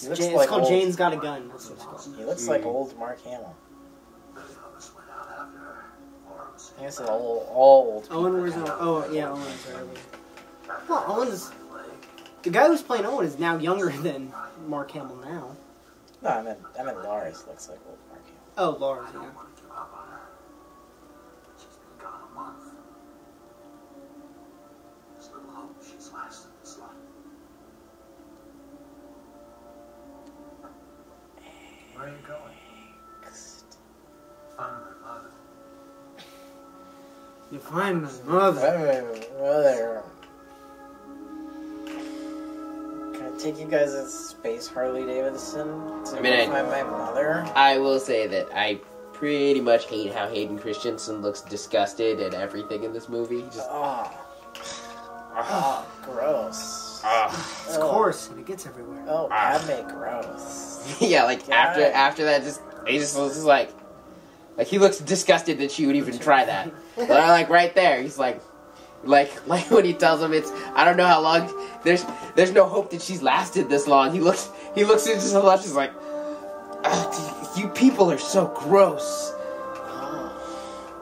looks it's like called old- Jane's Got a Gun. That's what it's called. He looks like old Mark Hamill. I guess it's all old. Owen, where's Owen? Oh, yeah, Owen's right. Well, Owen's... The guy who's playing Owen is now younger than Mark Hamill now. No, I meant Lars looks like old Mark Hamill. Oh, Lars, yeah. She's been gone a month. There's little hope she's lasted this long. Where are you going? Find my mother. You find my mother. Mother. Can I take you guys as Space Harley Davidson to I mean, find my mother? I will say that I pretty much hate how Hayden Christensen looks disgusted at everything in this movie. Just Gross. It's coarse and it gets everywhere. Oh, Padme, gross. yeah, like after that, he just looks like he looks disgusted that she would even try that. Like right there, he's like when he tells him I don't know how long. There's no hope that she's lasted this long. He looks into so much. He's like, you people are so gross.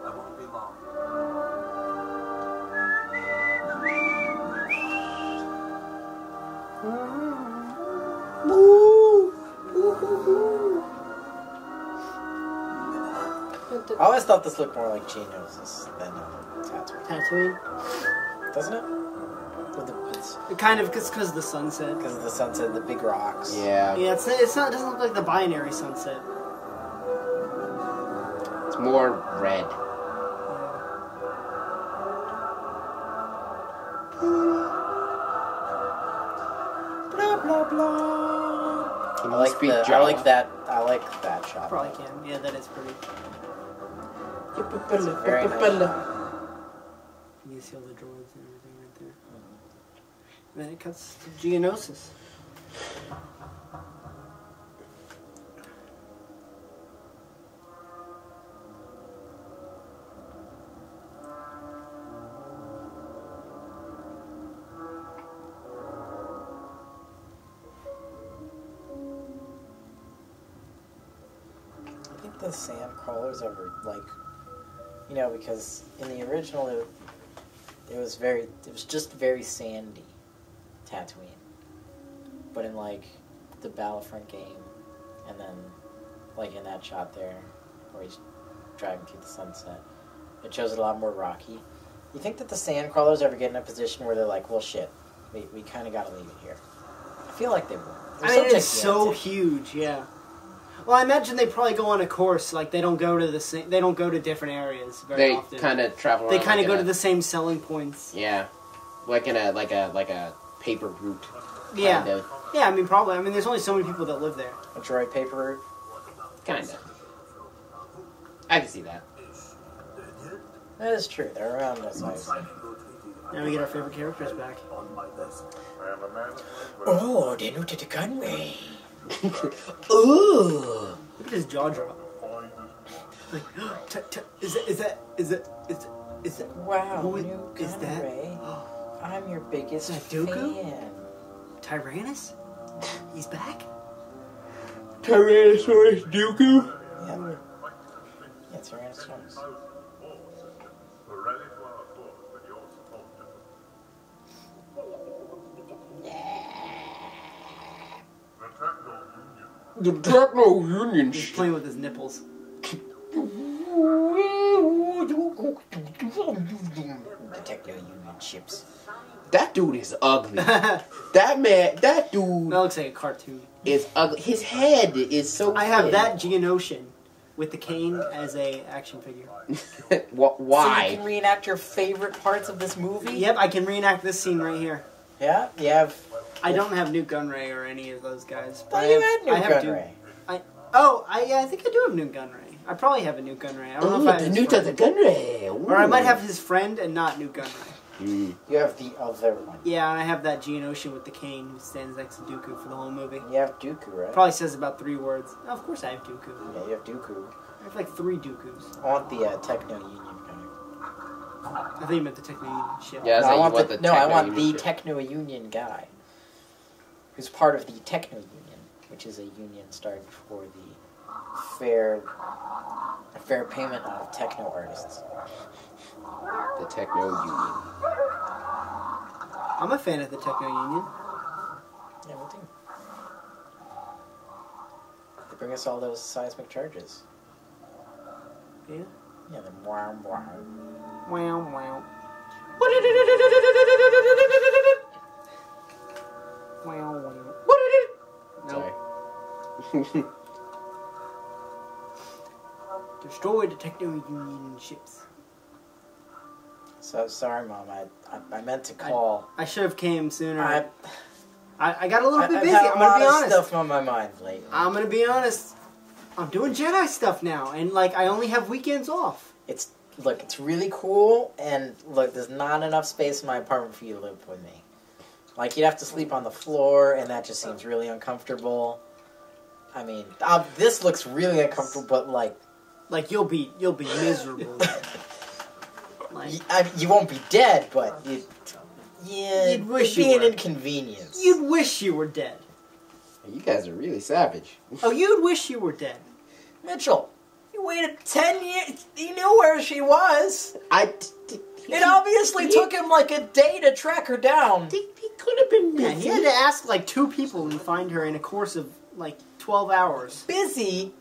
I won't be long. I always thought this looked more like Geonosis than Tatooine. Tatooine? Doesn't it? It's It kind of, because of the sunset. because of the sunset, the big rocks. Yeah, Yeah, it doesn't look like the binary sunset. it's more red. Blah blah blah. Can I you like speak I Jawa? like that. I like that shot. Probably can. Yeah, that is pretty. Very nice. You can see all the droids and everything right there. And then it cuts to Geonosis. I think the sand crawlers ever because in the original it was just very sandy Tatooine, but in the Battlefront game, and then in that shot there where he's driving through the sunset, it shows it a lot more rocky. You think that the sand crawlers ever get in a position where they're like, well, shit, we kind of got to leave it here? I feel like they would. It's so huge, yeah. Well, I imagine they probably go on a course. They don't go to they don't go to different areas very often. They kind of travel. They around kind of go in to the same selling points. Yeah, like a paper route. Yeah, kind of. yeah. I mean, probably. I mean, there's only so many people that live there. A droid paper route. Kind of. I can see that. That is true. They're around this size. Now we get our favorite characters back. Oh, they knew to the gunway. Ooh. Look at his jaw drop. Is that? Wow, Who new is that? gunway. I'm your biggest Is that Dooku? fan. Tyrannus? He's back? Tyrannosaurus Dooku. Yeah. Yeah, Tyrannosaurus. We're ready to our cause with your support. The Techno Union. He's playing with his nipples. The Techno Union ships. That dude is ugly. That dude That looks like a cartoon. is ugly. His head is so. I have thin. that Geonosian with the cane as a action figure. Why? So you can reenact your favorite parts of this movie? Yep, I can reenact this scene right here. Yeah? You have... I don't have Newt Gunray or any of those guys. I thought you had Newt Gunray. I think I do have Newt Gunray. I probably have a Newt Gunray. I don't know if I have the his Newt friend. of the Gunray. Or I might have his friend and not Newt Gunray. Mm. You have the other one. Yeah, and I have that Geonosian with the cane who stands next to Dooku for the whole movie. You have Dooku, right? Probably says about 3 words. Oh, of course I have Dooku. Yeah, you have Dooku. I have like 3 Dookus. I want the Techno Union guy. I think you meant the Techno Union ship. Yeah, No, I want the no, I Techno want Union the ship. Techno Union guy. Who's part of the Techno Union, which is a union started for the fair payment of techno artists. The Techno Union. I'm a fan of the Techno Union. Yeah, me too. They bring us all those seismic charges. Yeah. Yeah, the wow wow. Wow, wow. Wow, wow. Sorry. Nope. Destroy the Techno Union ships. So sorry, Mom. I meant to call. I should have came sooner. I I got a little bit I've busy. had a I'm lot gonna be of honest. stuff on my mind lately. I'm gonna be honest. I'm doing Jedi stuff now, and like I only have weekends off. It's really cool, and look, there's not enough space in my apartment for you to live with me. Like, you'd have to sleep on the floor, and that just seems really uncomfortable. I mean, this looks really uncomfortable, but like you'll be miserable. Like, you won't be dead, but you'd wish it'd be you an were. inconvenience. You'd wish you were dead. You guys are really savage. Oh, you'd wish you were dead. Mitchell, you waited 10 years. You knew where she was. It obviously took him like a day to track her down. He could have been Yeah, busy. he had to ask like 2 people and find her in a course of like 12 hours. Busy?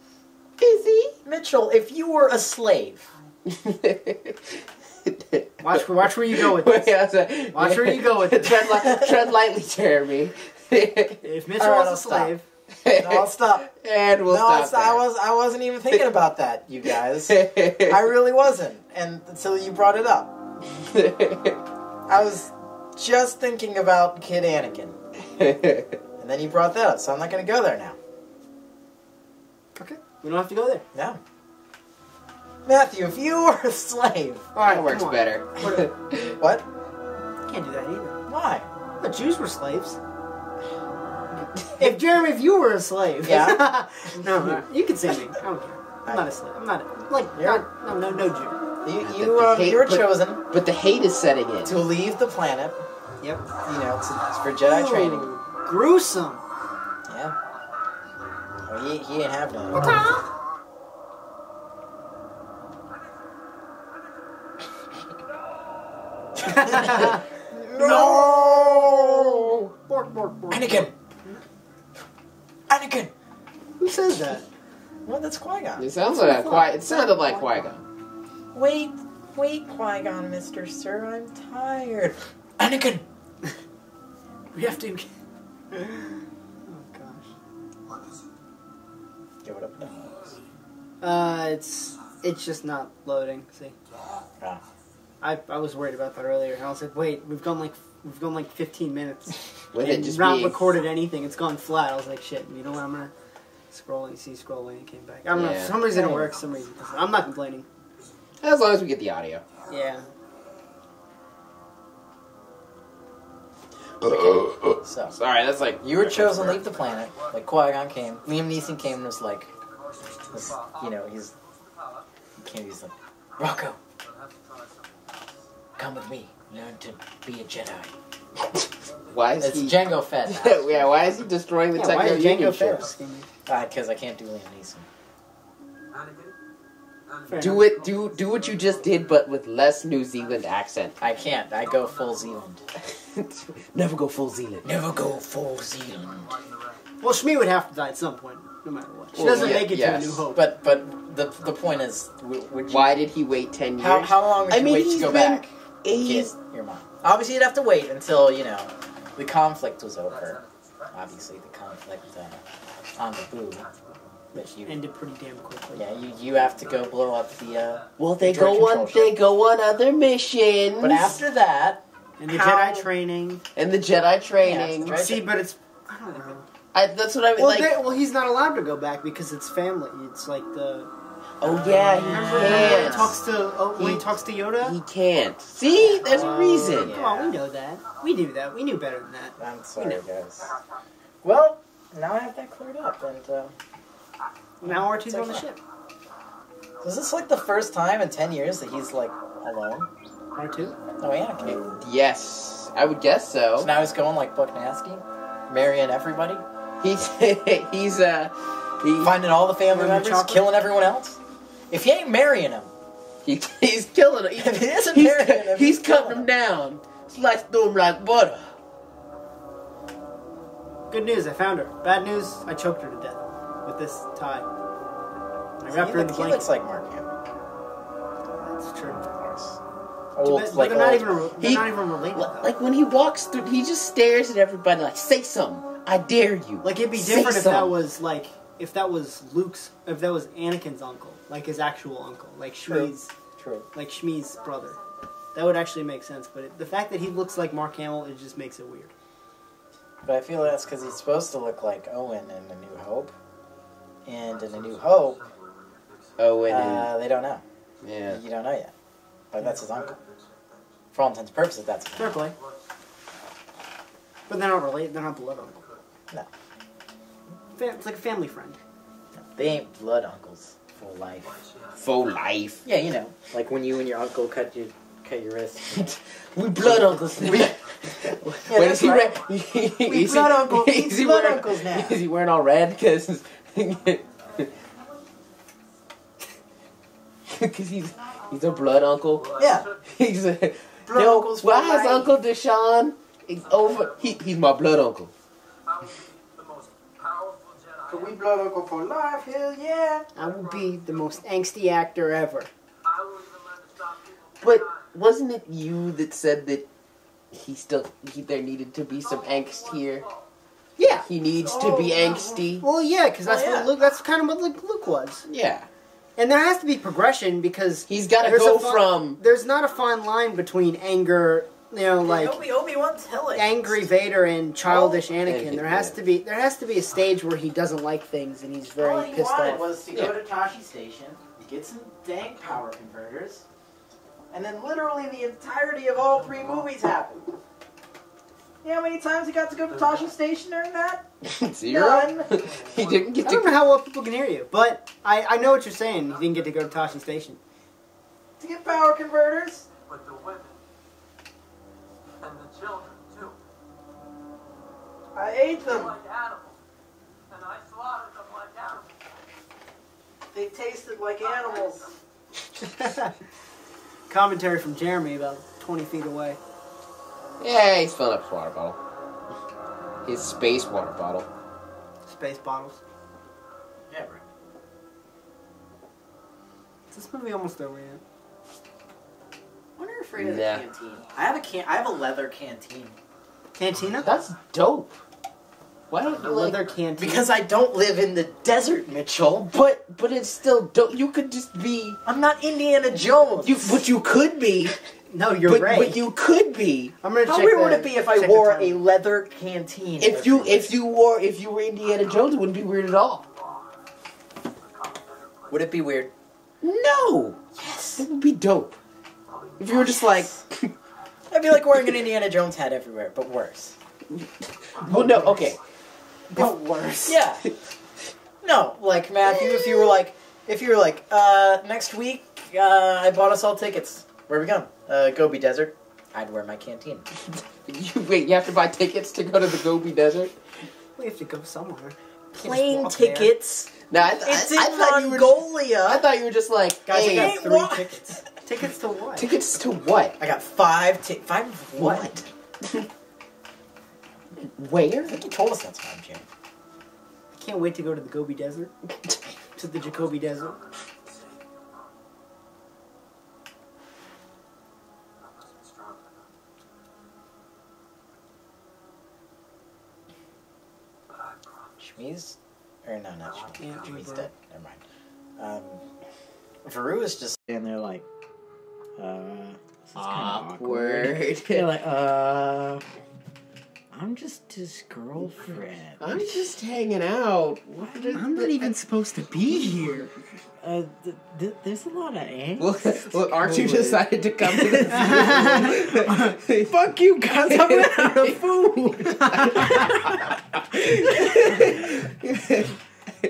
Mitchell, if you were a slave. Watch where you go with this. Watch where you go with this. Tread lightly, Jeremy. If Mitchell All right, was a I'll stop. slave, No, I'll stop. And we'll stop there. I wasn't even thinking about that, you guys. I really wasn't, and until you brought it up. I was just thinking about Kid Anakin, and then you brought that up, so I'm not going to go there now. okay, we don't have to go there. No. Matthew, if you were a slave... All right, That works come on. better. What? Can't do that either. Why? But Jews were slaves. If Jeremy, if you were a slave, Yeah. no, you can say me. I don't care. I'm not a slave. I'm not no Jew. You were chosen But the hate is setting in. to leave the planet, Yep. for Jedi training. Gruesome. Yeah. Well, he ain't having it. No! Bork, bork, bork. Anakin! Anakin! Who says that? Well, that's Qui-Gon. It sounds like It sounded like Qui-Gon. Wait, Qui-Gon, Mr. Sir, I'm tired. Anakin! We have to. Oh gosh. What is it? Give it up. It's just not loading. See, Ah. I was worried about that earlier. I was like, wait, we've gone like 15 minutes. With it and just not being... recorded anything. It's gone flat. I was like, shit. You know what? I'm gonna scroll and scroll and it came back. I don't know. Yeah. For some reason it works. Some reason it doesn't. I'm not complaining. As long as we get the audio. Yeah. So, Sorry, that's like... you were chosen to leave the planet. Like, Qui-Gon came. Liam Neeson came and was like... he's like, Rocco, come with me. Learn to be a Jedi. Why is It's he... Django Fett. Yeah, why is he destroying the Why is Techno-Union Django Fett? ships? Because I can't do Liam Neeson. Fair Do enough. it. Do what you just did, but with less New Zealand accent. I can't. I go full Zealand. Never go full Zealand. Never go full Zealand. Well, Shmi would have to die at some point, no matter what. She Well, doesn't yeah, make it yes. to A New Hope. But the point is, would you, Why did he wait 10 years? how long would you wait to he's go been- back? He's... Get your mom. Obviously, you'd have to wait until the conflict was over. Obviously, the conflict on the Boo. But you, Ended pretty damn quickly. yeah, you have to go blow up the. Well, they droid go control on. ship. They go on other missions. But after that, And the How- Jedi training. and the Jedi training. Yeah, right. See, but it's... I don't know. That's what I mean. Well, Like, well, he's not allowed to go back because it's family. It's like the... oh yeah, he Remember when he can't. talks to, when he He- talks to Yoda? He can't. See, there's a reason. yeah. Come on, we know that. We knew that. We knew better than that. I'm sorry, guys. Well, now I have that cleared up, and Now R2's It's on the okay. ship. is this like the first time in 10 years that he's like alone? R2? No, Anakin. Yes, I would guess So so. now he's going like Buck Nasty, marrying everybody, He's he finding all the family Running members, chocolate? killing everyone else. If he ain't marrying him, he's killing him. if he isn't marrying him, He's killing cutting him down. Slice through him like butter. Good news, I found her. Bad news, I choked her to death with this tie. I wrapped her in the He blanket. looks like Mark Hamill. That's true. Old, But like they're not old. even, they're not even related, though. Like when he walks through, he just stares at everybody like, "Say something. I dare you." Like, it'd be Say different if that something. was, like, if that was Anakin's uncle. Like, his actual uncle. Like, True. Shmi's, like, Shmi's brother. That would actually make sense, but the fact that he looks like Mark Hamill, it just makes it weird. But I feel that's because he's supposed to look like Owen in A New Hope. and in A New Hope, Oh, and they don't know. yeah. You don't know yet. But that's his uncle. For all intents and purposes, that's his Fair uncle. play. But they're not related. They're not blood uncle. No. It's like a family friend. They ain't blood uncles for life. For life. Yeah, you know, like when you and your uncle cut your wrist. We blood uncles. Yeah, Wait, that's is he right. is blood uncles. Is he Blood wearing, uncles now. Is he wearing all red? Because he's a blood uncle. Yeah. He's a Blood yo, uncles for why is life. Uncle Deshaun over? He's my blood uncle. I will be the most powerful Jedi. So we blood uncle for life, hell yeah. I will be the most angsty actor ever. I will even learn to stop people from But dying. wasn't it you that said that there needed to be some angst here? Yeah. He needs to be angsty. Well, yeah, because that's Oh, yeah. what Luke. That's kind of what Luke was. Yeah. And there has to be progression because He's got to there's go a from there's not a fine line between anger, like Obi-Wan telling. angry Vader and childish Anakin. Anakin, There has to be a stage where he doesn't like things and he's All very he pissed wanted off. was to go to Tashi Station, get some dang power converters, and then literally the entirety of all 3 movies happened. You know how many times he got to go to Tashi Station during that? 0. None. He didn't get I don't know to. how well people can hear you, but I know what you're saying. He didn't get to go to Tashi Station. To get power converters? But the women and the children too. I ate They're them. like animals, and I slaughtered them like animals. They tasted like animals. Commentary from Jeremy about 20 feet away. Yeah, he's filling up his water bottle. His space water bottle. Space bottles. Yeah, bro. Is this movie almost over yet? When are you afraid of the Nah. canteen? I have a leather canteen. Cantina? That's dope. Why don't you Leather like? cantina. Because I don't live in the desert, Mitchell. But it's still dope. You could just be. I'm not Indiana Jones. But you could be. No, you're But right. you could be. I'm gonna How check weird the- would it be if I check wore the a time. leather canteen? If you were Indiana Jones, it wouldn't be weird at all. Would it be weird? No. Yes. It would be dope. If you were just like. I'd be like wearing an Indiana Jones hat everywhere, but worse. Well, no. Okay. But worse. Yeah. No, like Matthew, if you were like, next week, I bought us all tickets. Where are we going? Gobi Desert. I'd wear my canteen. You have to buy tickets to go to the Gobi Desert? We have to go somewhere. Plane walk there. No, tickets. It's in Mongolia. I thought you were just like, Guys, hey, I ain't got 3 wa- tickets. Tickets to what? tickets to what? I got 5 5 What? Where? I think you told us that time, Jim. I can't wait to go to the Gobi Desert. To the Jacoby Desert. I wasn't strong enough. But I promise. Shmiz? Or no, not Shmiz. Yeah, Shmiz Veru. dead. Never mind. Veru is just standing there like, this is kinda Awkward. They're like, I'm just his girlfriend. I'm just hanging out. I'm not even supposed to be here. There's a lot of angst. Well, Archie decided to come to this. Fuck you, guys! I'm out of food.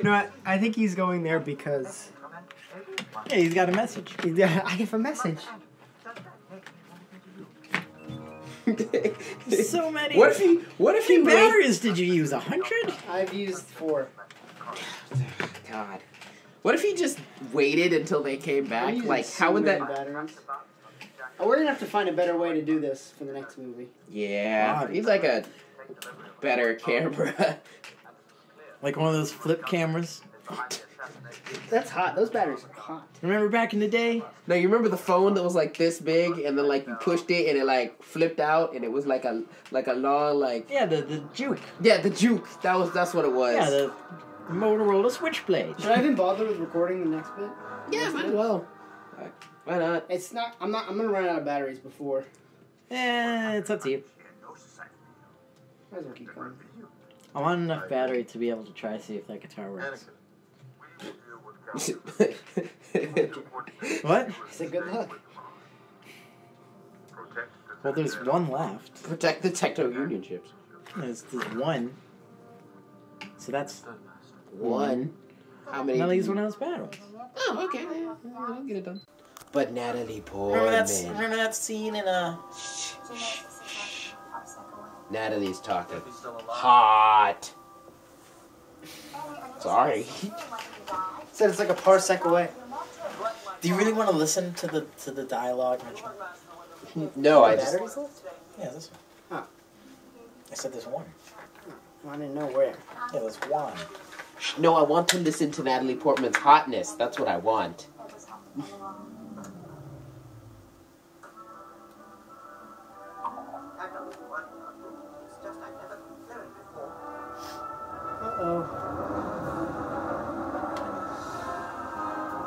No, I think he's going there because Yeah, he's got a message. I have a message. So many. What if he How many batteries did you use? 100? I've used 4. God. What if he just waited until they came back? Like, how would that? Batteries. Oh, we're gonna have to find a better way to do this for the next movie. Yeah, he's like a better camera. Like one of those flip cameras. That's hot. Those batteries are hot. Remember back in the day? No, you remember the phone that was like this big, and then like you pushed it, and it like flipped out, and it was like a long like. Yeah, the juke. Yeah, the juke. That's what it was. Yeah, the Motorola Switchblade. Should I even bother with recording the next bit? Yeah, might as well. Why not? It's not. I'm gonna run out of batteries before. It's up to you. Might as well keep going. I want enough battery to be able to try to see if that guitar works. What? He said good luck. Well, there's one left. Protect the Techno-Union ships. There's one. So that's One. How many? Now these one else battles. Oh, okay. Yeah, I'll get it done. But Natalie Remember Portman. that scene in Natalie's talking. Hot. Sorry. Said it's like a parsec away. Do you really want to listen to the dialogue, Mitchell? No, I Batteries just. left? Yeah, this one. Oh. I said there's one. Well, I didn't know where. Yeah, there's one. No, I want to listen to Natalie Portman's hotness. That's what I want. It's just I've never learned before. Uh-oh.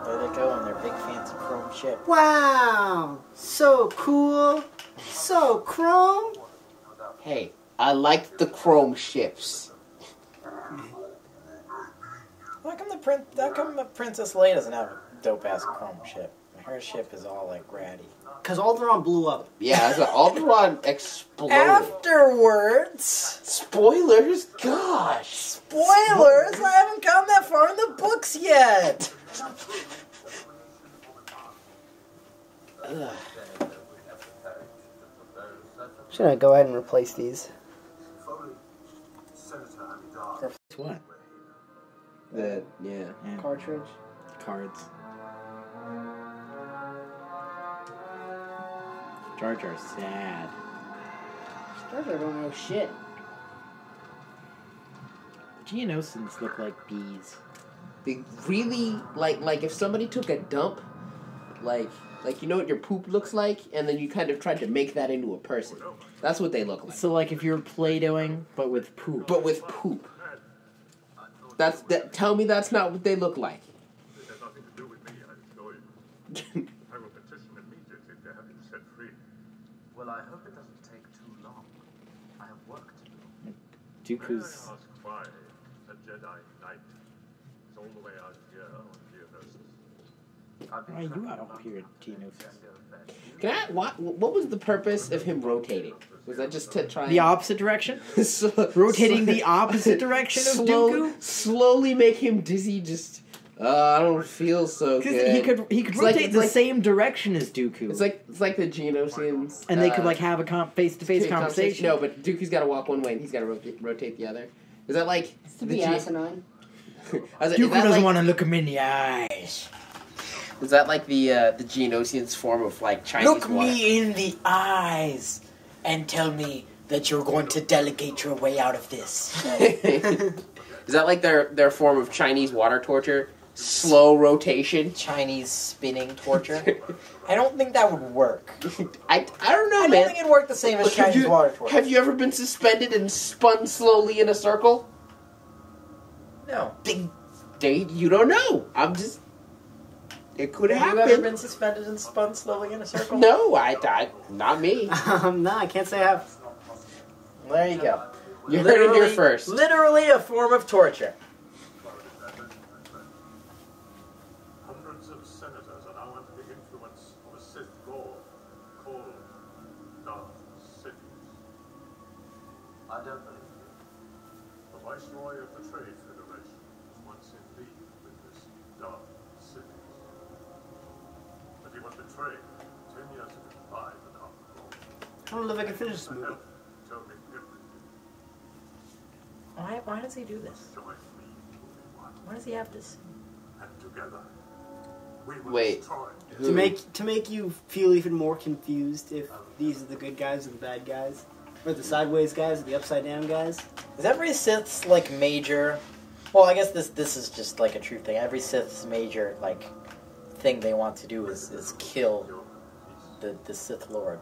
There they go on their big fancy chrome ship. Wow! So cool. So chrome. Hey, I like the chrome ships. How come the Princess Leia doesn't have a dope ass chrome ship? Her ship is all like ratty. Because Alderaan blew up. Yeah, the Alderaan exploded. Afterwards, Spoilers? Gosh. spoilers! I haven't gotten that far in the books yet. Ugh. Should I go ahead and replace these? What? Yeah. Cartridge. Cards. Jar Jar's sad. Jar Jar don't know shit. Geonosians look like bees. They really, like if somebody took a dump, like you know what your poop looks like, and then you kind of tried to make that into a person. That's what they look like. So like if you were Play-Dohing, but with poop. But with poop. Tell me that's not what they look like. It has nothing to do with me, I assure you. I will petition immediately to have you set free. Well, I hope it doesn't take too long. I have work to do. Dooku's... May I ask why a Jedi Knight is all the way out here on Geonosis? Why are you out here at Geonosis? Can I, what was the purpose of him rotating? Was that just to try The opposite direction? and... Rotating the opposite direction of Dooku? Slowly make him dizzy, just... I don't feel so good. Because he could It's like- rotate it's the like- same direction as Dooku. It's like the Geonosians. and they could like have a face-to-face conversation. No, but Dooku's got to walk one way and he's got to rotate the other. Is that like... To be asinine. Dooku doesn't want to look him in the eyes. Is that like the Geonosians' form of like Chinese Look water? me in the eyes and tell me that you're going to delegate your way out of this. Is that like their form of Chinese water torture? Slow rotation? Chinese spinning torture. I don't think that would work. I don't know, I man. don't think it'd work the same as Look, have Chinese you- water torture. Have you ever been suspended and spun slowly in a circle? No. You don't know. I'm just... It could Have happen. you ever been suspended and spun slowly in a circle? No, not me. No, I can't say I have. There you go. You heard it here first. Literally a form of torture. Hundreds of senators are now under the influence of a Sith lord called Darth Sidious. I don't believe you. The Viceroy of the Trade Federation was once in league with this Darth Sidious. But he was betrayed 10 years ago by the Darth Lord. I don't know if I can finish this movie. Told me everything. Why does he do this? Join me, Obi-Wan, Why does he have this? and together we will Wait. destroy. To make you feel even more confused if these are the good guys or the bad guys, or the sideways guys or the upside down guys. Is every Sith's like major? Well, I guess this is just like a true thing. Every Sith's major like thing they want to do is kill the Sith Lord.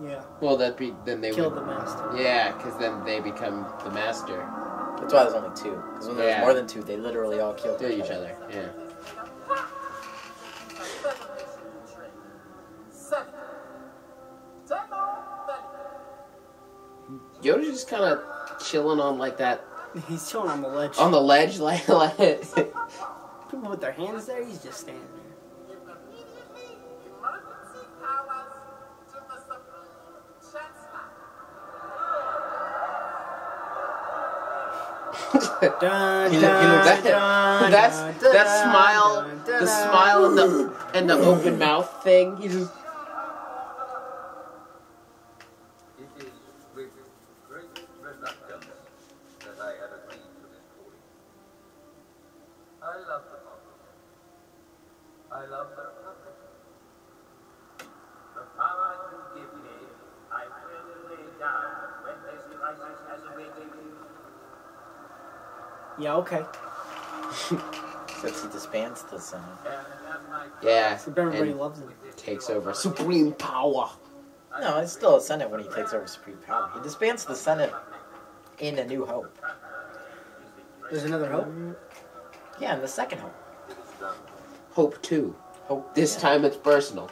Yeah, Well, then they kill would... the master. Yeah, because then they become the master. That's why there's only two. Because when there's Yeah. more than two, they literally all kill Kill each other. Yeah. Yoda's just kind of chilling on like that He's chilling on the ledge. on the ledge, like People them with their hands there. He's just standing there. Emergency powers to the Supreme Chancellor. Dun, He dun, looks at dun, that's dun, that dun, smile, dun, the dun, smile and the open mouth thing. He just It is with great reluctance that I have agreed to this calling. I love the Republic. I love the Republic. The power you give me, I will lay down when this crisis has awakened. Yeah, okay. Except he disbands the Senate. yeah, So everybody and loves him. takes over supreme power. No, it's still a Senate when he takes over supreme power. He disbands the Senate in A New Hope. There's another hope. Yeah, in the second Hope. Hope 2. Hope This time it's personal.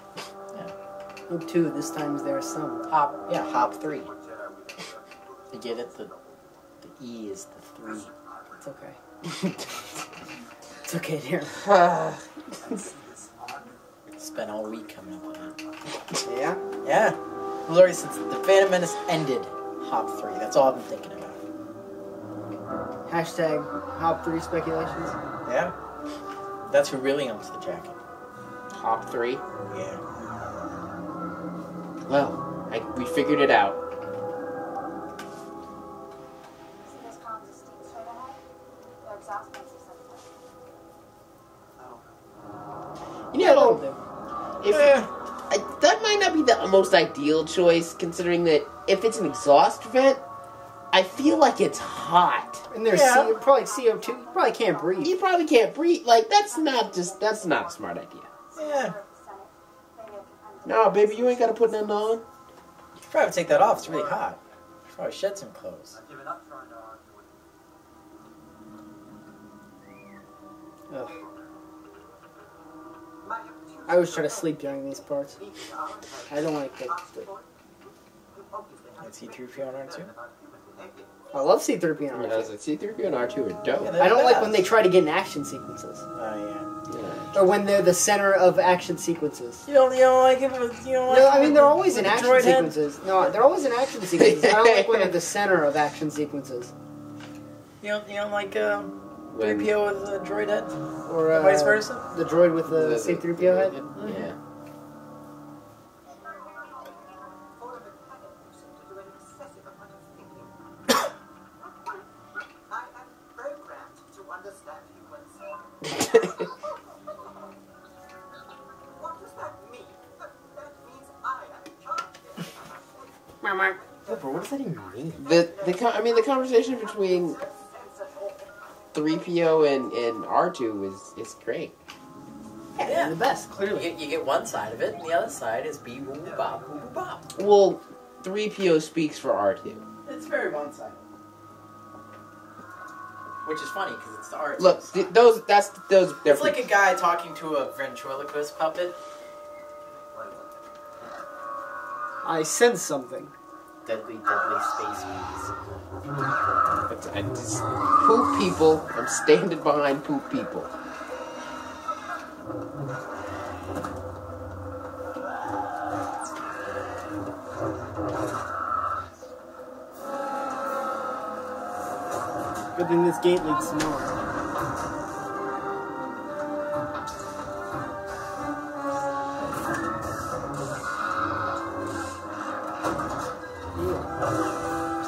Hope 2. This time's their son. Hop 3. You get it? The E is the 3. It's okay. It's okay, dear. Spent all week coming up with that. Yeah. Yeah. Literally, since the Phantom Menace ended, Hop 3. That's all I've been thinking about. Hashtag Hop 3 speculations. Yeah. That's who really owns the jacket. Hop 3. Yeah. Well, we figured it out. See those columns of steam straight ahead? They're exhaust vents or something. You know, if Yeah. that might not be the most ideal choice, considering that if it's an exhaust vent, I feel like it's hot. And there's Yeah. probably CO2. You probably can't breathe. You probably can't breathe. Like, that's not a smart idea. Yeah. No, baby, you ain't got to put nothing on. You should probably take that off. It's really hot. You should probably shed some clothes. I've given up trying to argue with Ugh. you. I always try to sleep during these parts. I don't like the Is he 3PO and R2? I love C-3PO and I R2. was like, C-3PO and R2 are dope. Yeah, I don't like when they try to get in action sequences. Oh, yeah. Or when they're the center of action sequences. You don't like it? You don't like No, I mean, they're always with in the action droid head? sequences. No, they're always in action sequences. I don't like when they're the center of action sequences. You don't like When- 3PO with a droid head? Or Vice versa? the droid with the C-3PO head. Yeah. I am programmed to understand humans. What does that mean? That means I am in charge. Yeah, bro, what does that even mean? The conversation between 3PO and R2 is great. Yeah, they're the best, clearly. You get one side of it, and the other side is bee boo bop boo boo bop. Well, 3PO speaks for R2. It's very one-sided. Which is funny, because it's the art. Look, those. It's like a guy talking to a ventriloquist puppet. I sense something. Deadly, deadly space bees. Poop people. I'm standing behind poop people. Good thing this gate leads to nowhere.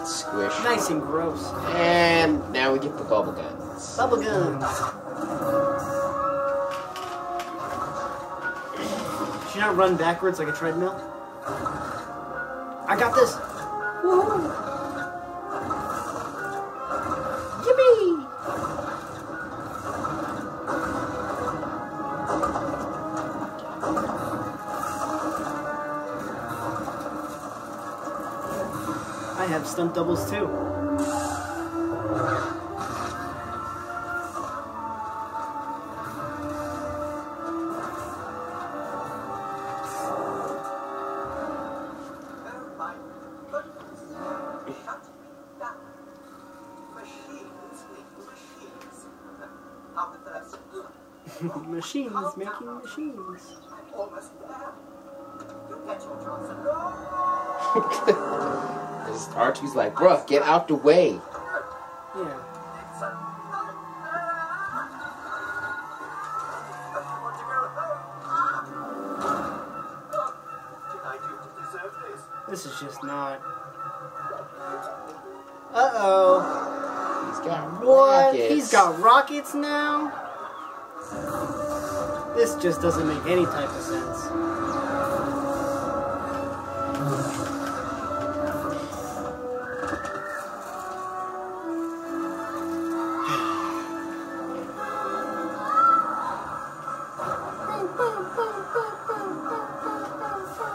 Squish. Nice and gross. And now we get the bubble guns. Bubble gum. Should you not run backwards like a treadmill? I got this. Woohoo! Yippee! I have stunt doubles too. Oh my goodness. Shut me down. Machines need machines. After first, Machines making machines. Almost there. You get your Johnson. R2's like, bruh, get out the way. Yeah. It's a nightmare. I want to go home. What did I do to deserve this? This is just not. Uh-oh. He's got What? rockets. He's got rockets now? This just doesn't make any type of sense.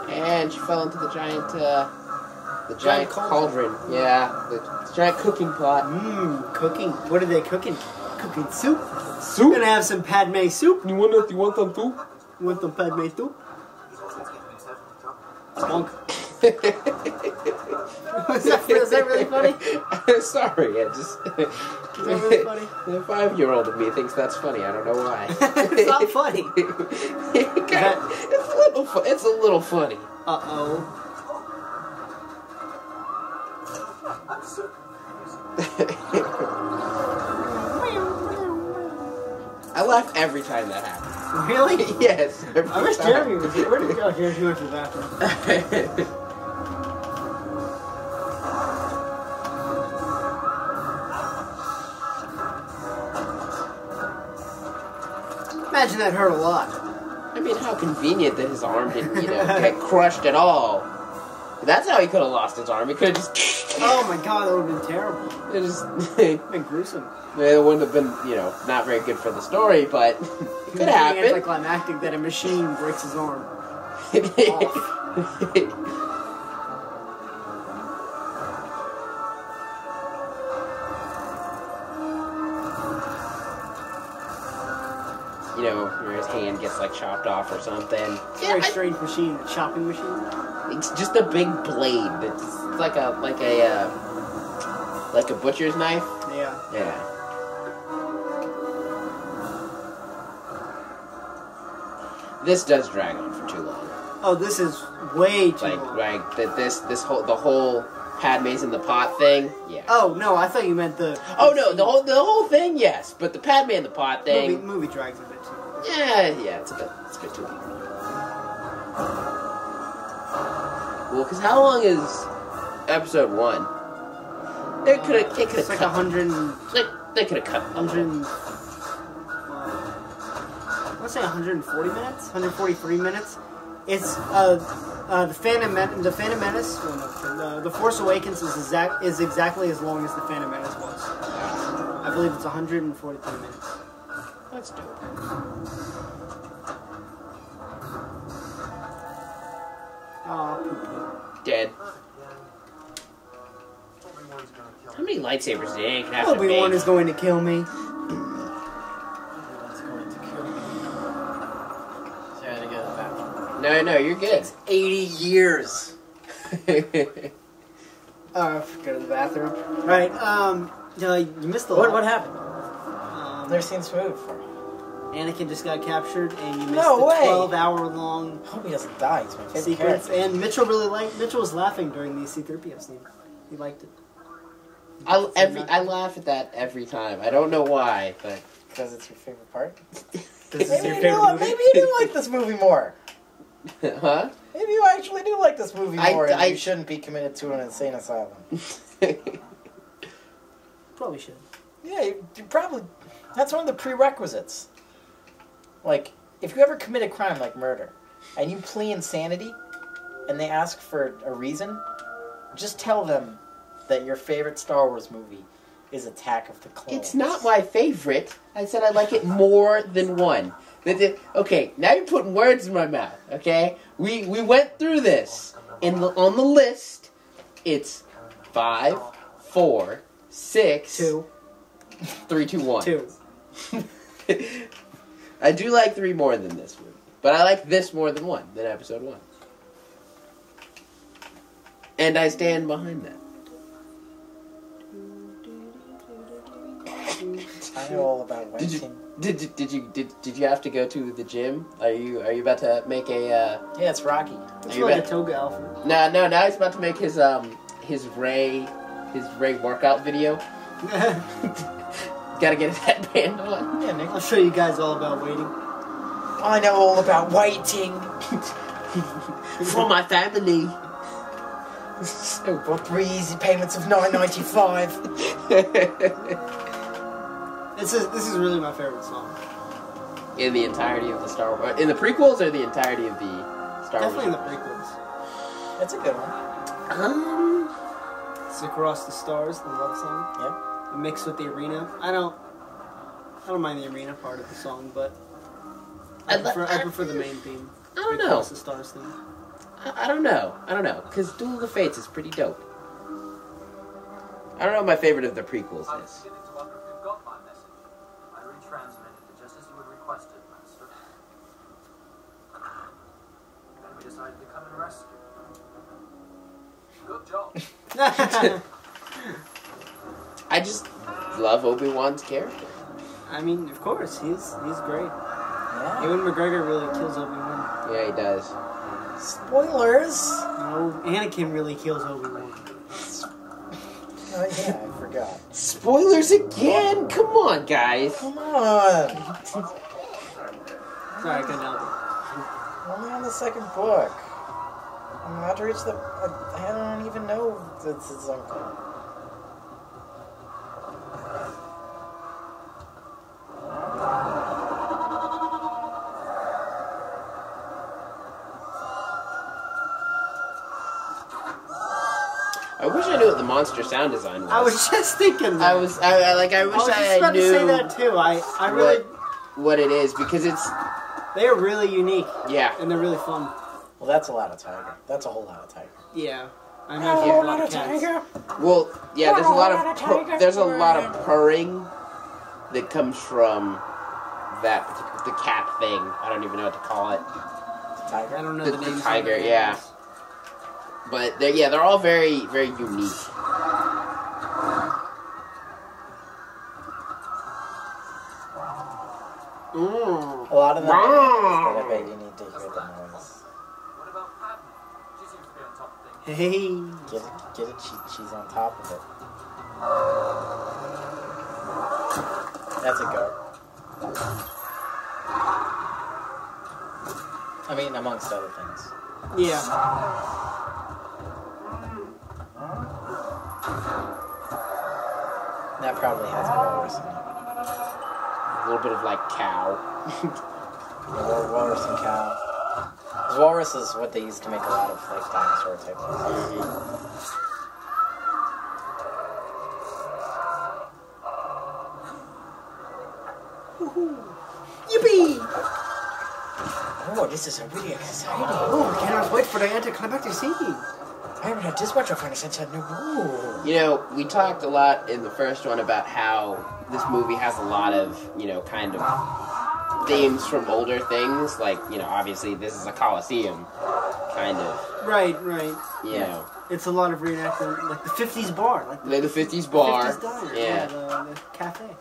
And she fell into the giant cauldron. Yeah, the giant cooking pot. Mmm, cooking. What are they cooking? Cooking soup? Soup? Gonna have some Padme soup? You want some too? You want some Padme soup? Spunk. is that really funny? Sorry, Is that really funny? The 5-year-old of me thinks that's funny. I don't know why. It's not funny. It's a little funny. Uh-oh. I'm so I laugh every time that happens. Really? Yes. Every I wish time. Jeremy was here. Where did he go? Jeremy went to the bathroom. Imagine that hurt a lot. I mean, how convenient that his arm didn't, get crushed at all. That's how he could have lost his arm. He could have just... Oh my god, that would have been terrible. It just... Been gruesome. It wouldn't have been, not very good for the story, but it could happen. It's anticlimactic that a machine breaks his arm. Where his hand gets chopped off or something. It's a very strange machine, a chopping machine. It's just a big blade. It's like a butcher's knife. Yeah. Yeah. This does drag on for too long. Oh, this is way too long. The whole Padme's in the pot thing. Yeah. Oh no, I thought you meant the. Oh no, the whole thing, yes, but the Padme in the pot thing. Movie drags a bit too. Yeah, it's a bit too long. Well, because how long is episode 1? They could have It's like cut. 100. They could have cut. 100. Let's say 140 minutes, 143 minutes. It's the Phantom Menace. Well, no, the Force Awakens is exactly as long as the Phantom Menace was. I believe it's 143 minutes. That's dope. Oh, Dead. Obi-Wan's gonna kill How many lightsabers did Anakin have to Obi-Wan make? is going to kill me. That's going to kill me. Sorry, I had to go to the bathroom. No, you're good. 80 years. Go to the bathroom. Right. You missed the. What happened? Um, I've never seen this movie before. Anakin just got captured, and you missed No the way. 12-hour-long I hope he doesn't die. He's my favorite sequence. character. And Mitchell was laughing during the C-3PO scene. He liked it. I laugh at that every time. I don't know why, but Because it's your favorite part? This is Maybe your you favorite movie? Maybe you do like this movie more. huh? Maybe you actually do like this movie more, and you shouldn't be committed to an insane asylum. Probably should. Yeah, you probably... That's one of the prerequisites. Like, if you ever commit a crime like murder, and you plea insanity, and they ask for a reason, just tell them that your favorite Star Wars movie is Attack of the Clones. It's not my favorite. I said I like it more than one. Okay, now you're putting words in my mouth, okay? We went through this. On the list, it's 5, 4, 6... 2. 3, 2, 1. 2. I do like 3 more than this movie. But I like this more than episode 1. And I stand behind that. I know all about Did waiting. you have to go to the gym? Are you about to make a? Yeah, it's Rocky. It's you like bet- a toga outfit. No. Now he's about to make his Ray workout video. Gotta get his headband on. Yeah, Nick. I'll show you guys all about waiting. I know all about waiting. For my family. For 3 easy payments of $9.95. This is really my favorite song. In the entirety of the Star Wars, in the prequels, or the entirety of the Star Definitely in the Wars? prequels. That's a good one. It's Across the Stars, the love song. Yep. Mixed with the arena. I don't mind the arena part of the song, but I prefer the main theme. I don't the know. Across the Stars theme. I don't know, because Duel of the Fates is pretty dope. I don't know what my favorite of the prequels is. Beginning to wonder if you've got my message. I retransmitted it just as you had requested, Master. Then we decided to come and rescue. Good job. I just love Obi-Wan's character. I mean, of course, he's great. Yeah. Ewan McGregor really kills Obi-Wan. Yeah, he does. Spoilers. No, Anakin really kills Obi-Wan. Oh yeah, I forgot. Spoilers again! Come on, guys. Come on. Sorry, I couldn't help it. Only on the second book. I'm about to reach the. I don't even know if it's his uncle. I wish I knew what the monster sound design was. I was just thinking that. I wish I was just I about knew to say that too. I really, what it is, because it's, they are really unique yeah. and they're really fun. Well, that's a lot of tiger. That's a whole lot of tiger. Yeah, I imagine a lot of cats. Well, yeah, there's a lot of there's a lot of purring that comes from that the cat thing. I don't even know what to call it. Tiger. I don't know The the names. tiger, of the yeah. animals. But they're all very, very unique. Mm. A lot of them. But I bet you need to hear the noise. What about Padme? She seems to be on top of things. Hey. Get it. She's on top of it. That's a go. I mean, amongst other things. Yeah. That probably has a walrus in it. A little bit of like cow. Walrus and cow. 'Cause walrus is what they used to make a lot of like dinosaur type things. Yippee! Oh, this is really exciting. Oh, I cannot wait for the anticlimactic scene. I haven't had this much fun since I knew. Ooh. You know, we talked a lot in the first one about how this movie has a lot of, kind of themes from older things. Like, obviously this is a Coliseum, kind of. Right. You know. It's a lot of reenactment, like the 50s bar. Like The 50s bar. 50s diner. Yeah. The cafe.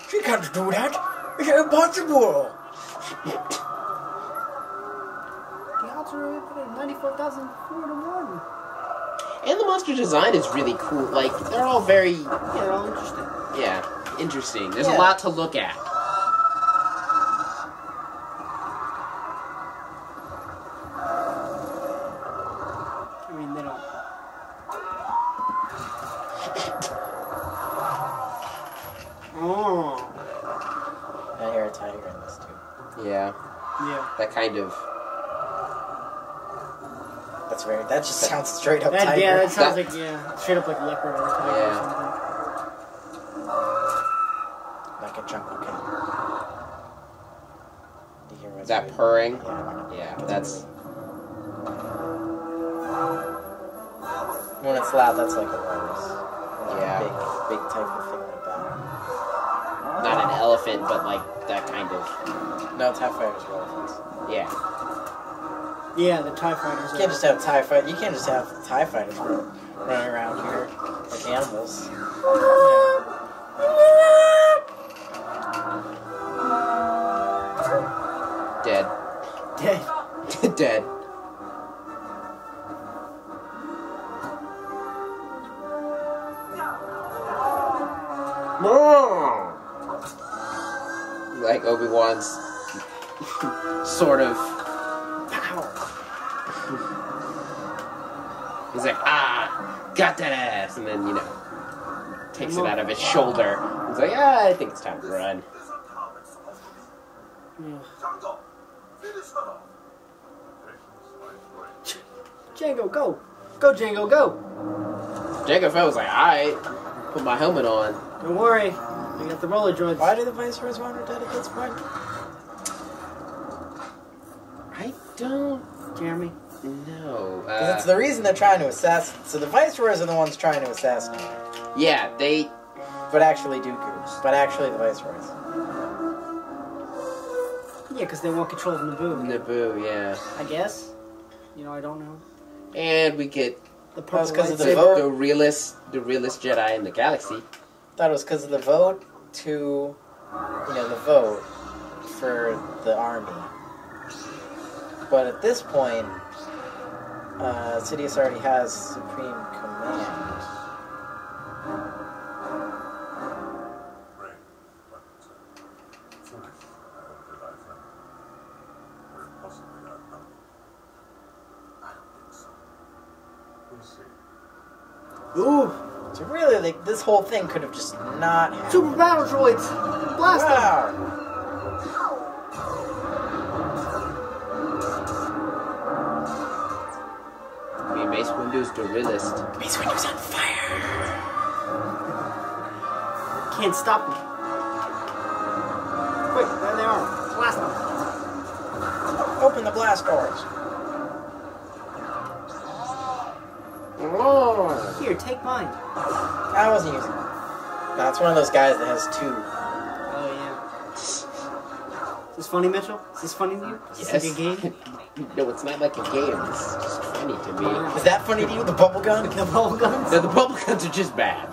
She can't do that. It's impossible. The odds are 94,400 to 1. And the monster design is really cool. Like, they're all very, Yeah, they're all interesting. interesting. There's Yeah. a lot to look at. I mean, they don't. Oh. I hear a tiger in this too. Yeah. Yeah. That kind of... That's very. That just sounds straight up tiger. Yeah, that sounds like, straight up like leopard or tiger Yeah. or something. Like a jungle cat. Do you hear what's That weird? purring? Yeah. Yeah, that's... When it's loud, that's like a walrus. Like Yeah. a big type of thing like that. Not an elephant, but like that kind of... No, TIE fighters are elephants. Yeah. Yeah, the TIE fighters. You can't just have TIE fight. You can't just have TIE fighters running around here like animals. Yeah. dead. Like Obi-Wan's sort of power. He's like, got that ass, and then, you know, takes it out of his shoulder. He's like, I think it's time to run. Django, go! Go, Django, go! Jaigo Ren was like, alright, put my helmet on. Don't worry, we got the roller droids. Why do the Viceroys want her dead at this point? I don't Jeremy? know. 'Cause it's the reason they're trying to assassinate. So the Viceroys are the ones trying to assassinate her. Yeah, they... But actually Dooku. But actually the Viceroys. Yeah, because they want control of Naboo. Naboo, yeah. I guess. You know, I don't know. And we get The That purple was 'cause of the lightsaber. vote. the realest Jedi in the galaxy. Thought it was because of the vote to, you know, the vote for the army. But at this point, Sidious already has supreme command. Ray, but foolish, Jedi friend. We're possibly outnumbered. I don't think so. We'll see. Ooh! So really, like, this whole thing could have just not happened. Super battle droids! Blast them! Wow! I mean, Mace Windu's the realest. Mace Windu's on fire! Can't stop me. Quick, there they are. Blast them. Open the blast doors. Here, take mine. I wasn't using it. That's one of those guys that has two. Oh, yeah. Is this funny, Mitchell? Is this funny to you? Is this like a game? No, it's not like a game. It's just funny to me. Is that funny to you, the bubble gun? The bubble guns? No, the bubble guns are just bad.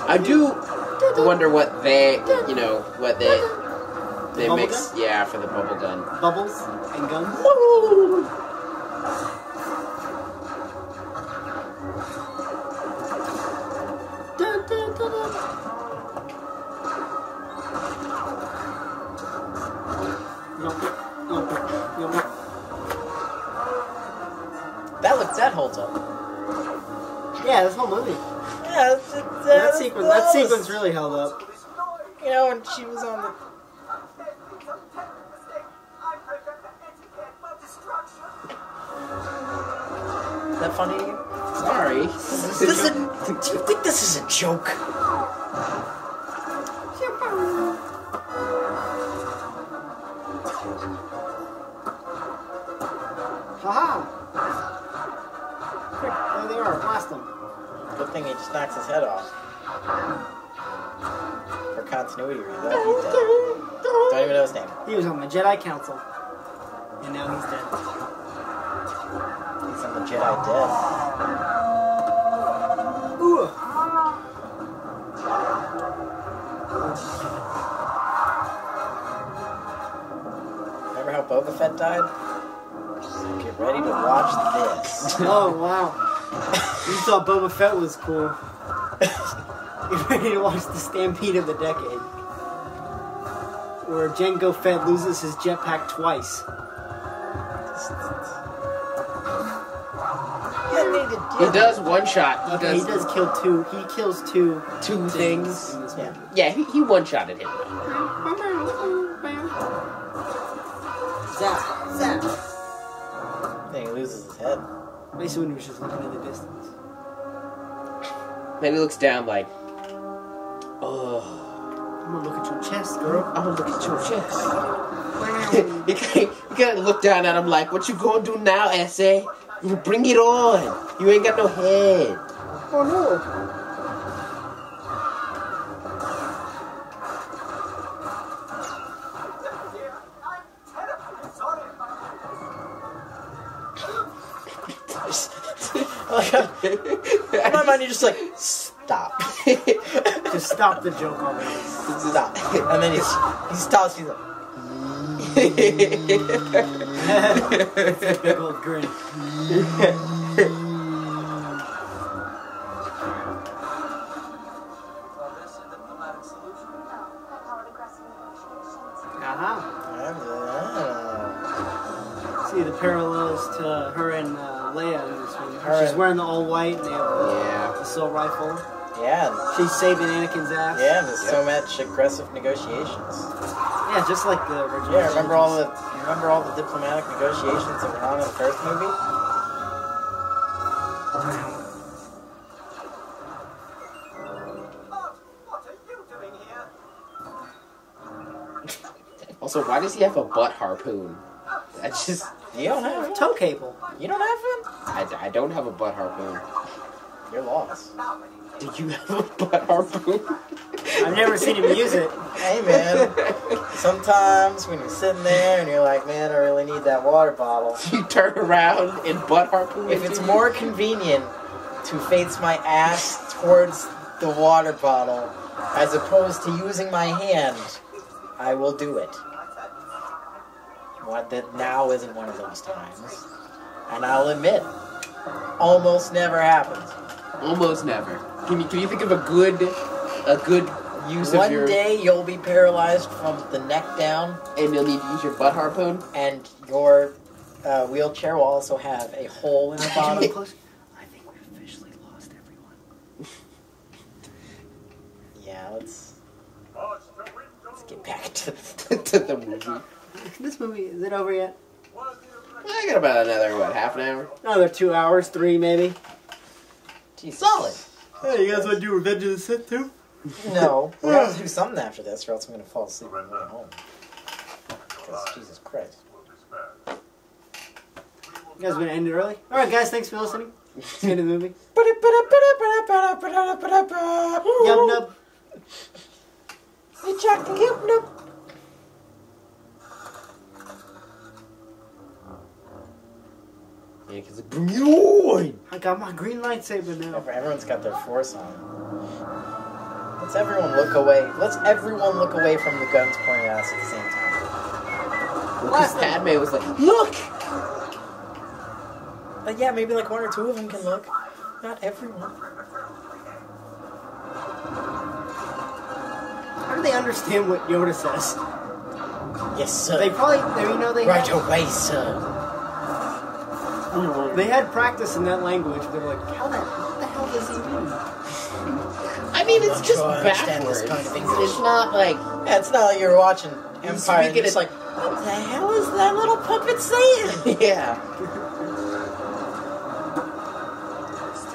I do wonder what they, you know, what they Bubble mix, gun? yeah, for the bubble gun. Bubbles and guns? Dun, dun, dun, dun. Yup. That holds up. Yeah, this whole movie. Yeah, That sequence really held up. You know, when she was on the. Is that funny to you? Sorry. Do you think this is a joke? Haha! Quick, there they are. Blast them. Good thing he just knocks his head off. For continuity reasons. He's dead. Don't even know his name. He was on the Jedi Council. And now he's dead. He's on the Jedi dead. Ooh! Remember how Boba Fett died? Get ready to watch this. Oh, wow. You thought Boba Fett was cool. Get ready to watch the Stampede of the Decade. Where Jango Fett loses his jetpack twice. He does one shot. Okay, he does kill two. He kills two things. in this Yeah. movie. Yeah, he one-shotted him. Zap, zap. Then he loses his head. Mace Windu was just looking in the distance. Then he looks down like, oh, I'm gonna look at your chest, girl. I'm gonna look at your chest. You gotta look down at him like, what you gonna do now, essay? You bring it on. You ain't got no head. Oh no. In my mind, you're just like, stop. Just stop the joke already. Stop. And then he stops, he's like, It's a big old grin. See the parallels to her and Leia in this one. She's wearing the all white and they have the assault rifle. Yeah. She's saving Anakin's ass. Yeah, there's so much aggressive negotiations. Yeah, just like the original. Yeah, remember all the diplomatic negotiations that went on in the first movie? What are you doing here? Also, why does he have a butt harpoon? That's just... You don't have one? Toe cable. You don't have one? I don't have a butt harpoon. You're lost. Do you have a butt harpoon? I've never seen him use it. Hey, man. Sometimes when you're sitting there and you're like, man, I really need that water bottle. You turn around and butt harpoon. If it's more convenient to face my ass towards the water bottle as opposed to using my hand, I will do it. What that now isn't one of those times. And I'll admit, almost never happens. Almost never. Can you think of a good use of your... One day you'll be paralyzed from the neck down. And you'll need to use your butt harpoon? And your wheelchair will also have a hole in the bottom. I think we've officially lost everyone. Yeah, let's get back to the movie. This movie, is it over yet? I got about another, half an hour? Another 2 hours, 3 maybe. Jesus. Solid. Hey, you guys want to do Revenge of the Sith too? No, we're going to have to do something after this, or else I'm going to fall asleep when I get home. Because, Jesus Christ. You guys want to end it early? Alright guys, thanks for listening. Let's get into the movie. Yum nub. You jack the yum nub. Yeah, because bring it on! I got my green lightsaber now. Everyone's got their force on. Let's everyone look away. Let's everyone look away from the guns pointed at us at the same time. Because Padme was like, look! But yeah, maybe like one or two of them can look. Not everyone. How do they understand what Yoda says? Yes, sir. They probably, they right away, sir. They had practice in that language. They're like, what the hell does he mean? I mean, it's just I understand backwards. this kind of English. It's not like... Yeah, it's not like you're watching Empire and speaking it's like, what the hell is that little puppet saying? Yeah.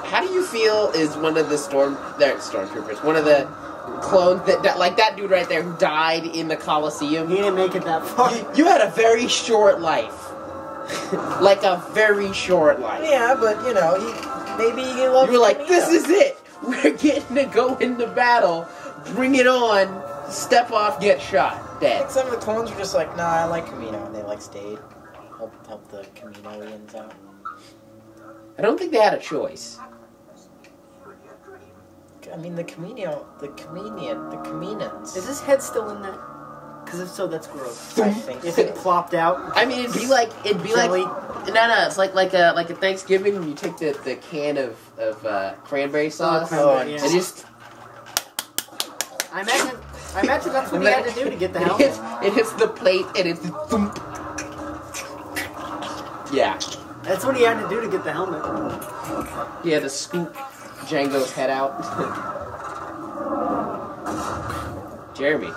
How do you feel is one of the stormtroopers, one of the clones that like that dude right there who died in the Colosseum? He didn't make it that far. You had a very short life. Like a very short life. Yeah, but you know, maybe he loves. You were like, this is it. We're getting to go into battle. Bring it on. Step off, get shot. I Dead. think some of the clones were just like, nah, I like Camino, and they like stayed, help the Caminoians out. I don't think they had a choice. I mean, the Caminans. Is his head still in that? Because if so, that's gross. I think If so. it plopped out. I mean, it'd be like Jelly. no, it's like a Thanksgiving when you take the can of cranberry sauce cranberry, yeah. and just I imagine that's what he had to do to get the helmet. it hits the plate and it's thump. Yeah. That's what he had to do to get the helmet. He had to scoop Django's head out. Jeremy,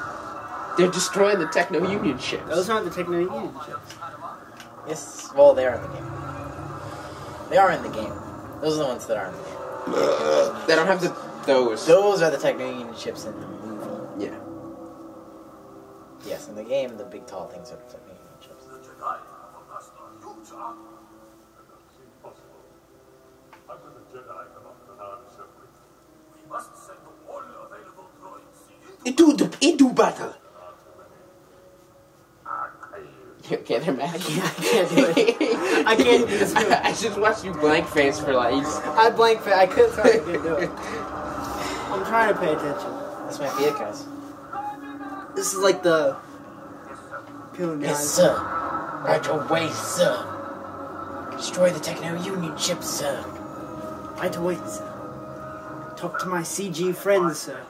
they're destroying the Techno-Union ships. Those aren't the Techno-Union ships. Yes, well, they are in the game. They are in the game. Those are the ones that are in the game. They don't have those. Those are the Techno-Union ships in the movie. Yeah. Yes, in the game, the big tall things are the Techno-Union ships. The Jedi have amassed a huge army. That doesn't seem possible. How can the Jedi come up with an army so quickly? We must send all available droids Into battle. Okay, they're mad. I can't do it. I can't do this movie. I just watched you blank face for like... I blank face. I couldn't do it. I'm trying to pay attention. This might be it, guys. This is like the Peeling the Yes, eyes. sir. Right away, sir. Destroy the Techno-Union chip, sir. Right away, sir. Talk to my CG friends, sir.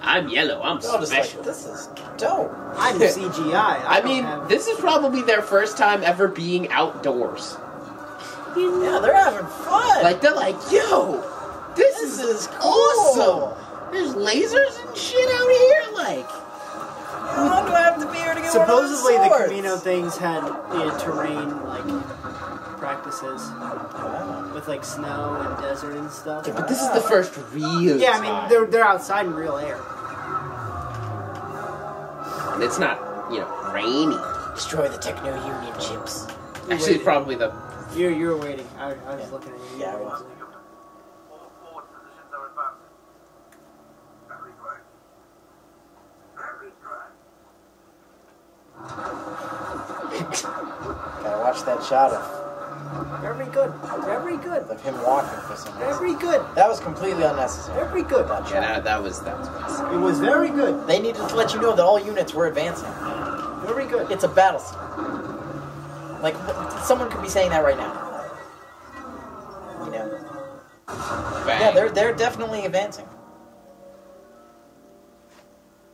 I'm yellow. I'm They're all just special. like, this is dope. I'm CGI. I mean, this is probably their first time ever being outdoors. Yeah, they're having fun. Like, they're like, yo, this is cool. awesome. There's lasers and shit out here. Like, How long do I have to be here to get supposedly one the of those Camino things had terrain like practices with like snow and desert and stuff. but this is the first real Yeah, I time. mean they're outside in real air. And it's not, rainy. Destroy the Techno-Union chips. Actually, probably the... You were waiting. I was looking at you. Yeah, I was. All forward positions are advancing. Very good. Very good. Gotta watch that shot Very good. Very good. of him walking for some reason. Very good. That was completely unnecessary. Very good. That shot. Yeah, that was what It was very good. They needed to let you know that all units were advancing. Very good. It's a battle scene. Like, someone could be saying that right now. You know? Yeah, they're definitely advancing.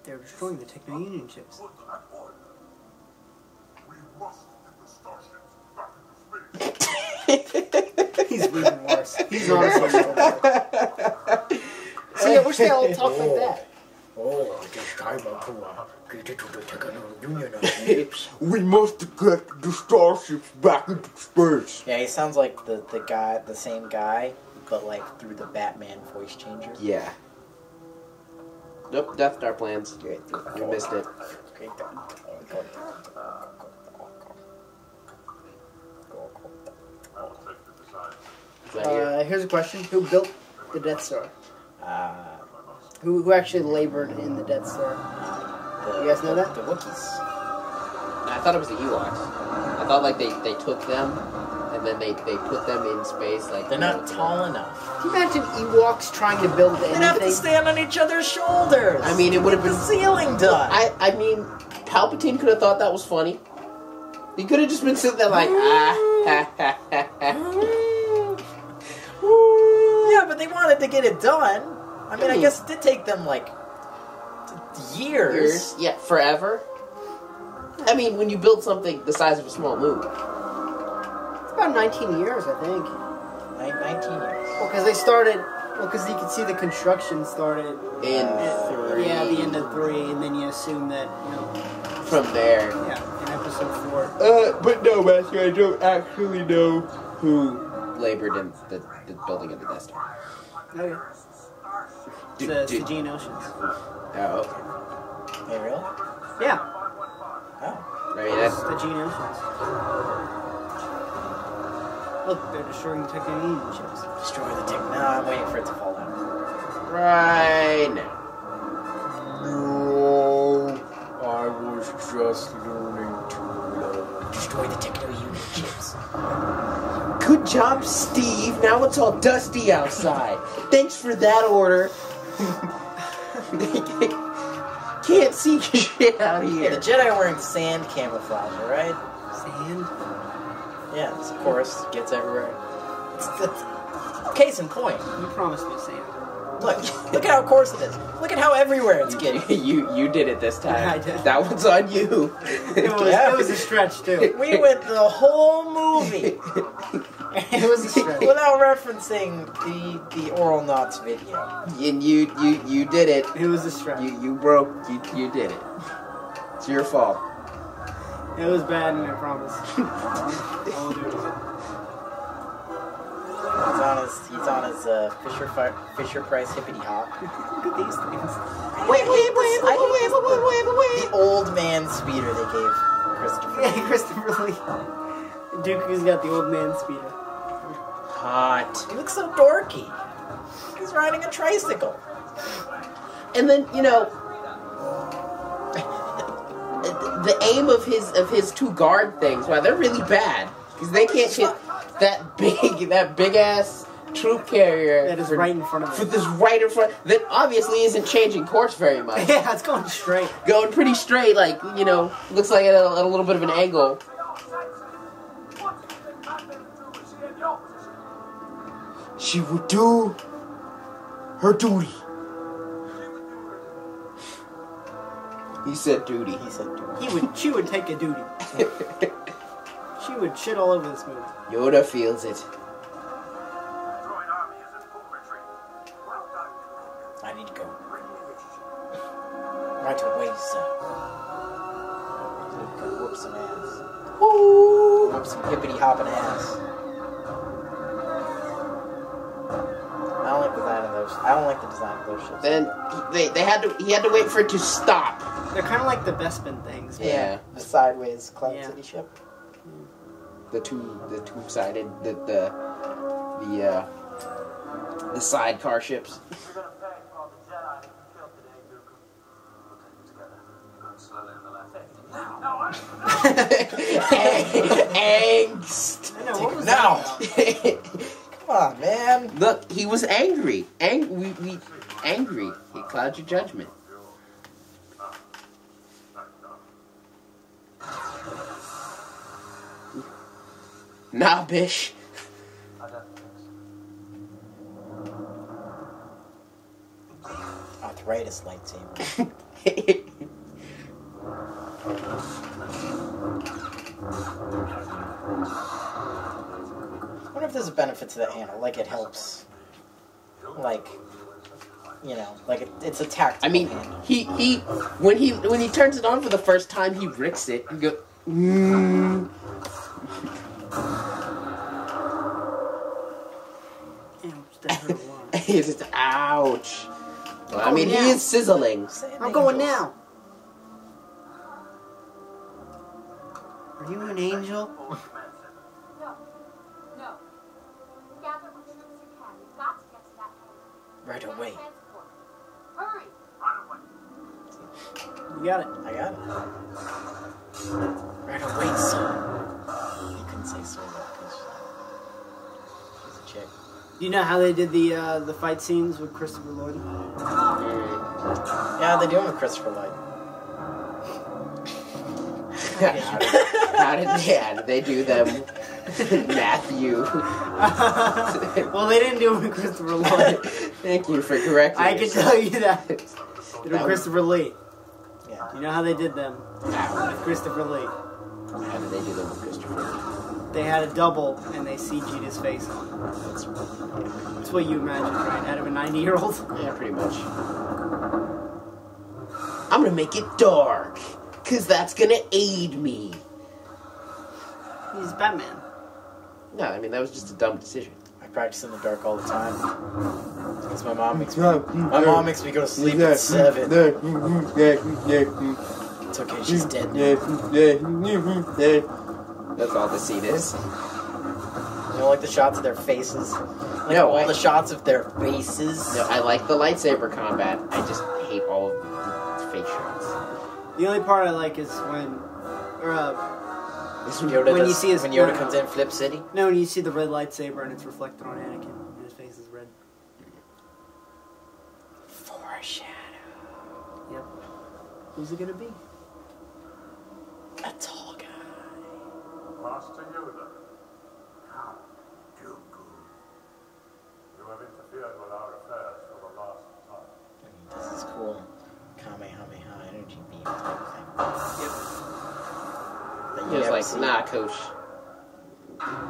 They're destroying the Techno-Union chips. We must get the starships back into space. He's even worse. He's honestly even worse. See, I wish they all talked like that. Oh, just time to get it to the Techno-Union chips. We must get the starships back into space. Yeah, he sounds like the same guy, but like through the Batman voice changer. Yeah. Nope, Death Star plans. You missed it. I will take the design. Is that here? Here's a question: who built the Death Star? Who actually labored in the Death Star? You guys know that? The Wookiees. I thought it was the Ewoks. I thought like they took them and then they put them in space. Like They're not tall enough. Can you imagine Ewoks trying to build anything? They'd have to stand on each other's shoulders. I mean, it would have the been. ceiling done. I mean, Palpatine could have thought that was funny. He could have just been sitting there like, Yeah, but they wanted to get it done. I mean, I guess it did take them like years. Yeah, forever. I mean, when you build something the size of a small moon. It's about 19 years, I think. 19 years. Well, because they started. Well, because you can see the construction started In at 3. Yeah, the end of 3, and then you assume that From there. yeah, in episode 4. But no, Matthew, I don't actually know who. Labored in the building of the Death Star. Okay. It's the Gene Oceans. Oh, okay. Hey, really? Yeah, Oh. I mean, it's the Gene Oceans. Look, they're destroying the Techno-Union chips. Destroy the tech. No, I'm waiting for it to fall down. right now. No, I was just learning to love. Destroy the Techno-Union chips. Good job, Steve. Now it's all dusty outside. Thanks for that order. Can't see shit out Yeah, here. the Jedi are wearing sand camouflage, alright? Sand? Yeah, this, of course, gets everywhere. It's case in point. You promised me sand. Look at how coarse it is. Look at how everywhere it's getting. You did it this time. Yeah, I did. That one's on you. It was a stretch, too. We went the whole movie It was a stretch. without referencing the Oral Knots video. And you did it. It was a stretch. You broke. You did it. It's your fault. It was bad, and I promise. I will do it again. He's on his Fisher Price hippity hop. Look at these things. Wait. The old man speeder they gave Christopher. Yeah, Christopher Lee. Dooku's got the old man speeder. Hot. He looks so dorky. He's riding a tricycle. And then the aim of his two guard things. Wow, they're really bad because they can't hit that big ass troop carrier That is right in front of for it. this right in front that obviously isn't changing course very much. Yeah, it's going straight. Going pretty straight, like, you know, looks like at a little bit of an angle. She would do her duty. He said duty. He said, dude. She would take a duty. She would shit all over this movie. Yoda feels it. I need to go. Right away, sir. Go whoop some ass. Woo! Whoop some hippity hopping ass. I don't like the design of those. I don't like the design of those ships. Then he had to wait for it to stop. They're kind of like the Bespin things. Yeah. The sideways Cloud Yeah. City ship. The two-sided the sidecar ships. You're gonna pay for all the Jedi that you killed today, Dooku. We'll take it together. You're going slowly on the left. Angst. I know, what was Now! that about? Come on, man. Look, he was angry. Angry. He clouds your judgment. Nah, bish. Arthritis lightsaber. I wonder if there's a benefit to the handle. Like, it helps. Like, you know, like it's a tactical I mean, handle. he when he turns it on for the first time, he ricks it and go. Ouch, that hurt a lot. He's just ouch. Well, I mean, now. he is sizzling. I'm going now. Are you an angel? No. No. Gather what troops you can. You've got to get to that hangar. Right away. Transport. Hurry. You got it. I got it. Right away, sir. He couldn't say sir because she's a chick. Do you know how they did the fight scenes with Christopher Lloyd? Yeah, they do them with Christopher Lloyd. How did they do them? Matthew. Well, they didn't do it with Christopher Lloyd. Thank you for correcting I can yourself. tell you that. They did with Christopher Lee. Yeah. You know how they did them How with Christopher Lee? did they do them with Christopher? They had a double and they CG'd his face on. That's what you imagine, right? Out of a 90-year-old? Yeah, pretty much. I'm gonna make it dark, cause that's gonna aid me. He's Batman. No, I mean that was just a dumb decision. I practice in the dark all the time. Because my mom makes me. My mom makes me go to sleep at 7. It's okay, she's dead now. That's all the scene is. You don't like the shots of their faces? Like No, all I- the shots of their faces? No, I like the lightsaber combat. I just hate all of the face shots. The only part I like is when, Yoda when you see his when Yoda comes in Flip City. No, when you see the red lightsaber and it's reflected on Anakin and his face is red. Foreshadow. Yep. Who's it gonna be? A tall guy. Master Yoda. How, Dooku? You have interfered with our affairs for the last time. This is cool. Kamehameha energy beam type thing. Yep. That you He was never like, see. nah, coach.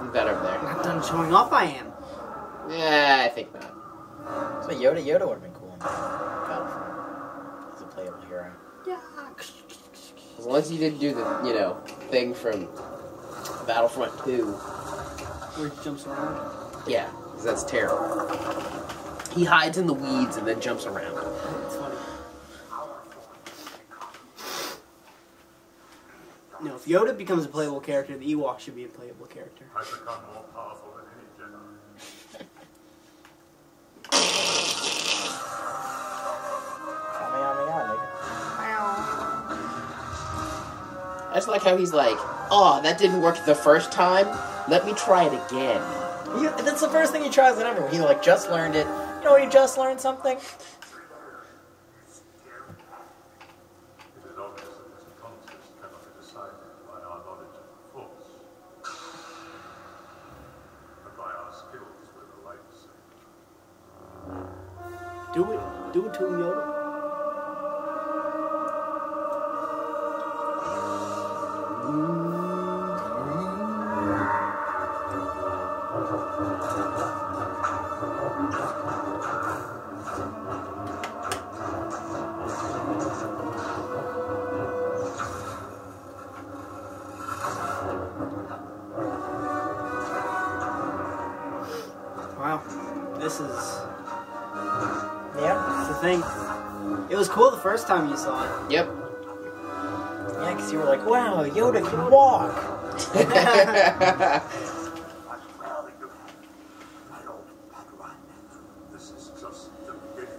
Leave that over there. Not done showing off, I am. Yeah, I think not. So Yoda would have been cool in Battlefront as a playable hero. Yeah. As long as you didn't do the, thing from Battlefront 2. Where he jumps around. Yeah, because that's terrible. He hides in the weeds and then jumps around. It's funny. No, if Yoda becomes a playable character, the Ewok should be a playable character. I've become more powerful than any Jedi. Kamehameha, nigga. I just like how he's like, oh, that didn't work the first time. Let me try it again. That's the first thing he tries on everyone. He like just learned it. You know when you just learned something? It is obvious that this contest cannot be decided by our knowledge of the Force, but by our skills with the lightsaber. Do it. Do it to him, Yoda. Wow. This is Yeah. the thing. It was cool the first time you saw it. Yep. Yeah, because you were like, wow, Yoda can walk. This is just the beginning.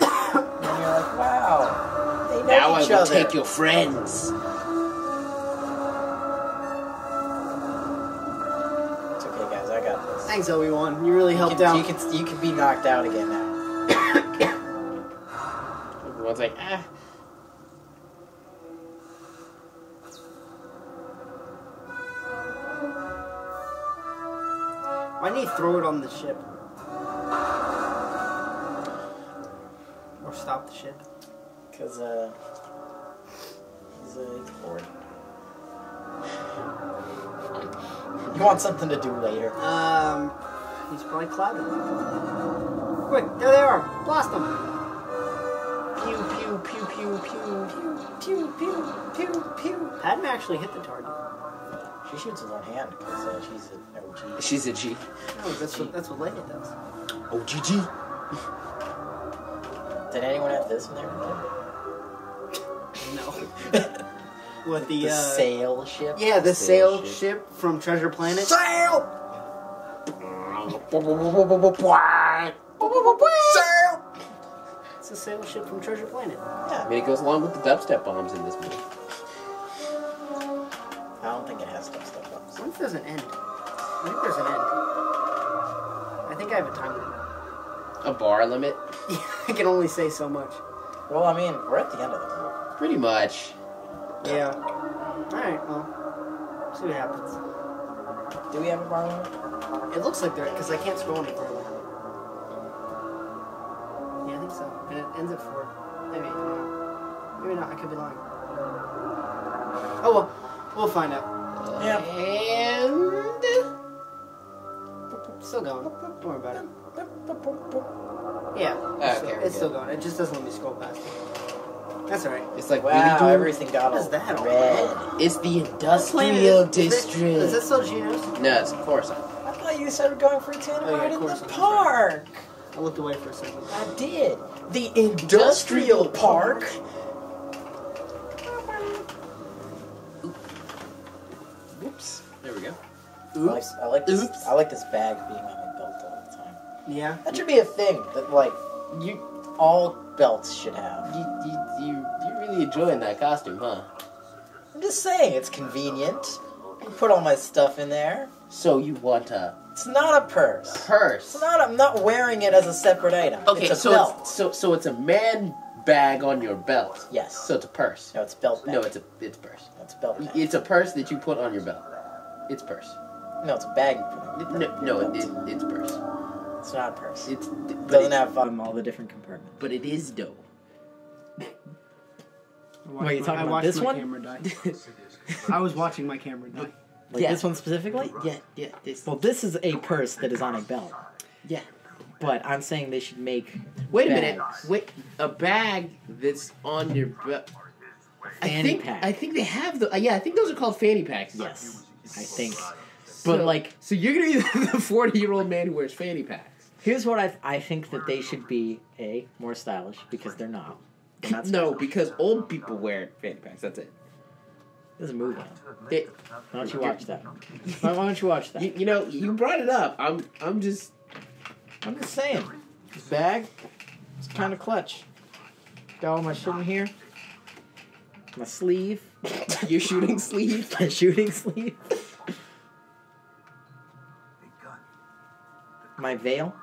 And you're like, wow, they know Now I each will other. take your friends. It's okay, guys, I got this. Thanks, Obi-Wan. You really helped out. You can be knocked out again now. Everyone's like, ah. Why didn't he throw it on the ship? Or stop the ship? Because, he's bored. You want something to do later. He's probably clouded. Quick, there they are. Blast them. Pew, pew, pew, pew, pew, pew, pew, pew, pew, pew. Padme actually hit the target. She shoots with one hand because she's an OG. She's a G. No, that's what Leia does. OGG. Did anyone have this in there? No. What the sail ship? Yeah, the sail ship from Treasure Planet. Sail! It's a sail ship from Treasure Planet. I mean, it goes along with the dubstep bombs in this movie. I don't think it has stuff bombs. What if there's an end? I think there's an end. I think I have a time limit. A bar limit? I can only say so much. Well, I mean, we're at the end of the movie. Pretty much. Yeah. Alright, well. See what happens. Do we have a bar limit? It looks like there, because I can't scroll any further. Yeah, I think so. And it ends at 4. Maybe. Maybe not. I could be lying. Oh well. We'll find out. Yeah. And... Still going. Don't worry about it. Yeah. Okay, It's still going. It just doesn't let me scroll past it. That's alright. It's like, Wow, really doing... everything got What is all that all red. It's the Planet industrial is district. this still Genos? No, it's Coruscant. I thought you said we're going for a tandem Oh, yeah, ride of in course, the I'm park. I looked away for a second. I did. The industrial park. Oops. There we go. Oops. I like this. Oops. I like this bag being on my belt all the time. Yeah. That should be a thing that like all belts should have. You're really enjoying that costume, huh? I'm just saying, it's convenient. I can put all my stuff in there. So you want a It's not a purse. purse? It's not. I'm not wearing it as a separate item. Okay, it's a so belt. so it's a man bag on your belt. Yes. So it's a purse. No, it's belt bag. No, it's purse. It's belt bag. It's a purse that you put on your belt. It's purse. No, it's a bag. You put on your belt. It's purse. It's not a purse. It's It doesn't have all the different compartments. but it is dope. What, are you talking I about watched this my one? camera die. I was watching my camera die. Like Yeah. this one specifically? Yeah. This. Well, this is a purse that is on a belt. Yeah. But I'm saying they should make. Wait a minute. bags. Wait, a bag that's on your belt. Fanny pack. I think they have the. I think those are called fanny packs. Yes, I think. So, But like, so you're gonna be the 40-year-old man who wears fanny packs. here's what I think that they should be more stylish because they're not. They're not No, stylish. because old people wear fanny packs. That's it. There's a movie. They, Why don't you watch that? Why don't you watch that? you know, you brought it up. I'm just. I'm just saying. This bag, it's kind of clutch. Got all my shit in here. My sleeve. Your shooting sleeve. My shooting sleeve. My veil?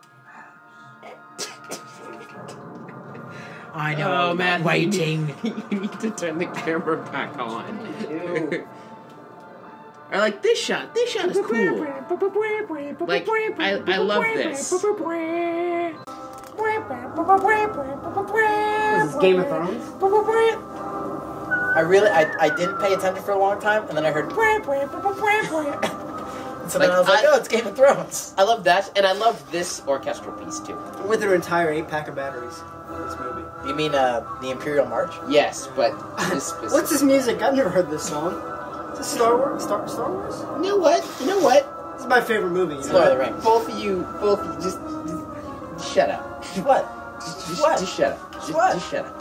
I know, Oh, man, waiting. You need to turn the camera back on. Ew. Or like this shot. This shot is cool. Like I love this. Is this Game of Thrones? I didn't pay attention for a long time, and then I heard. So then Like, I was like, oh, it's Game of Thrones. I love that, and I love this orchestral piece too. With their entire 8-pack of batteries for this movie. You mean the Imperial March? Yes, but this specific. What's this music? I've never heard this song. Is this Star Wars? Star Wars? You know what? You know what? This is my favorite movie. You Lord of know? the Rings. Both of you, just shut up. What? What? Just shut up. What? Just shut up.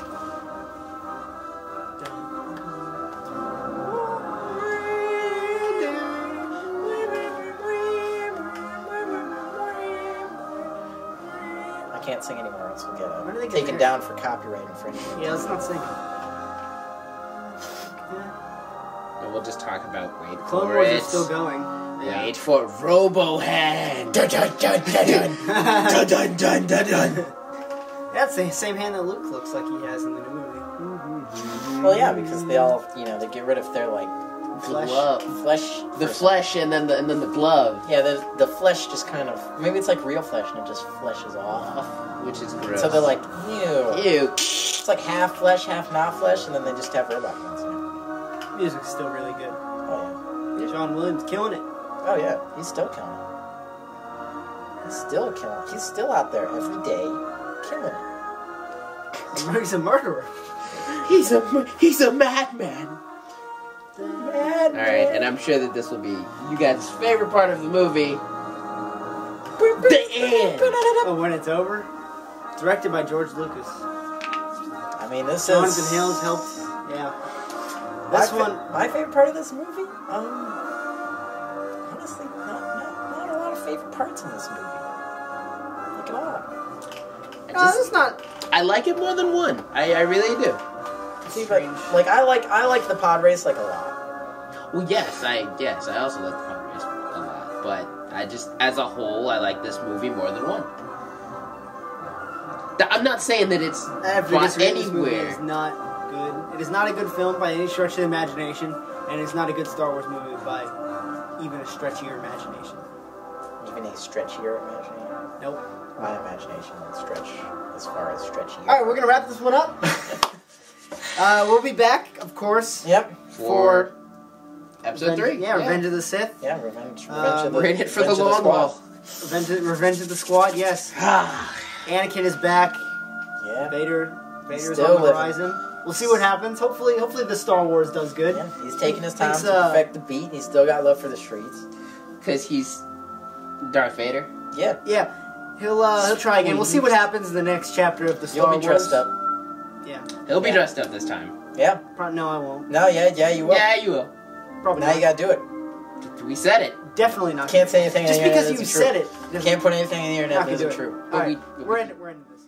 I can't sing anymore, else we'll When do they get get taken married? down for copyright infringement. Yeah, let's not sing. And we'll just talk about wait Clone for Wars it. is still going. Wait for Robohand. Dun dun dun dun dun dun dun dun dun dun. That's the same hand that Luke looks like he has in the new movie. Well, yeah, because they all, they get rid of their Flesh. flesh. The flesh and then the glove, Yeah, the flesh just kind of, maybe it's like real flesh and it just fleshes off. which is gross. So they're like, ew. ew. It's like half flesh, half not flesh, and then they just have robot hands. Music's still really good. Oh John Williams killing it. yeah. Oh yeah. He's still killing it. He's still killing it. He's still out there every day killing it. He's a murderer. He's a madman. Mad. All right, and I'm sure that this will be you guys' favorite part of the movie. The end. Oh, when it's over? Directed by George Lucas. I mean, this Jonathan is Hales helped. Yeah. This one. My favorite part of this movie. Honestly, not a lot of favorite parts in this movie. Like at all. No, it's not. I like it more than one. I really do. See, but like I like the pod race like a lot. Well, yes, I also like the pod race a lot, but I just, as a whole, I like this movie more than one. I'm not saying that it's brought This movie anywhere. is not good. It is not a good film by any stretch of the imagination, and it's not a good Star Wars movie by even a stretchier imagination. Even a stretchier imagination. Nope. My imagination would stretch as far as stretchier. All right, we're gonna wrap this one up. We'll be back, of course. Yep. For episode 3. Yeah, Revenge of the Sith. Yeah, Revenge of We're in it for the long haul. Revenge of the Squad. Yes. Anakin is back. Yeah. Vader's Still on the living. horizon. We'll see what happens. Hopefully the Star Wars does good. Yeah, he's taking his time Thanks, to perfect the beat, and he's still got love for the streets. Because he's Darth Vader. Yeah. Yeah. He'll try again. We'll see what happens in the next chapter of the Star Wars. You'll be dressed up. Yeah. He'll be dressed up this time. Yeah. No, I won't. No, yeah, you will. Yeah, you will. Probably Now not. you gotta do it. We said it. Definitely not. Can't say anything Just on the because internet you that's true. said it. Can't put anything in the internet Not that gonna do isn't it. true. All right, But we're ending this.